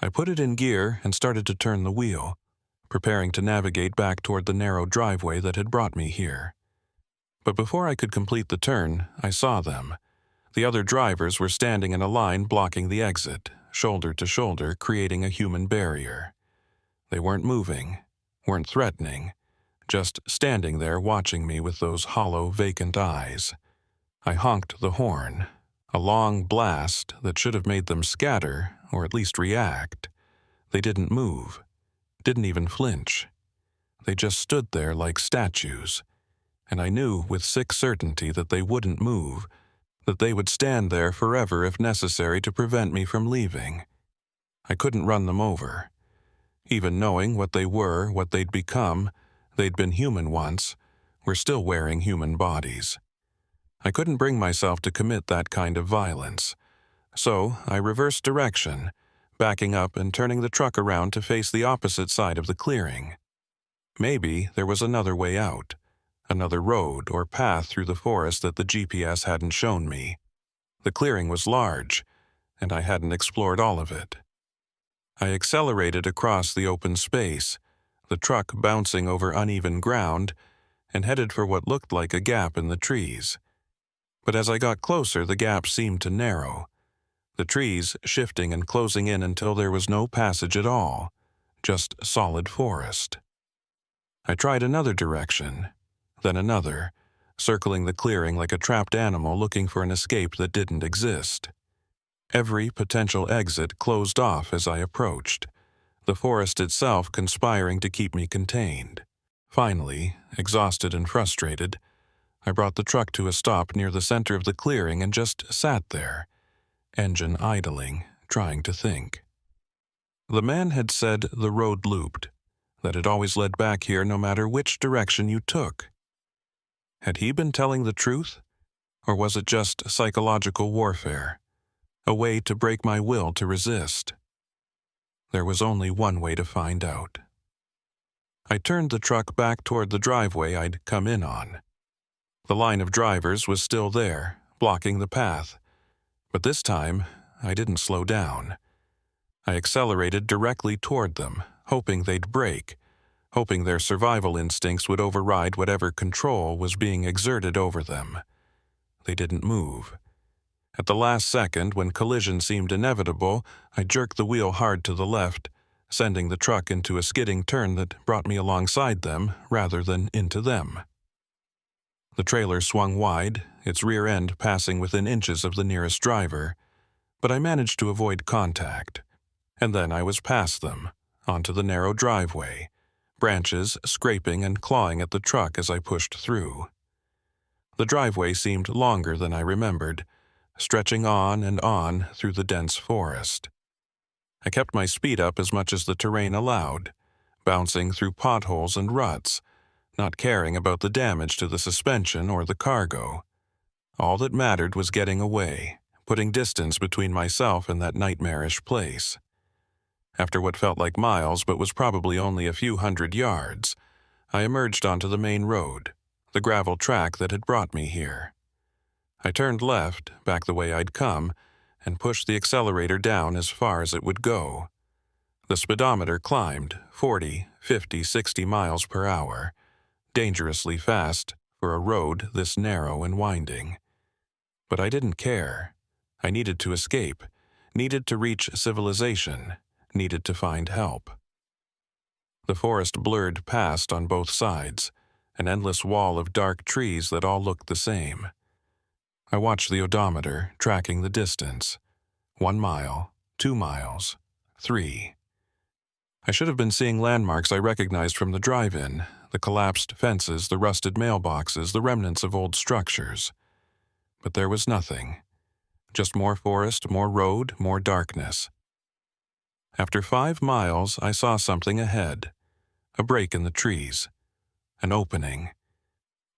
S1: I put it in gear and started to turn the wheel, preparing to navigate back toward the narrow driveway that had brought me here. But before I could complete the turn, I saw them. The other drivers were standing in a line blocking the exit, shoulder to shoulder, creating a human barrier. They weren't moving, weren't threatening, just standing there watching me with those hollow, vacant eyes. I honked the horn, a long blast that should have made them scatter or at least react. They didn't move, didn't even flinch. They just stood there like statues, and I knew with sick certainty that they wouldn't move, that they would stand there forever if necessary to prevent me from leaving. I couldn't run them over. Even knowing what they were, what they'd become, they'd been human once, were still wearing human bodies. I couldn't bring myself to commit that kind of violence. So I reversed direction, backing up and turning the truck around to face the opposite side of the clearing. Maybe there was another way out, another road or path through the forest that the GPS hadn't shown me. The clearing was large, and I hadn't explored all of it. I accelerated across the open space, the truck bouncing over uneven ground, and headed for what looked like a gap in the trees. But as I got closer, the gap seemed to narrow, the trees shifting and closing in until there was no passage at all, just solid forest. I tried another direction, then another, circling the clearing like a trapped animal looking for an escape that didn't exist. Every potential exit closed off as I approached, the forest itself conspiring to keep me contained. Finally, exhausted and frustrated, I brought the truck to a stop near the center of the clearing and just sat there, engine idling, trying to think. The man had said the road looped, that it always led back here no matter which direction you took. Had he been telling the truth, or was it just psychological warfare? A way to break my will to resist. There was only one way to find out. I turned the truck back toward the driveway I'd come in on. The line of drivers was still there, blocking the path, but this time I didn't slow down. I accelerated directly toward them, hoping they'd break, hoping their survival instincts would override whatever control was being exerted over them. They didn't move. At the last second, when collision seemed inevitable, I jerked the wheel hard to the left, sending the truck into a skidding turn that brought me alongside them rather than into them. The trailer swung wide, its rear end passing within inches of the nearest driver, but I managed to avoid contact. And then I was past them, onto the narrow driveway, branches scraping and clawing at the truck as I pushed through. The driveway seemed longer than I remembered, stretching on and on through the dense forest. I kept my speed up as much as the terrain allowed, bouncing through potholes and ruts, not caring about the damage to the suspension or the cargo. All that mattered was getting away, putting distance between myself and that nightmarish place. After what felt like miles but was probably only a few hundred yards, I emerged onto the main road, the gravel track that had brought me here. I turned left, back the way I'd come, and pushed the accelerator down as far as it would go. The speedometer climbed 40, 50, 60 miles per hour, dangerously fast for a road this narrow and winding. But I didn't care. I needed to escape, needed to reach civilization, needed to find help. The forest blurred past on both sides, an endless wall of dark trees that all looked the same. I watched the odometer, tracking the distance. 1 mile, 2 miles, 3. I should have been seeing landmarks I recognized from the drive-in, the collapsed fences, the rusted mailboxes, the remnants of old structures. But there was nothing. Just more forest, more road, more darkness. After 5 miles, I saw something ahead. A break in the trees. An opening.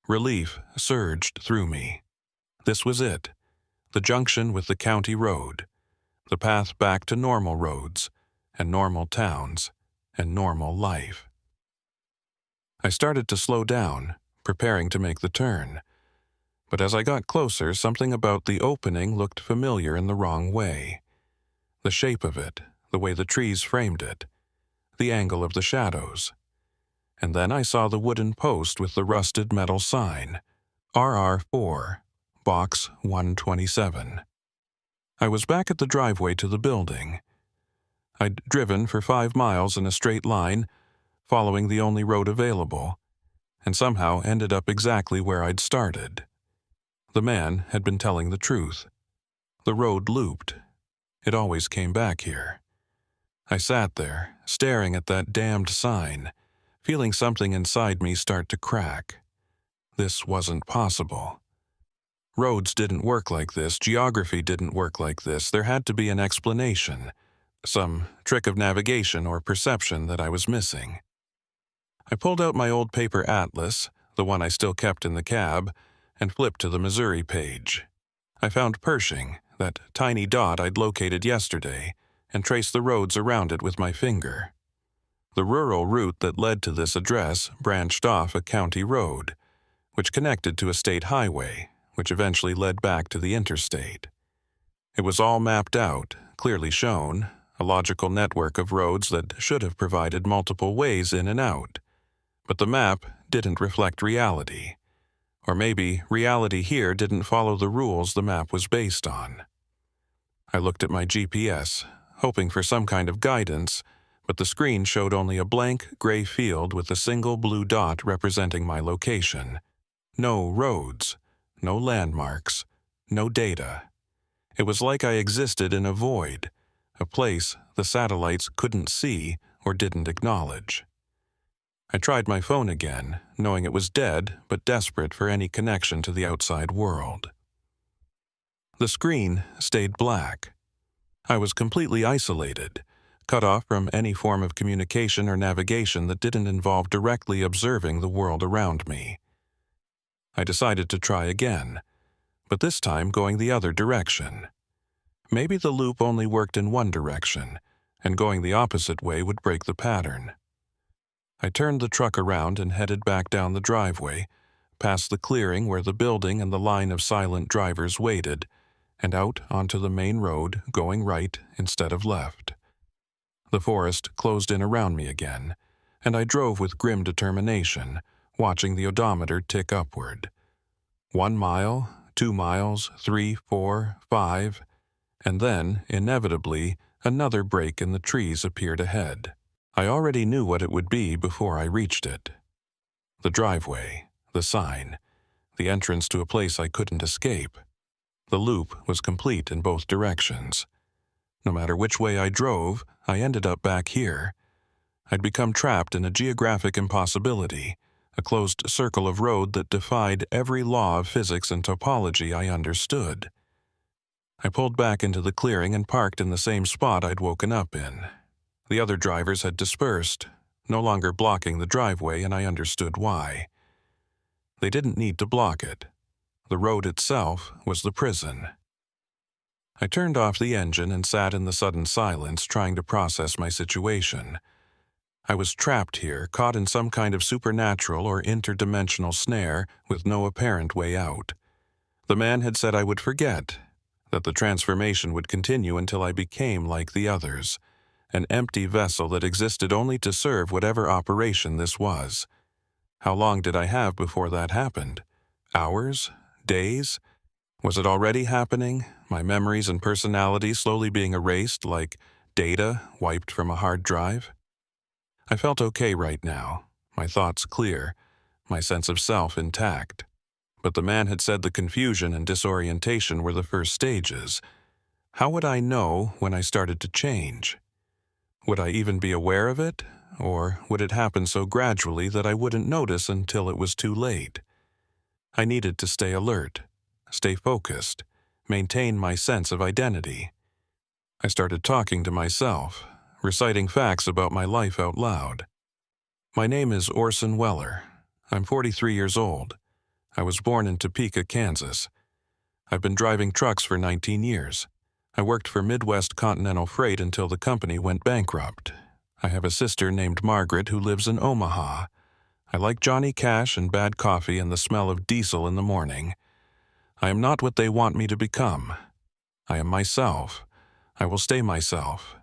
S1: Relief surged through me. This was it. The junction with the county road. The path back to normal roads, and normal towns, and normal life. I started to slow down, preparing to make the turn. But as I got closer, something about the opening looked familiar in the wrong way. The shape of it, the way the trees framed it, the angle of the shadows. And then I saw the wooden post with the rusted metal sign, RR4, Box 127. I was back at the driveway to the building. I'd driven for 5 miles in a straight line, following the only road available, and somehow ended up exactly where I'd started. The man had been telling the truth. The road looped. It always came back here. I sat there, staring at that damned sign, feeling something inside me start to crack. This wasn't possible. Roads didn't work like this, geography didn't work like this. There had to be an explanation, some trick of navigation or perception that I was missing. I pulled out my old paper atlas, the one I still kept in the cab, and flipped to the Missouri page. I found Pershing, that tiny dot I'd located yesterday, and traced the roads around it with my finger. The rural route that led to this address branched off a county road, which connected to a state highway, which eventually led back to the interstate. It was all mapped out, clearly shown, a logical network of roads that should have provided multiple ways in and out. But the map didn't reflect reality. Or maybe reality here didn't follow the rules the map was based on. I looked at my GPS, hoping for some kind of guidance, but the screen showed only a blank gray field with a single blue dot representing my location. No roads, no landmarks, no data. It was like I existed in a void, a place the satellites couldn't see or didn't acknowledge. I tried my phone again, knowing it was dead but desperate for any connection to the outside world. The screen stayed black. I was completely isolated, cut off from any form of communication or navigation that didn't involve directly observing the world around me. I decided to try again, but this time going the other direction. Maybe the loop only worked in one direction, and going the opposite way would break the pattern. I turned the truck around and headed back down the driveway, past the clearing where the building and the line of silent drivers waited, and out onto the main road, going right instead of left. The forest closed in around me again, and I drove with grim determination, watching the odometer tick upward. 1 mile, 2 miles, 3, 4, 5, and then, inevitably, another break in the trees appeared ahead. I already knew what it would be before I reached it. The driveway, the sign, the entrance to a place I couldn't escape. The loop was complete in both directions. No matter which way I drove, I ended up back here. I'd become trapped in a geographic impossibility, a closed circle of road that defied every law of physics and topology I understood. I pulled back into the clearing and parked in the same spot I'd woken up in. The other drivers had dispersed, no longer blocking the driveway, and I understood why. They didn't need to block it. The road itself was the prison. I turned off the engine and sat in the sudden silence, trying to process my situation. I was trapped here, caught in some kind of supernatural or interdimensional snare with no apparent way out. The man had said I would forget, that the transformation would continue until I became like the others, an empty vessel that existed only to serve whatever operation this was. How long did I have before that happened? Hours? Days? Was it already happening, my memories and personality slowly being erased like data wiped from a hard drive? I felt okay right now, my thoughts clear, my sense of self intact. But the man had said the confusion and disorientation were the first stages. How would I know when I started to change? Would I even be aware of it, or would it happen so gradually that I wouldn't notice until it was too late? I needed to stay alert, stay focused, maintain my sense of identity. I started talking to myself, reciting facts about my life out loud. My name is Orson Weller. I'm 43 years old. I was born in Topeka, Kansas. I've been driving trucks for 19 years. I worked for Midwest Continental Freight until the company went bankrupt. I have a sister named Margaret who lives in Omaha. I like Johnny Cash and bad coffee and the smell of diesel in the morning. I am not what they want me to become. I am myself. I will stay myself.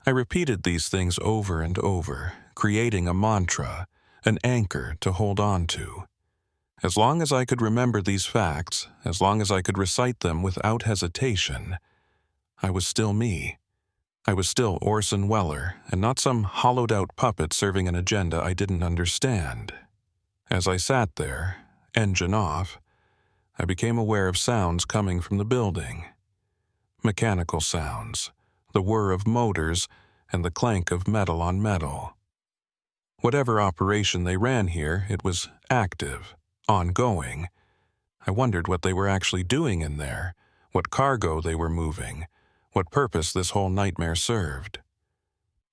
S1: I repeated these things over and over, creating a mantra, an anchor to hold on to. As long as I could remember these facts, as long as I could recite them without hesitation, I was still me. I was still Orson Weller, and not some hollowed-out puppet serving an agenda I didn't understand. As I sat there, engine off, I became aware of sounds coming from the building. Mechanical sounds, the whir of motors, and the clank of metal on metal. Whatever operation they ran here, it was active, ongoing. I wondered what they were actually doing in there, what cargo they were moving, what purpose this whole nightmare served.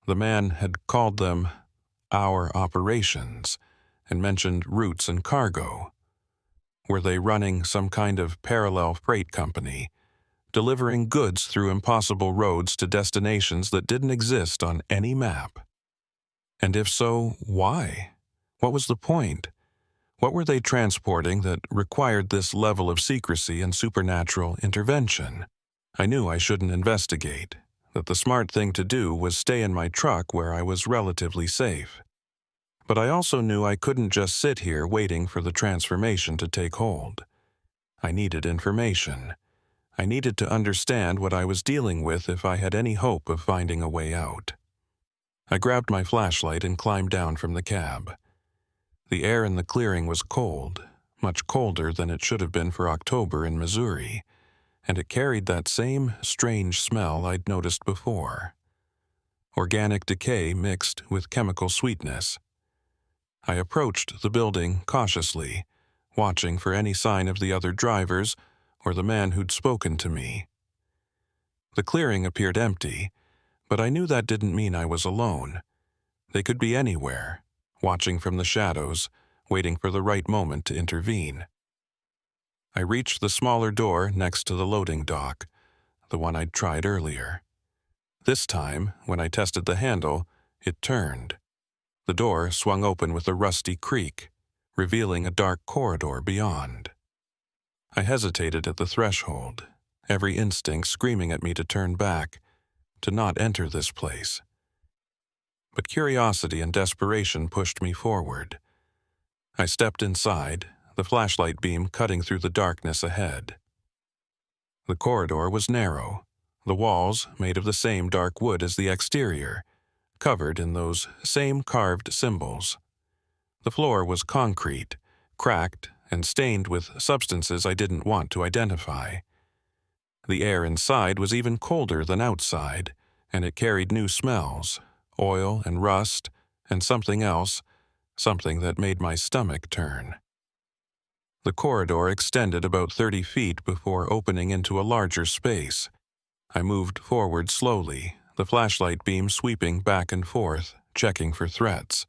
S1: The man had called them our operations and mentioned routes and cargo. Were they running some kind of parallel freight company, delivering goods through impossible roads to destinations that didn't exist on any map? And if so, why? What was the point? What were they transporting that required this level of secrecy and supernatural intervention? I knew I shouldn't investigate, that the smart thing to do was stay in my truck where I was relatively safe. But I also knew I couldn't just sit here waiting for the transformation to take hold. I needed information. I needed to understand what I was dealing with if I had any hope of finding a way out. I grabbed my flashlight and climbed down from the cab. The air in the clearing was cold, much colder than it should have been for October in Missouri, and it carried that same strange smell I'd noticed before. Organic decay mixed with chemical sweetness. I approached the building cautiously, watching for any sign of the other drivers or the man who'd spoken to me. The clearing appeared empty, but I knew that didn't mean I was alone. They could be anywhere, watching from the shadows, waiting for the right moment to intervene. I reached the smaller door next to the loading dock, the one I'd tried earlier. This time, when I tested the handle, it turned. The door swung open with a rusty creak, revealing a dark corridor beyond. I hesitated at the threshold, every instinct screaming at me to turn back, to not enter this place. But curiosity and desperation pushed me forward. I stepped inside, the flashlight beam cutting through the darkness ahead. The corridor was narrow, the walls made of the same dark wood as the exterior, covered in those same carved symbols. The floor was concrete, cracked, and stained with substances I didn't want to identify. The air inside was even colder than outside, and it carried new smells, oil and rust, and something else, something that made my stomach turn. The corridor extended about 30 feet before opening into a larger space. I moved forward slowly, the flashlight beam sweeping back and forth, checking for threats.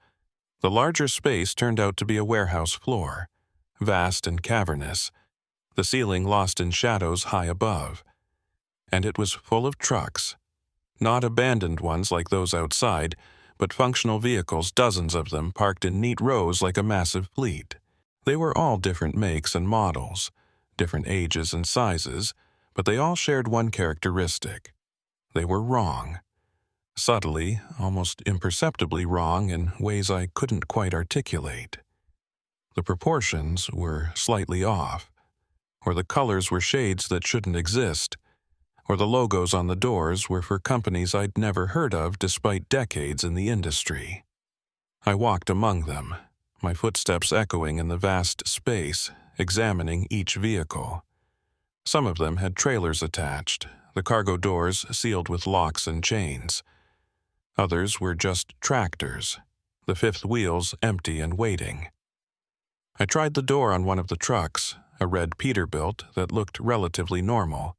S1: The larger space turned out to be a warehouse floor, vast and cavernous, the ceiling lost in shadows high above. And it was full of trucks. Not abandoned ones like those outside, but functional vehicles, dozens of them parked in neat rows like a massive fleet. They were all different makes and models, different ages and sizes, but they all shared one characteristic. They were wrong. Subtly, almost imperceptibly wrong in ways I couldn't quite articulate. The proportions were slightly off, or the colors were shades that shouldn't exist, or the logos on the doors were for companies I'd never heard of despite decades in the industry. I walked among them, my footsteps echoing in the vast space, examining each vehicle. Some of them had trailers attached, the cargo doors sealed with locks and chains. Others were just tractors, the fifth wheels empty and waiting. I tried the door on one of the trucks, a red Peterbilt that looked relatively normal.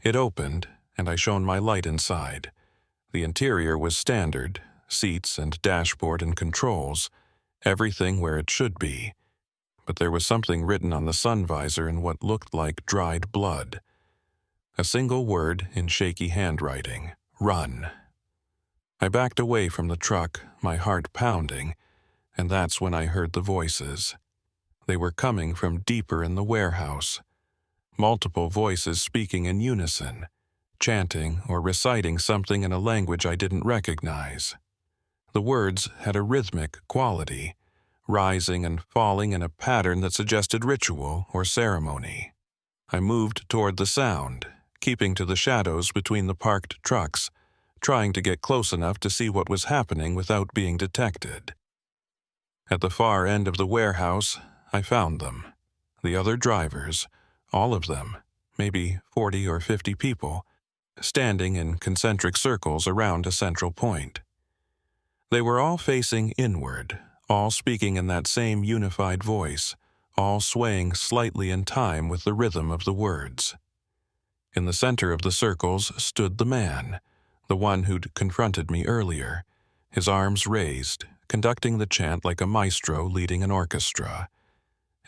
S1: It opened, and I shone my light inside. The interior was standard, seats and dashboard and controls, everything where it should be. But there was something written on the sun visor in what looked like dried blood. A single word in shaky handwriting: run. I backed away from the truck, my heart pounding, and that's when I heard the voices. They were coming from deeper in the warehouse. Multiple voices speaking in unison, chanting or reciting something in a language I didn't recognize. The words had a rhythmic quality, rising and falling in a pattern that suggested ritual or ceremony. I moved toward the sound, keeping to the shadows between the parked trucks, trying to get close enough to see what was happening without being detected. At the far end of the warehouse, I found them. The other drivers, all of them, maybe 40 or 50 people, standing in concentric circles around a central point. They were all facing inward, all speaking in that same unified voice, all swaying slightly in time with the rhythm of the words. In the center of the circles stood the man, the one who'd confronted me earlier, his arms raised, conducting the chant like a maestro leading an orchestra.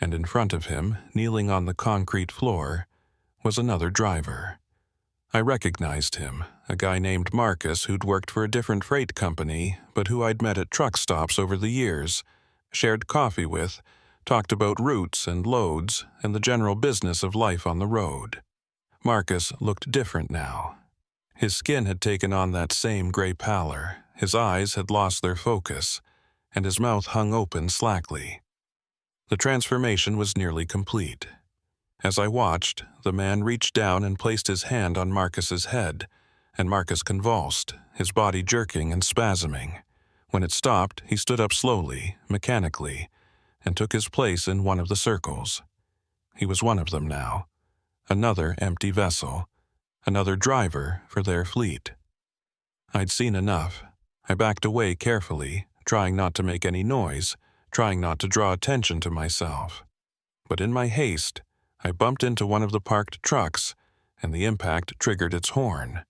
S1: And in front of him, kneeling on the concrete floor, was another driver. I recognized him, a guy named Marcus who'd worked for a different freight company, but who I'd met at truck stops over the years, shared coffee with, talked about routes and loads and the general business of life on the road. Marcus looked different now. His skin had taken on that same gray pallor, his eyes had lost their focus, and his mouth hung open slackly. The transformation was nearly complete. As I watched, the man reached down and placed his hand on Marcus's head, and Marcus convulsed, his body jerking and spasming. When it stopped, he stood up slowly, mechanically, and took his place in one of the circles. He was one of them now. Another empty vessel. Another driver for their fleet. I'd seen enough. I backed away carefully, trying not to make any noise, trying not to draw attention to myself. But in my haste, I bumped into one of the parked trucks, and the impact triggered its horn.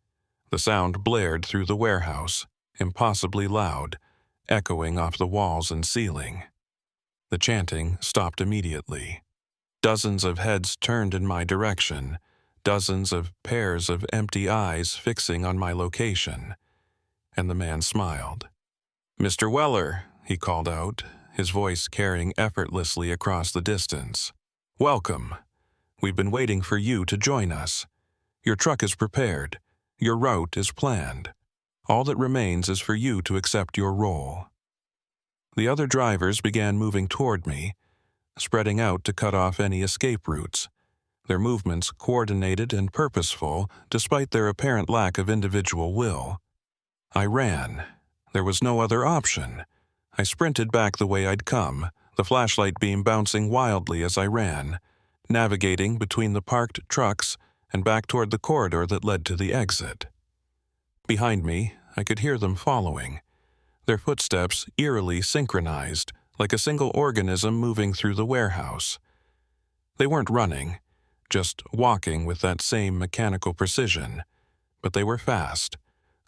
S1: The sound blared through the warehouse, impossibly loud, echoing off the walls and ceiling. The chanting stopped immediately. Dozens of heads turned in my direction, dozens of pairs of empty eyes fixing on my location. And the man smiled. "Mr. Weller," he called out, his voice carrying effortlessly across the distance. "Welcome. We've been waiting for you to join us. Your truck is prepared. Your route is planned. All that remains is for you to accept your role." The other drivers began moving toward me, spreading out to cut off any escape routes, their movements coordinated and purposeful despite their apparent lack of individual will. I ran. There was no other option. I sprinted back the way I'd come, the flashlight beam bouncing wildly as I ran, navigating between the parked trucks and back toward the corridor that led to the exit. Behind me, I could hear them following, their footsteps eerily synchronized, like a single organism moving through the warehouse. They weren't running, just walking with that same mechanical precision, but they were fast,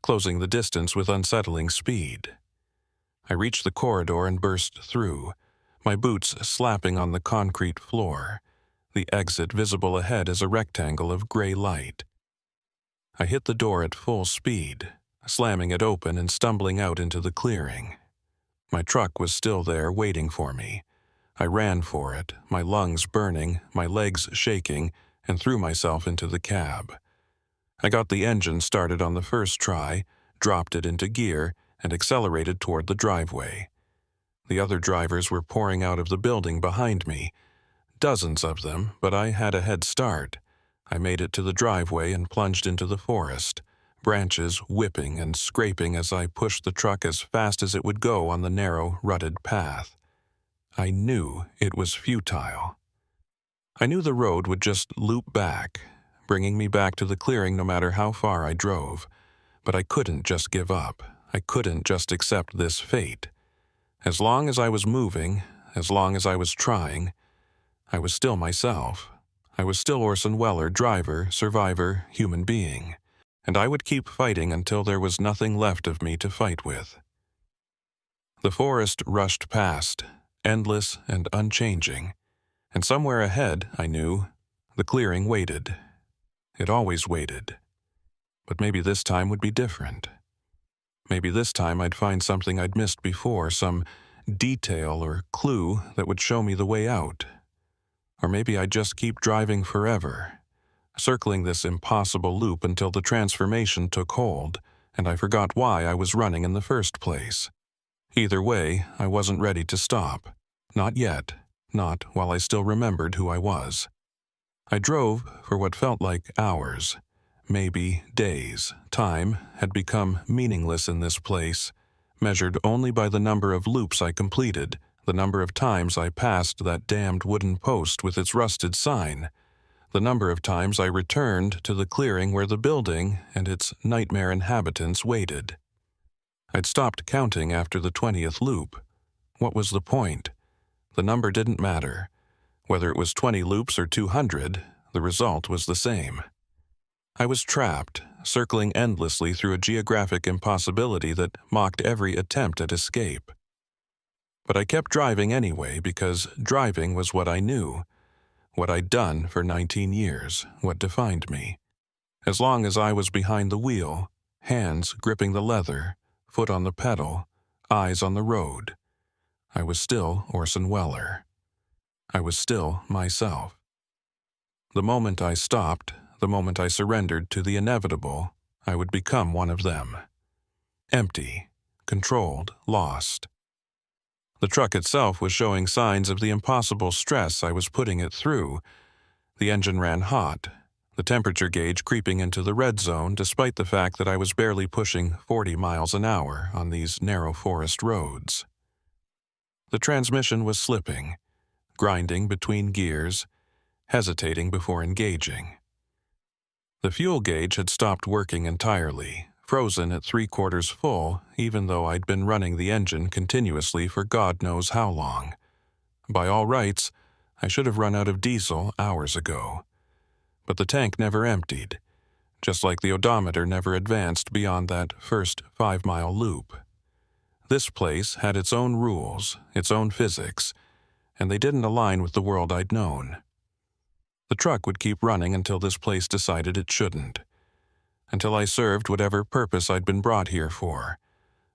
S1: closing the distance with unsettling speed. I reached the corridor and burst through, my boots slapping on the concrete floor, the exit visible ahead as a rectangle of gray light. I hit the door at full speed, slamming it open and stumbling out into the clearing. My truck was still there waiting for me. I ran for it, my lungs burning, my legs shaking, and threw myself into the cab. I got the engine started on the first try, dropped it into gear, and accelerated toward the driveway. The other drivers were pouring out of the building behind me, dozens of them, but I had a head start. I made it to the driveway and plunged into the forest, branches whipping and scraping as I pushed the truck as fast as it would go on the narrow, rutted path. I knew it was futile. I knew the road would just loop back, bringing me back to the clearing no matter how far I drove. But I couldn't just give up. I couldn't just accept this fate. As long as I was moving, as long as I was trying, I was still myself. I was still Orson Weller, driver, survivor, human being. And I would keep fighting until there was nothing left of me to fight with. The forest rushed past, endless and unchanging. And somewhere ahead, I knew, the clearing waited. It always waited. But maybe this time would be different. Maybe this time I'd find something I'd missed before, some detail or clue that would show me the way out. Or maybe I'd just keep driving forever, circling this impossible loop until the transformation took hold, and I forgot why I was running in the first place. Either way, I wasn't ready to stop. Not yet. Not while I still remembered who I was. I drove for what felt like hours, maybe days. Time had become meaningless in this place, measured only by the number of loops I completed, the number of times I passed that damned wooden post with its rusted sign, the number of times I returned to the clearing where the building and its nightmare inhabitants waited. I'd stopped counting after the 20th loop. What was the point? The number didn't matter. Whether it was 20 loops or 200, the result was the same. I was trapped, circling endlessly through a geographic impossibility that mocked every attempt at escape. But I kept driving anyway because driving was what I knew, what I'd done for 19 years, what defined me. As long as I was behind the wheel, hands gripping the leather, foot on the pedal, eyes on the road, I was still Orson Weller. I was still myself. The moment I stopped, the moment I surrendered to the inevitable, I would become one of them. Empty, controlled, lost. The truck itself was showing signs of the impossible stress I was putting it through. The engine ran hot, the temperature gauge creeping into the red zone despite the fact that I was barely pushing 40 miles an hour on these narrow forest roads. The transmission was slipping, grinding between gears, hesitating before engaging. The fuel gauge had stopped working entirely, frozen at 3/4 full, even though I'd been running the engine continuously for God knows how long. By all rights, I should have run out of diesel hours ago. But the tank never emptied, just like the odometer never advanced beyond that first 5-mile loop. This place had its own rules, its own physics, and they didn't align with the world I'd known. The truck would keep running until this place decided it shouldn't, until I served whatever purpose I'd been brought here for,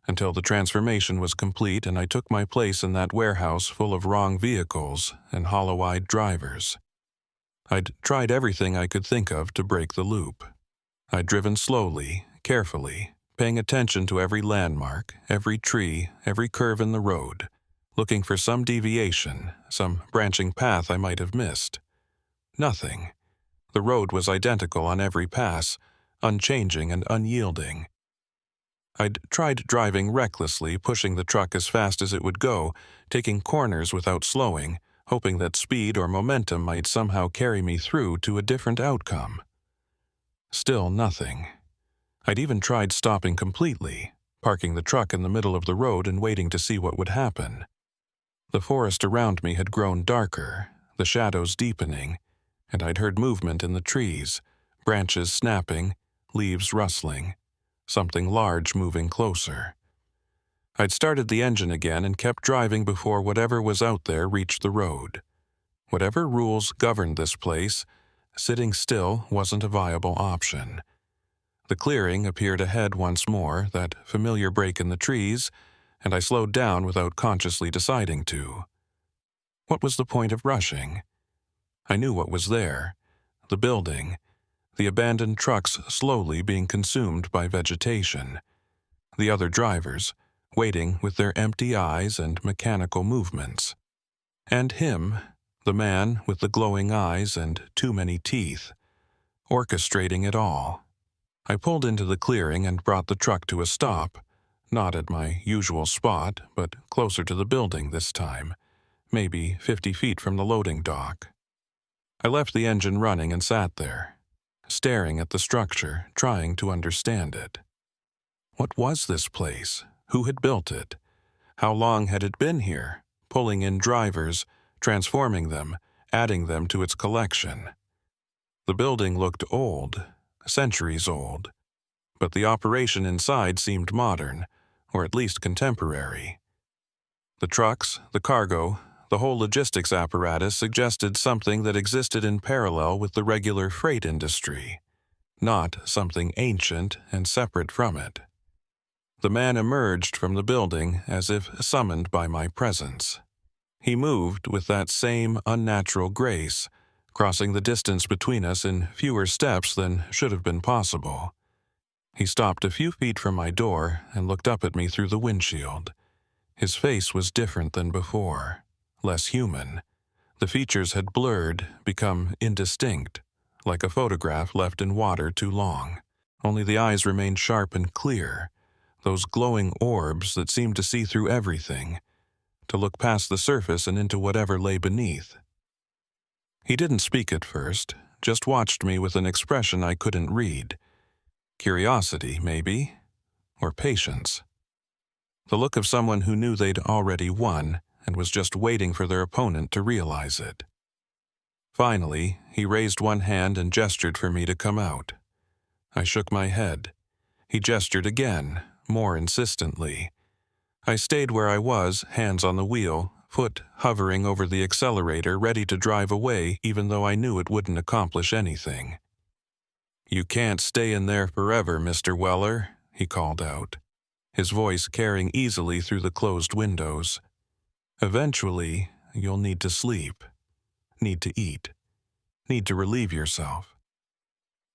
S1: until the transformation was complete and I took my place in that warehouse full of wrong vehicles and hollow-eyed drivers. I'd tried everything I could think of to break the loop. I'd driven slowly, carefully, paying attention to every landmark, every tree, every curve in the road, looking for some deviation, some branching path I might have missed. Nothing. The road was identical on every pass, unchanging and unyielding. I'd tried driving recklessly, pushing the truck as fast as it would go, taking corners without slowing, hoping that speed or momentum might somehow carry me through to a different outcome. Still nothing. I'd even tried stopping completely, parking the truck in the middle of the road and waiting to see what would happen. The forest around me had grown darker, the shadows deepening, and I'd heard movement in the trees, branches snapping, leaves rustling, something large moving closer. I'd started the engine again and kept driving before whatever was out there reached the road. Whatever rules governed this place, sitting still wasn't a viable option. The clearing appeared ahead once more, that familiar break in the trees, and I slowed down without consciously deciding to. What was the point of rushing? I knew what was there. The building. The abandoned trucks slowly being consumed by vegetation. The other drivers, waiting with their empty eyes and mechanical movements. And him, the man with the glowing eyes and too many teeth, orchestrating it all. I pulled into the clearing and brought the truck to a stop, not at my usual spot, but closer to the building this time, maybe 50 feet from the loading dock. I left the engine running and sat there, staring at the structure, trying to understand it. What was this place? Who had built it? How long had it been here, pulling in drivers, transforming them, adding them to its collection? The building looked old, centuries old, but the operation inside seemed modern, or at least contemporary. The trucks, the cargo, the whole logistics apparatus suggested something that existed in parallel with the regular freight industry, not something ancient and separate from it. The man emerged from the building as if summoned by my presence. He moved with that same unnatural grace, crossing the distance between us in fewer steps than should have been possible. He stopped a few feet from my door and looked up at me through the windshield. His face was different than before, less human. The features had blurred, become indistinct, like a photograph left in water too long. Only the eyes remained sharp and clear, those glowing orbs that seemed to see through everything, to look past the surface and into whatever lay beneath. He didn't speak at first, just watched me with an expression I couldn't read. Curiosity, maybe, or patience. The look of someone who knew they'd already won and was just waiting for their opponent to realize it. Finally, he raised one hand and gestured for me to come out. I shook my head. He gestured again, more insistently. I stayed where I was, hands on the wheel, foot hovering over the accelerator, ready to drive away even though I knew it wouldn't accomplish anything. "You can't stay in there forever, Mr. Weller," he called out, his voice carrying easily through the closed windows. "Eventually, you'll need to sleep, need to eat, need to relieve yourself.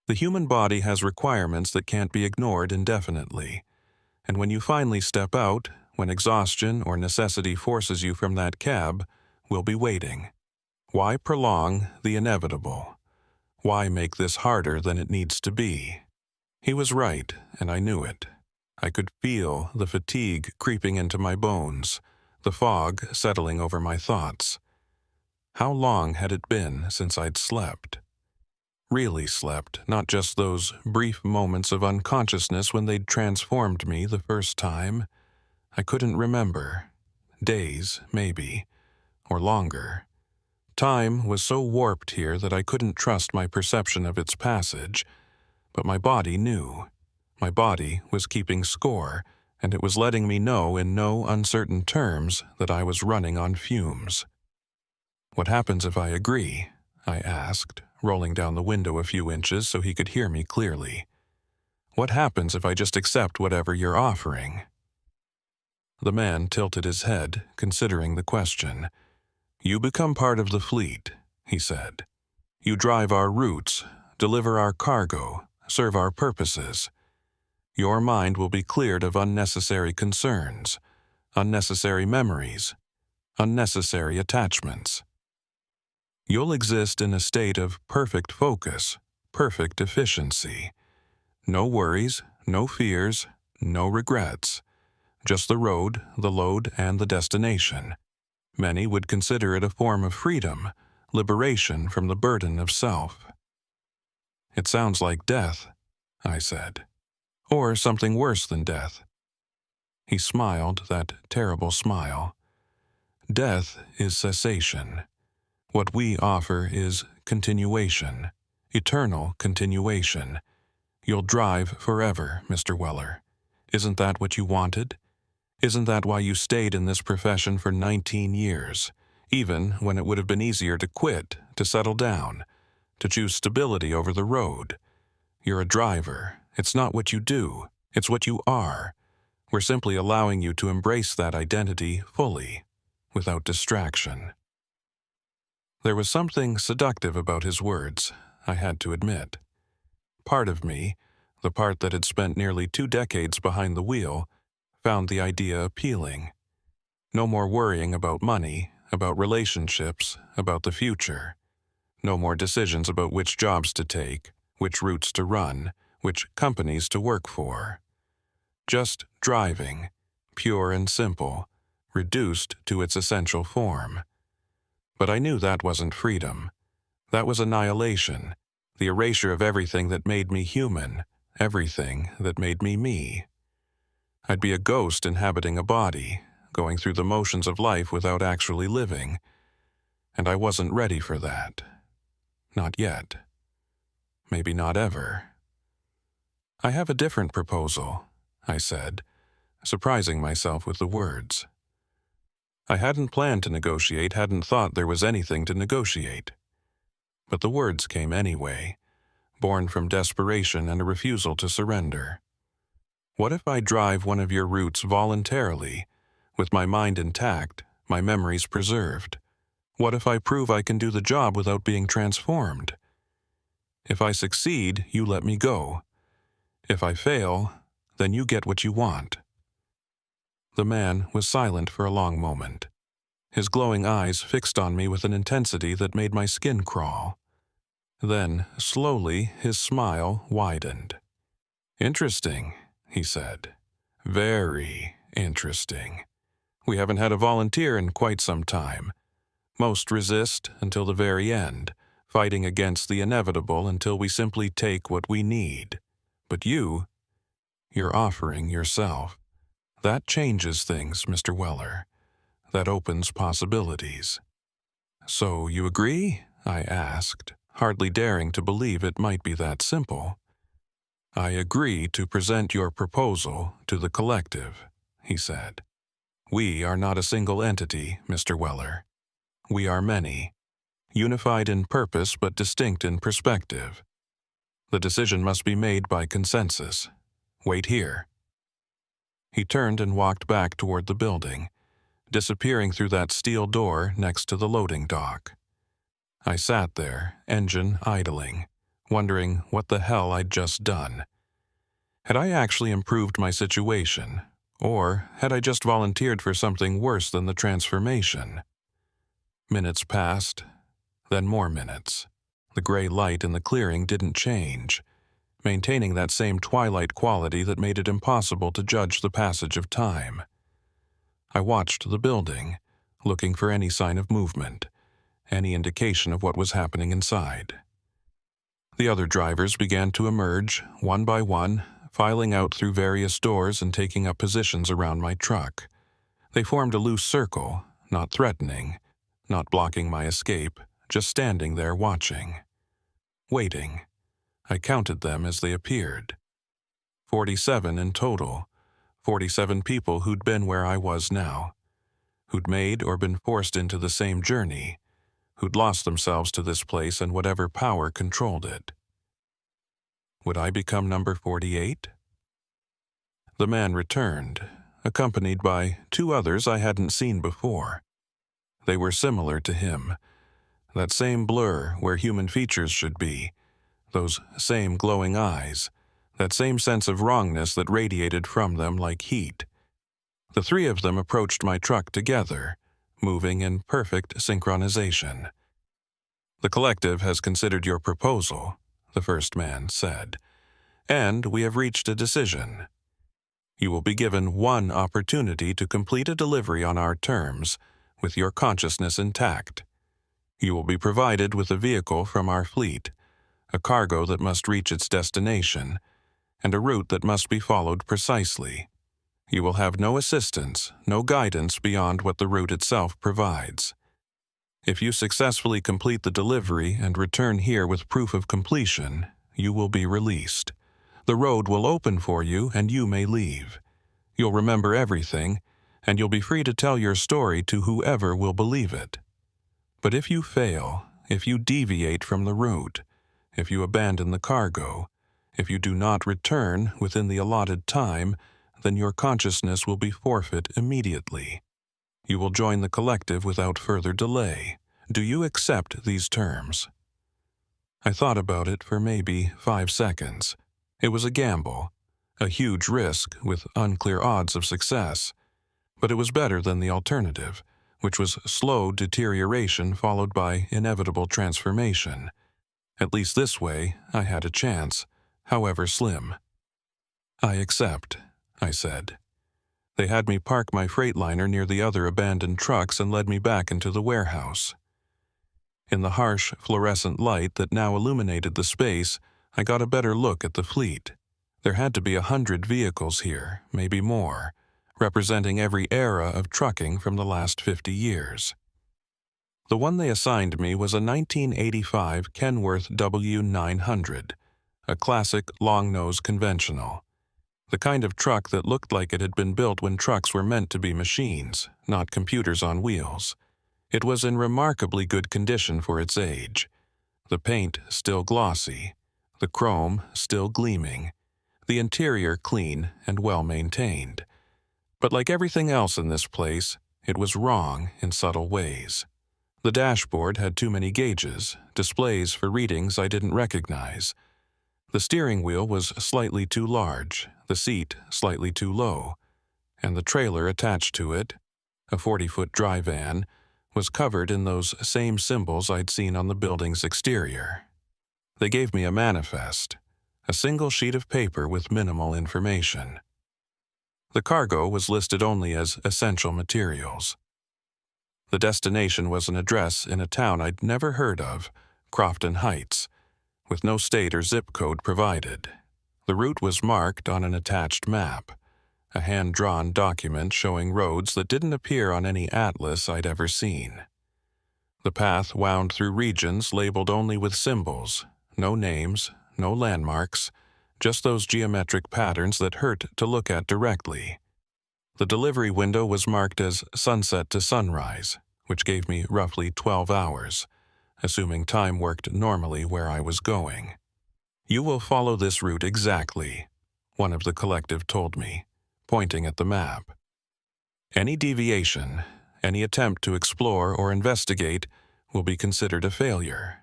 S1: The human body has requirements that can't be ignored indefinitely, and when you finally step out, when exhaustion or necessity forces you from that cab, we'll be waiting. Why prolong the inevitable? Why make this harder than it needs to be?" He was right, and I knew it. I could feel the fatigue creeping into my bones, the fog settling over my thoughts. How long had it been since I'd slept? Really slept, not just those brief moments of unconsciousness when they'd transformed me the first time. I couldn't remember. Days, maybe, or longer. Time was so warped here that I couldn't trust my perception of its passage, but my body knew. My body was keeping score, and it was letting me know in no uncertain terms that I was running on fumes. "What happens if I agree?" I asked, rolling down the window a few inches so he could hear me clearly. "What happens if I just accept whatever you're offering?" The man tilted his head, considering the question. "You become part of the fleet," he said. "You drive our routes, deliver our cargo, serve our purposes. Your mind will be cleared of unnecessary concerns, unnecessary memories, unnecessary attachments. You'll exist in a state of perfect focus, perfect efficiency. No worries, no fears, no regrets. Just the road, the load, and the destination. Many would consider it a form of freedom, liberation from the burden of self." "It sounds like death," I said. "Or something worse than death." He smiled, that terrible smile. "Death is cessation. What we offer is continuation, eternal continuation. You'll drive forever, Mr. Weller. Isn't that what you wanted? Isn't that why you stayed in this profession for 19 years, even when it would have been easier to quit, to settle down, to choose stability over the road? You're a driver. It's not what you do. It's what you are. We're simply allowing you to embrace that identity fully, without distraction." There was something seductive about his words, I had to admit. Part of me, the part that had spent nearly 2 decades behind the wheel, found the idea appealing. No more worrying about money, about relationships, about the future. No more decisions about which jobs to take, which routes to run, which companies to work for. Just driving, pure and simple, reduced to its essential form. But I knew that wasn't freedom. That was annihilation, the erasure of everything that made me human, everything that made me me. I'd be a ghost inhabiting a body, going through the motions of life without actually living, and I wasn't ready for that. Not yet. Maybe not ever. "I have a different proposal," I said, surprising myself with the words. I hadn't planned to negotiate, hadn't thought there was anything to negotiate. But the words came anyway, born from desperation and a refusal to surrender. "What if I drive one of your routes voluntarily, with my mind intact, my memories preserved? What if I prove I can do the job without being transformed? If I succeed, you let me go. If I fail, then you get what you want." The man was silent for a long moment, his glowing eyes fixed on me with an intensity that made my skin crawl. Then, slowly, his smile widened. "Interesting," he said. "Very interesting. We haven't had a volunteer in quite some time. Most resist until the very end, fighting against the inevitable until we simply take what we need. But you're offering yourself. That changes things, Mr. Weller. That opens possibilities." "So you agree?" I asked, hardly daring to believe it might be that simple. "I agree to present your proposal to the collective," he said. "We are not a single entity, Mr. Weller. We are many, unified in purpose but distinct in perspective. The decision must be made by consensus. Wait here." He turned and walked back toward the building, disappearing through that steel door next to the loading dock. I sat there, engine idling, wondering what the hell I'd just done. Had I actually improved my situation, or had I just volunteered for something worse than the transformation? Minutes passed, then more minutes. The gray light in the clearing didn't change, maintaining that same twilight quality that made it impossible to judge the passage of time. I watched the building, looking for any sign of movement, any indication of what was happening inside. The other drivers began to emerge, one by one, filing out through various doors and taking up positions around my truck. They formed a loose circle, not threatening, not blocking my escape, just standing there watching. Waiting. I counted them as they appeared. 47 in total. 47 people who'd been where I was now, who'd made or been forced into the same journey, who'd lost themselves to this place and whatever power controlled it. Would I become number 48? The man returned, accompanied by 2 others I hadn't seen before. They were similar to him. That same blur where human features should be, those same glowing eyes, that same sense of wrongness that radiated from them like heat. The 3 of them approached my truck together, moving in perfect synchronization. "The collective has considered your proposal," the first man said, "and we have reached a decision. You will be given 1 opportunity to complete a delivery on our terms, with your consciousness intact. You will be provided with a vehicle from our fleet, a cargo that must reach its destination, and a route that must be followed precisely. You will have no assistance, no guidance beyond what the route itself provides. If you successfully complete the delivery and return here with proof of completion, you will be released. The road will open for you and you may leave. You'll remember everything, and you'll be free to tell your story to whoever will believe it. But if you fail, if you deviate from the route, if you abandon the cargo, if you do not return within the allotted time, then your consciousness will be forfeit immediately. You will join the collective without further delay. Do you accept these terms?" I thought about it for maybe 5 seconds. It was a gamble, a huge risk with unclear odds of success. But it was better than the alternative, which was slow deterioration followed by inevitable transformation. At least this way, I had a chance, however slim. "I accept," I said. They had me park my Freightliner near the other abandoned trucks and led me back into the warehouse. In the harsh, fluorescent light that now illuminated the space, I got a better look at the fleet. There had to be 100 vehicles here, maybe more, representing every era of trucking from the last 50 years. The one they assigned me was a 1985 Kenworth W900, a classic long-nose conventional. The kind of truck that looked like it had been built when trucks were meant to be machines, not computers on wheels. It was in remarkably good condition for its age. The paint still glossy, the chrome still gleaming, the interior clean and well-maintained. But like everything else in this place, it was wrong in subtle ways. The dashboard had too many gauges, displays for readings I didn't recognize. The steering wheel was slightly too large, the seat slightly too low, and the trailer attached to it, a 40-foot dry van, was covered in those same symbols I'd seen on the building's exterior. They gave me a manifest, a single sheet of paper with minimal information. The cargo was listed only as essential materials. The destination was an address in a town I'd never heard of, Crofton Heights, with no state or zip code provided. The route was marked on an attached map, a hand-drawn document showing roads that didn't appear on any atlas I'd ever seen. The path wound through regions labeled only with symbols, no names, no landmarks, just those geometric patterns that hurt to look at directly. The delivery window was marked as sunset to sunrise, which gave me roughly 12 hours, assuming time worked normally where I was going. "You will follow this route exactly," one of the collective told me, pointing at the map. "Any deviation, any attempt to explore or investigate will be considered a failure.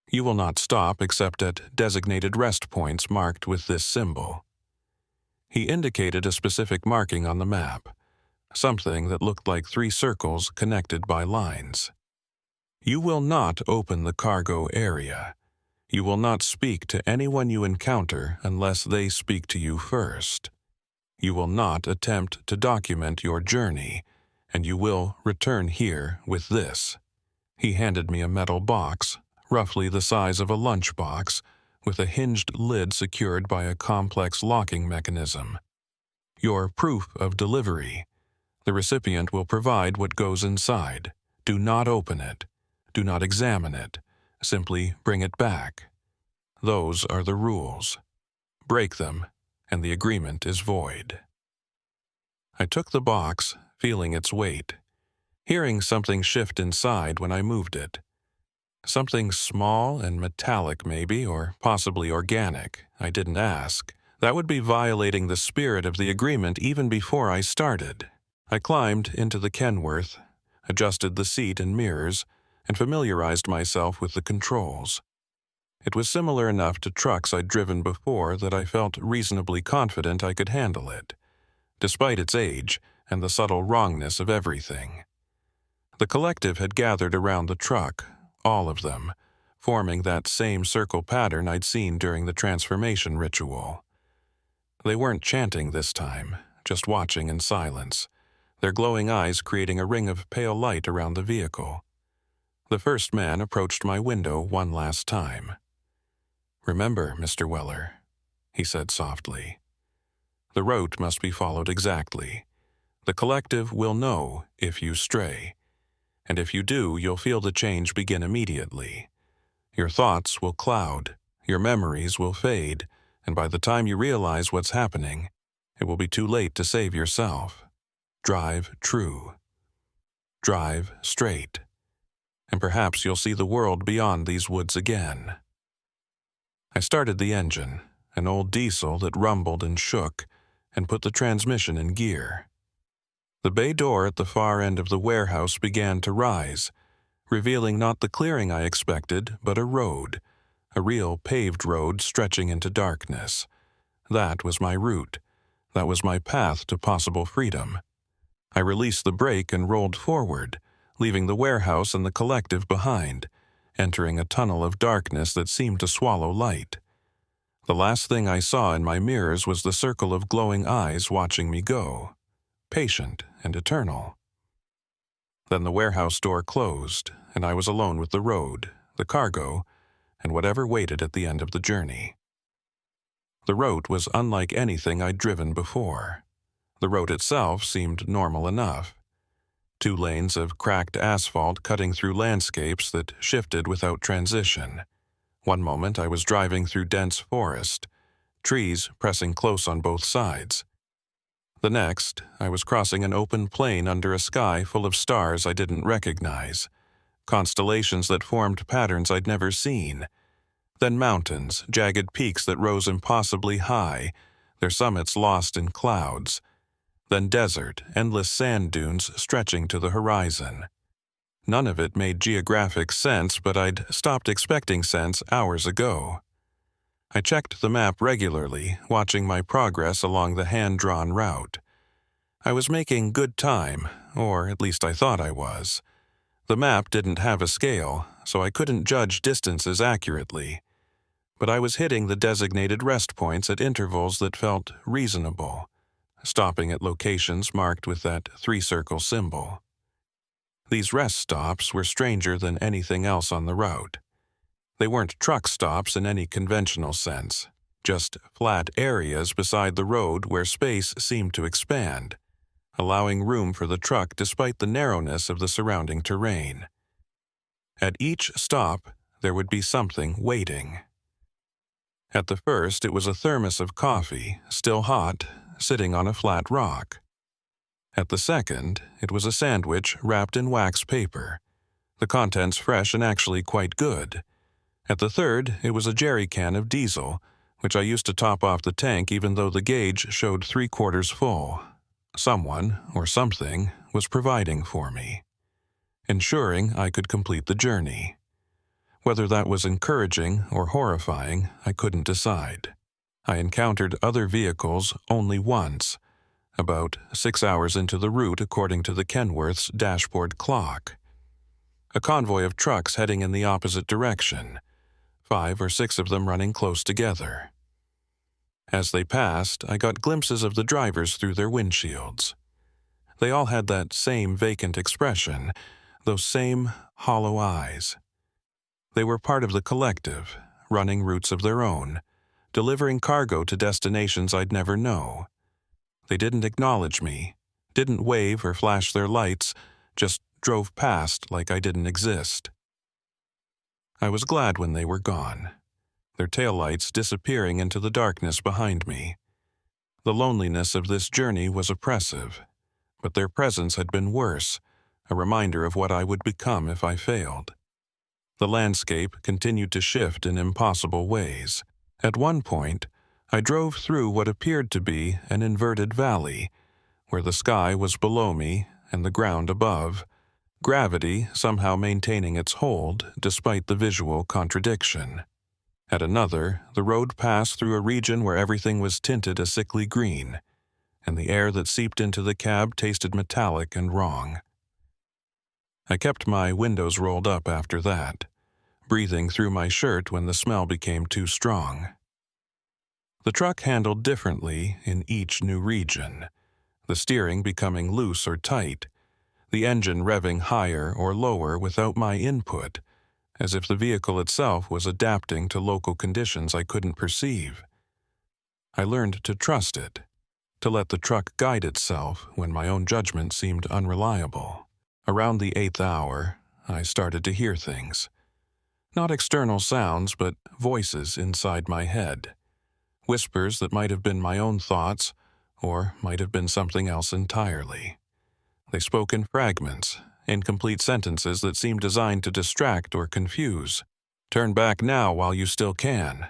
S1: You will not stop except at designated rest points marked with this symbol." He indicated a specific marking on the map, something that looked like 3 circles connected by lines. "You will not open the cargo area. You will not speak to anyone you encounter unless they speak to you first. You will not attempt to document your journey, and you will return here with this." He handed me a metal box, roughly the size of a lunchbox, with a hinged lid secured by a complex locking mechanism. "Your proof of delivery. The recipient will provide what goes inside. Do not open it. Do not examine it. Simply bring it back. Those are the rules. Break them, and the agreement is void." I took the box, feeling its weight, hearing something shift inside when I moved it. Something small and metallic maybe, or possibly organic. I didn't ask. That would be violating the spirit of the agreement even before I started. I climbed into the Kenworth, adjusted the seat and mirrors, and familiarized myself with the controls. It was similar enough to trucks I'd driven before that I felt reasonably confident I could handle it, despite its age and the subtle wrongness of everything. The collective had gathered around the truck, all of them, forming that same circle pattern I'd seen during the transformation ritual. They weren't chanting this time, just watching in silence, their glowing eyes creating a ring of pale light around the vehicle. The first man approached my window one last time. "Remember, Mr. Weller," he said softly. "The route must be followed exactly. The collective will know if you stray. And if you do, you'll feel the change begin immediately. Your thoughts will cloud, your memories will fade, and by the time you realize what's happening, it will be too late to save yourself. Drive true. Drive straight. And perhaps you'll see the world beyond these woods again." I started the engine, an old diesel that rumbled and shook, and put the transmission in gear. The bay door at the far end of the warehouse began to rise, revealing not the clearing I expected, but a road, a real paved road stretching into darkness. That was my route. That was my path to possible freedom. I released the brake and rolled forward, leaving the warehouse and the collective behind, entering a tunnel of darkness that seemed to swallow light. The last thing I saw in my mirrors was the circle of glowing eyes watching me go, patient and eternal. Then the warehouse door closed, and I was alone with the road, the cargo, and whatever waited at the end of the journey. The road was unlike anything I'd driven before. The road itself seemed normal enough. 2 lanes of cracked asphalt cutting through landscapes that shifted without transition. One moment I was driving through dense forest, trees pressing close on both sides. The next, I was crossing an open plain under a sky full of stars I didn't recognize, constellations that formed patterns I'd never seen. Then mountains, jagged peaks that rose impossibly high, their summits lost in clouds. Then desert, endless sand dunes stretching to the horizon. None of it made geographic sense, but I'd stopped expecting sense hours ago. I checked the map regularly, watching my progress along the hand-drawn route. I was making good time, or at least I thought I was. The map didn't have a scale, so I couldn't judge distances accurately. But I was hitting the designated rest points at intervals that felt reasonable, stopping at locations marked with that 3-circle symbol. These rest stops were stranger than anything else on the route. They weren't truck stops in any conventional sense, just flat areas beside the road where space seemed to expand, allowing room for the truck despite the narrowness of the surrounding terrain. At each stop, there would be something waiting. At the first, it was a thermos of coffee, still hot, sitting on a flat rock. At the second, it was a sandwich wrapped in wax paper, the contents fresh and actually quite good. At the third, it was a jerry can of diesel, which I used to top off the tank even though the gauge showed 3/4 full. Someone, or something, was providing for me, ensuring I could complete the journey. Whether that was encouraging or horrifying, I couldn't decide. I encountered other vehicles only once, about 6 hours into the route according to the Kenworth's dashboard clock. A convoy of trucks heading in the opposite direction, 5 or 6 of them running close together. As they passed, I got glimpses of the drivers through their windshields. They all had that same vacant expression, those same hollow eyes. They were part of the collective, running routes of their own, delivering cargo to destinations I'd never know. They didn't acknowledge me, didn't wave or flash their lights, just drove past like I didn't exist. I was glad when they were gone, their taillights disappearing into the darkness behind me. The loneliness of this journey was oppressive, but their presence had been worse, a reminder of what I would become if I failed. The landscape continued to shift in impossible ways. At one point, I drove through what appeared to be an inverted valley, where the sky was below me and the ground above, gravity somehow maintaining its hold despite the visual contradiction. At another, the road passed through a region where everything was tinted a sickly green, and the air that seeped into the cab tasted metallic and wrong. I kept my windows rolled up after that, breathing through my shirt when the smell became too strong. The truck handled differently in each new region, the steering becoming loose or tight, the engine revving higher or lower without my input, as if the vehicle itself was adapting to local conditions I couldn't perceive. I learned to trust it, to let the truck guide itself when my own judgment seemed unreliable. Around the 8th hour, I started to hear things. Not external sounds, but voices inside my head. Whispers that might have been my own thoughts, or might have been something else entirely. They spoke in fragments, incomplete sentences that seemed designed to distract or confuse. Turn back now while you still can.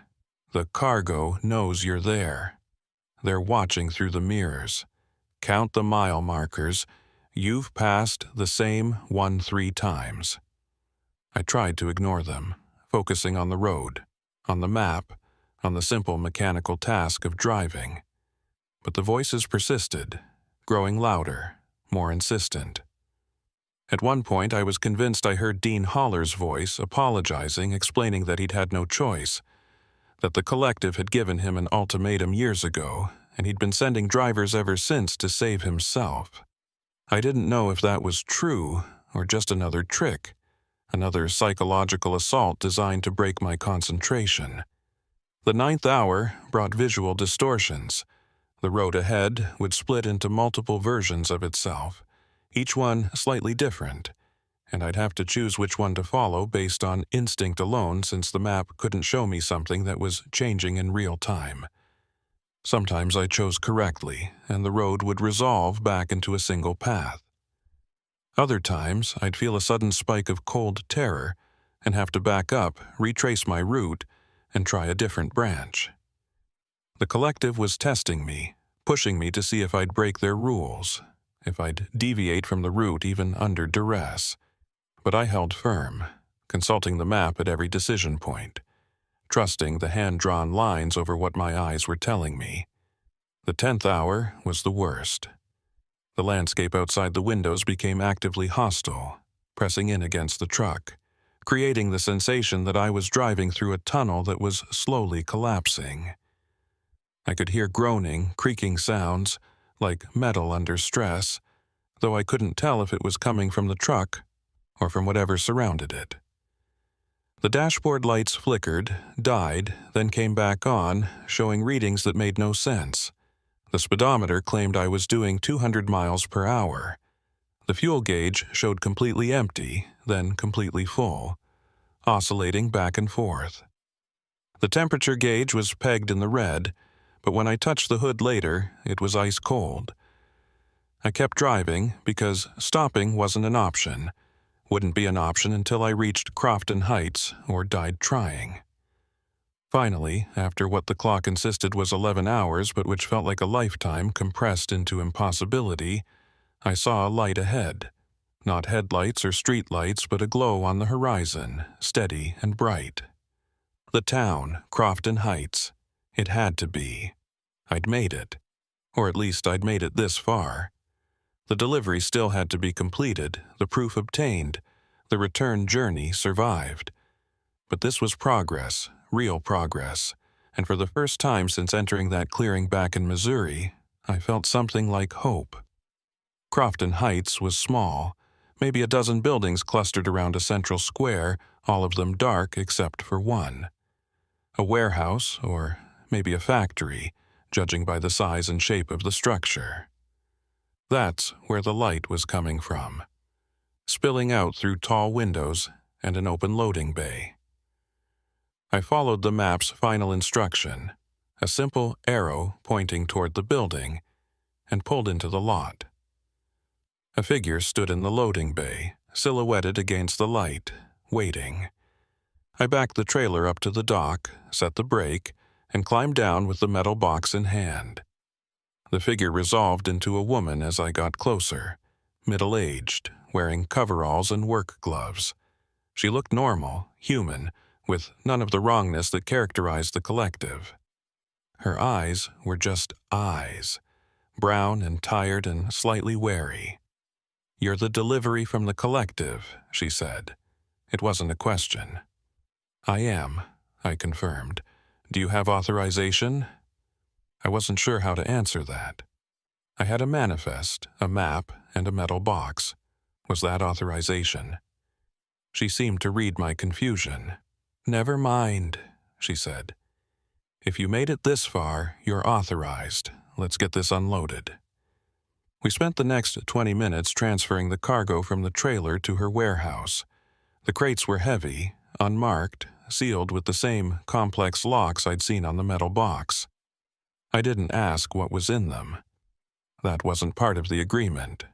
S1: The cargo knows you're there. They're watching through the mirrors. Count the mile markers. You've passed the same 1 3 times. I tried to ignore them, focusing on the road, on the map, on the simple mechanical task of driving. But the voices persisted, growing louder, more insistent. At one point, I was convinced I heard Dean Holler's voice apologizing, explaining that he'd had no choice, that the collective had given him an ultimatum years ago, and he'd been sending drivers ever since to save himself. I didn't know if that was true or just another trick, another psychological assault designed to break my concentration. The ninth hour brought visual distortions. The road ahead would split into multiple versions of itself, each one slightly different, and I'd have to choose which one to follow based on instinct alone since the map couldn't show me something that was changing in real time. Sometimes I chose correctly, and the road would resolve back into a single path. Other times, I'd feel a sudden spike of cold terror and have to back up, retrace my route, and try a different branch. The collective was testing me, pushing me to see if I'd break their rules, if I'd deviate from the route even under duress. But I held firm, consulting the map at every decision point, trusting the hand-drawn lines over what my eyes were telling me. The 10th hour was the worst. The landscape outside the windows became actively hostile, pressing in against the truck, creating the sensation that I was driving through a tunnel that was slowly collapsing. I could hear groaning, creaking sounds, like metal under stress, though I couldn't tell if it was coming from the truck or from whatever surrounded it. The dashboard lights flickered, died, then came back on, showing readings that made no sense. The speedometer claimed I was doing 200 miles per hour. The fuel gauge showed completely empty, then completely full, oscillating back and forth. The temperature gauge was pegged in the red, but when I touched the hood later, it was ice cold. I kept driving because stopping wasn't an option. Wouldn't be an option until I reached Crofton Heights or died trying. Finally, after what the clock insisted was 11 hours but which felt like a lifetime compressed into impossibility, I saw a light ahead. Not headlights or streetlights, but a glow on the horizon, steady and bright. The town, Crofton Heights. It had to be. I'd made it. Or at least I'd made it this far. The delivery still had to be completed, the proof obtained, the return journey survived. But this was progress, real progress, and for the first time since entering that clearing back in Missouri, I felt something like hope. Crofton Heights was small, maybe a dozen buildings clustered around a central square, all of them dark except for one. A warehouse, or maybe a factory, judging by the size and shape of the structure. That's where the light was coming from, spilling out through tall windows and an open loading bay. I followed the map's final instruction, a simple arrow pointing toward the building, and pulled into the lot. A figure stood in the loading bay, silhouetted against the light, waiting. I backed the trailer up to the dock, set the brake, and climbed down with the metal box in hand. The figure resolved into a woman as I got closer, middle-aged, wearing coveralls and work gloves. She looked normal, human, with none of the wrongness that characterized the collective. Her eyes were just eyes, brown and tired and slightly wary. "You're the delivery from the collective," she said. It wasn't a question. "I am," I confirmed. "Do you have authorization?" I wasn't sure how to answer that. I had a manifest, a map, and a metal box. Was that authorization? She seemed to read my confusion. "Never mind," she said. "If you made it this far, you're authorized. Let's get this unloaded." We spent the next 20 minutes transferring the cargo from the trailer to her warehouse. The crates were heavy, unmarked, sealed with the same complex locks I'd seen on the metal box. I didn't ask what was in them. That wasn't part of the agreement.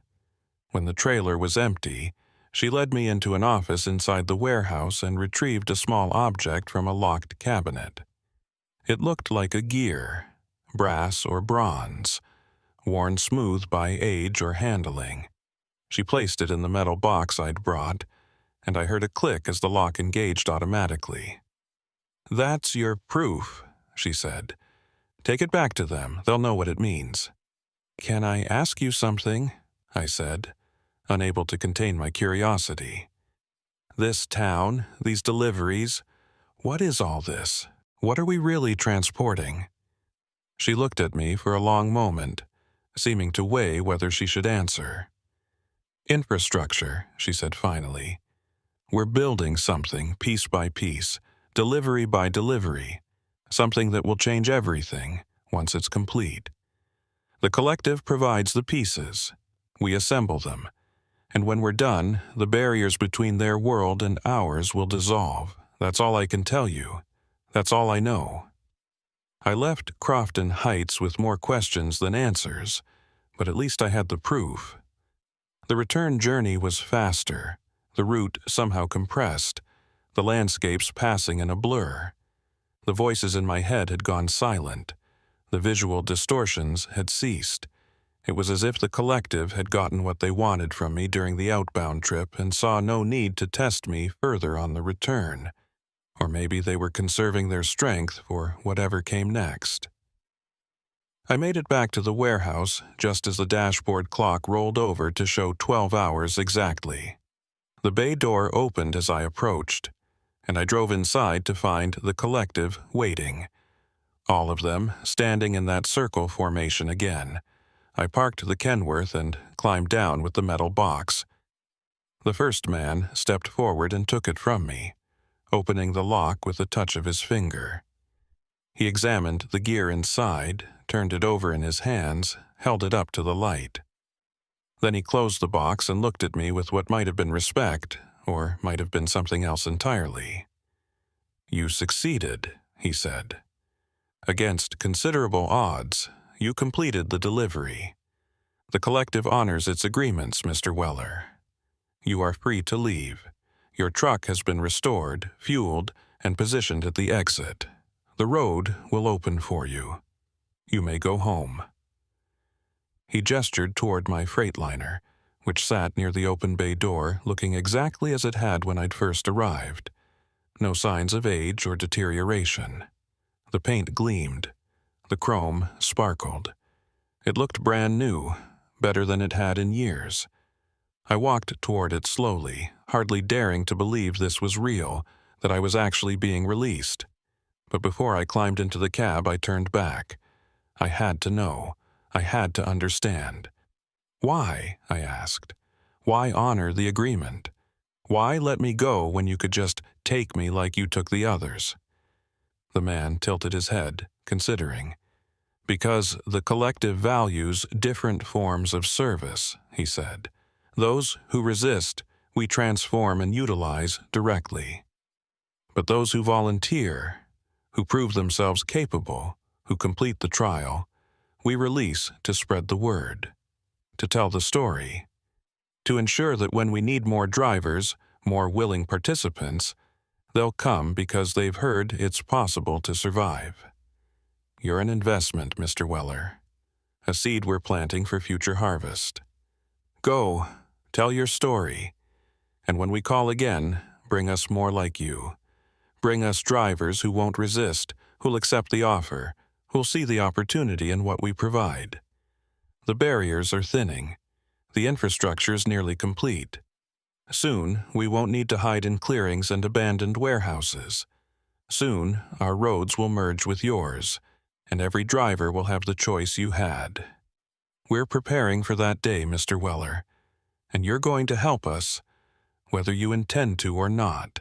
S1: When the trailer was empty, she led me into an office inside the warehouse and retrieved a small object from a locked cabinet. It looked like a gear, brass or bronze, worn smooth by age or handling. She placed it in the metal box I'd brought, and I heard a click as the lock engaged automatically. "That's your proof," she said. "Take it back to them. They'll know what it means." "Can I ask you something?" I said, unable to contain my curiosity. "This town, these deliveries, what is all this? What are we really transporting?" She looked at me for a long moment, seeming to weigh whether she should answer. "Infrastructure," she said finally. "We're building something piece by piece, delivery by delivery. something that will change everything once it's complete. The collective provides the pieces. We assemble them, and when we're done, the barriers between their world and ours will dissolve. That's all I can tell you. That's all I know. I left Crofton Heights with more questions than answers, but at least I had the proof. The return journey was faster, the route somehow compressed, the landscapes passing in a blur. The voices in my head had gone silent. The visual distortions had ceased. It was as if the collective had gotten what they wanted from me during the outbound trip and saw no need to test me further on the return. Or maybe they were conserving their strength for whatever came next. I made it back to the warehouse just as the dashboard clock rolled over to show 12 hours exactly. The bay door opened as I approached, and I drove inside to find the collective waiting. All of them standing in that circle formation again. I parked the Kenworth and climbed down with the metal box. The first man stepped forward and took it from me, opening the lock with a touch of his finger. He examined the gear inside, turned it over in his hands, held it up to the light. Then he closed the box and looked at me with what might have been respect, or might have been something else entirely. "You succeeded," he said. "Against considerable odds, you completed the delivery. The collective honors its agreements, Mr. Weller. You are free to leave. Your truck has been restored, fueled, and positioned at the exit. The road will open for you. You may go home." He gestured toward my Freightliner, which sat near the open bay door, looking exactly as it had when I'd first arrived. No signs of age or deterioration. The paint gleamed. The chrome sparkled. It looked brand new, better than it had in years. I walked toward it slowly, hardly daring to believe this was real, that I was actually being released. But before I climbed into the cab, I turned back. I had to know. I had to understand. "Why?" I asked. "Why honor the agreement? Why let me go when you could just take me like you took the others?" The man tilted his head, considering. "Because the collective values different forms of service," he said. "Those who resist, we transform and utilize directly. But those who volunteer, who prove themselves capable, who complete the trial, we release to spread the word, to tell the story, to ensure that when we need more drivers, more willing participants, they'll come because they've heard it's possible to survive. You're an investment, Mr. Weller, a seed we're planting for future harvest. Go, tell your story, and when we call again, bring us more like you. Bring us drivers who won't resist, who'll accept the offer, who'll see the opportunity in what we provide. The barriers are thinning. The infrastructure's nearly complete. Soon, we won't need to hide in clearings and abandoned warehouses. Soon, our roads will merge with yours, and every driver will have the choice you had. We're preparing for that day, Mr. Weller, and you're going to help us, whether you intend to or not."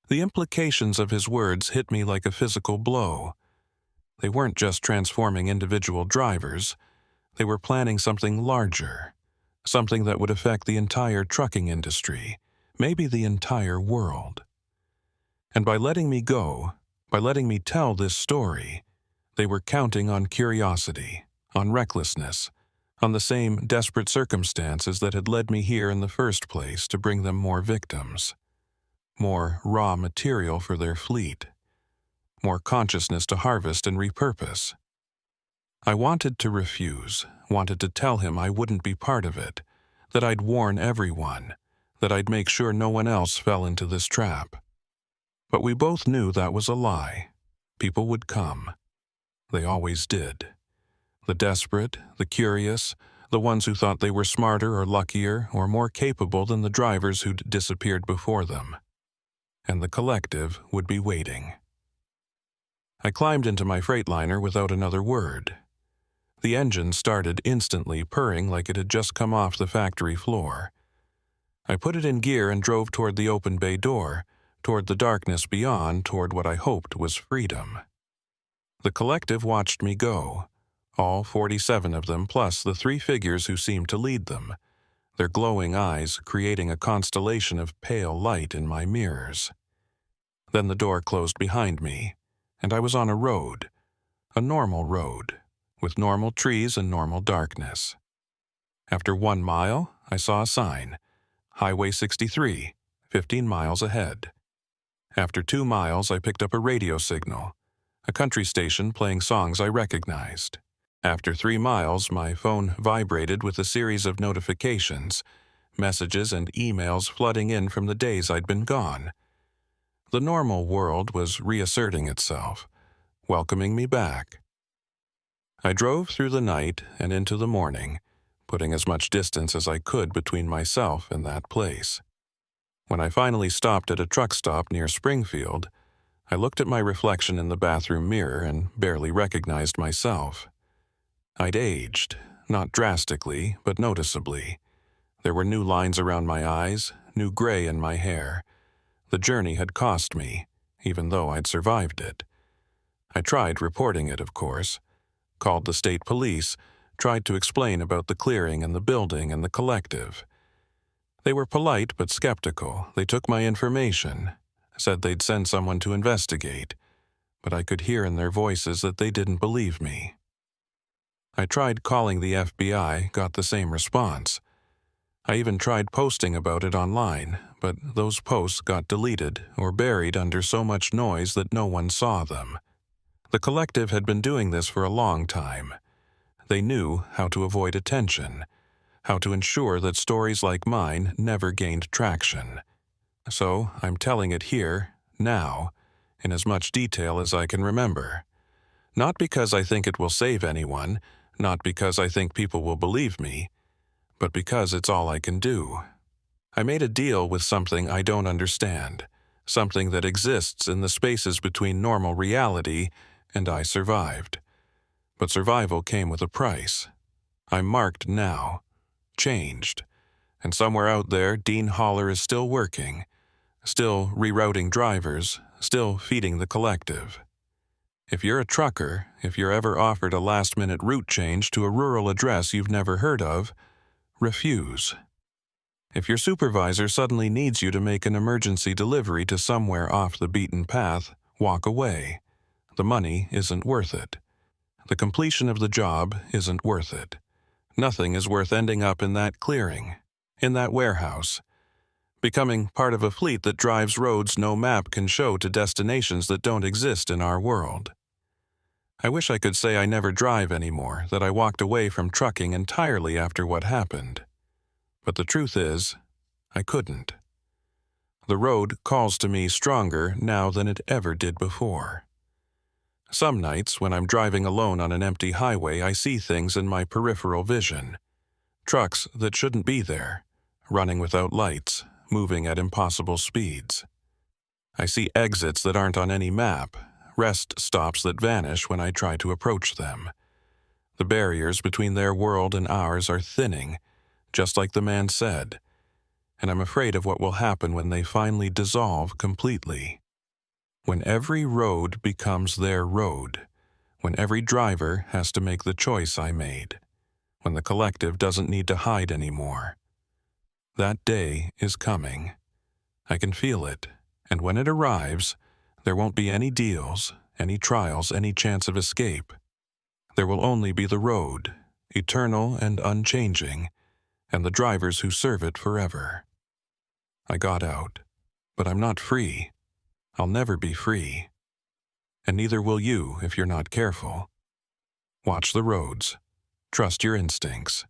S1: The implications of his words hit me like a physical blow. They weren't just transforming individual drivers. They were planning something larger, something that would affect the entire trucking industry, maybe the entire world. And by letting me go, by letting me tell this story, they were counting on curiosity, on recklessness, on the same desperate circumstances that had led me here in the first place to bring them more victims, more raw material for their fleet, more consciousness to harvest and repurpose. I wanted to refuse, wanted to tell him I wouldn't be part of it, that I'd warn everyone, that I'd make sure no one else fell into this trap. But we both knew that was a lie. People would come. They always did. The desperate, the curious, the ones who thought they were smarter or luckier or more capable than the drivers who'd disappeared before them. And the collective would be waiting. I climbed into my Freightliner without another word. The engine started instantly, purring like it had just come off the factory floor. I put it in gear and drove toward the open bay door, toward the darkness beyond, toward what I hoped was freedom. The collective watched me go, all 47 of them plus the 3 figures who seemed to lead them, their glowing eyes creating a constellation of pale light in my mirrors. Then the door closed behind me, and I was on a road, a normal road, with normal trees and normal darkness. After 1 mile, I saw a sign, Highway 63, 15 miles ahead. After 2 miles, I picked up a radio signal, a country station playing songs I recognized. After 3 miles, my phone vibrated with a series of notifications, messages and emails flooding in from the days I'd been gone. The normal world was reasserting itself, welcoming me back. I drove through the night and into the morning, putting as much distance as I could between myself and that place. When I finally stopped at a truck stop near Springfield, I looked at my reflection in the bathroom mirror and barely recognized myself. I'd aged, not drastically, but noticeably. There were new lines around my eyes, new gray in my hair. The journey had cost me, even though I'd survived it. I tried reporting it, of course, called the state police, tried to explain about the clearing and the building and the collective. They were polite but skeptical. They took my information, said they'd send someone to investigate, but I could hear in their voices that they didn't believe me. I tried calling the FBI, got the same response. I even tried posting about it online, but those posts got deleted or buried under so much noise that no one saw them. The collective had been doing this for a long time. They knew how to avoid attention, how to ensure that stories like mine never gained traction. So I'm telling it here, now, in as much detail as I can remember. Not because I think it will save anyone, not because I think people will believe me, but because it's all I can do. I made a deal with something I don't understand, something that exists in the spaces between normal reality, and I survived. But survival came with a price. I'm marked now, changed, and somewhere out there Dean Holler is still working, still rerouting drivers, still feeding the collective. If you're a trucker, if you're ever offered a last-minute route change to a rural address you've never heard of, refuse. If your supervisor suddenly needs you to make an emergency delivery to somewhere off the beaten path, walk away. The money isn't worth it. The completion of the job isn't worth it. Nothing is worth ending up in that clearing, in that warehouse, becoming part of a fleet that drives roads no map can show to destinations that don't exist in our world. I wish I could say I never drive anymore, that I walked away from trucking entirely after what happened. But the truth is, I couldn't. The road calls to me stronger now than it ever did before. Some nights, when I'm driving alone on an empty highway, I see things in my peripheral vision. Trucks that shouldn't be there, running without lights, moving at impossible speeds. I see exits that aren't on any map, rest stops that vanish when I try to approach them. The barriers between their world and ours are thinning, just like the man said, and I'm afraid of what will happen when they finally dissolve completely. When every road becomes their road, when every driver has to make the choice I made, when the collective doesn't need to hide anymore. That day is coming. I can feel it, and when it arrives, there won't be any deals, any trials, any chance of escape. There will only be the road, eternal and unchanging, and the drivers who serve it forever. I got out, but I'm not free. I'll never be free. And neither will you if you're not careful. Watch the roads. Trust your instincts.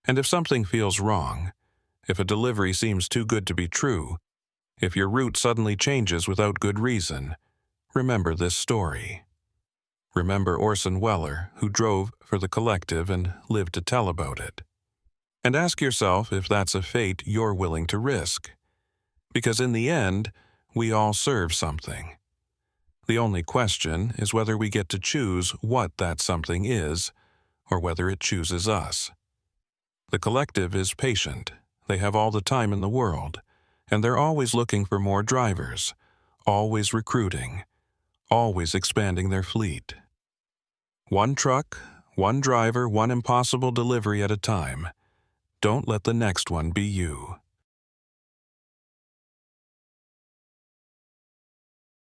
S1: And if something feels wrong, if a delivery seems too good to be true, if your route suddenly changes without good reason, remember this story. Remember Orson Welles, who drove for the collective and lived to tell about it. And ask yourself if that's a fate you're willing to risk. Because in the end, we all serve something. The only question is whether we get to choose what that something is, or whether it chooses us. The collective is patient. They have all the time in the world, and they're always looking for more drivers, always recruiting, always expanding their fleet. One truck, one driver, one impossible delivery at a time. Don't let the next one be you.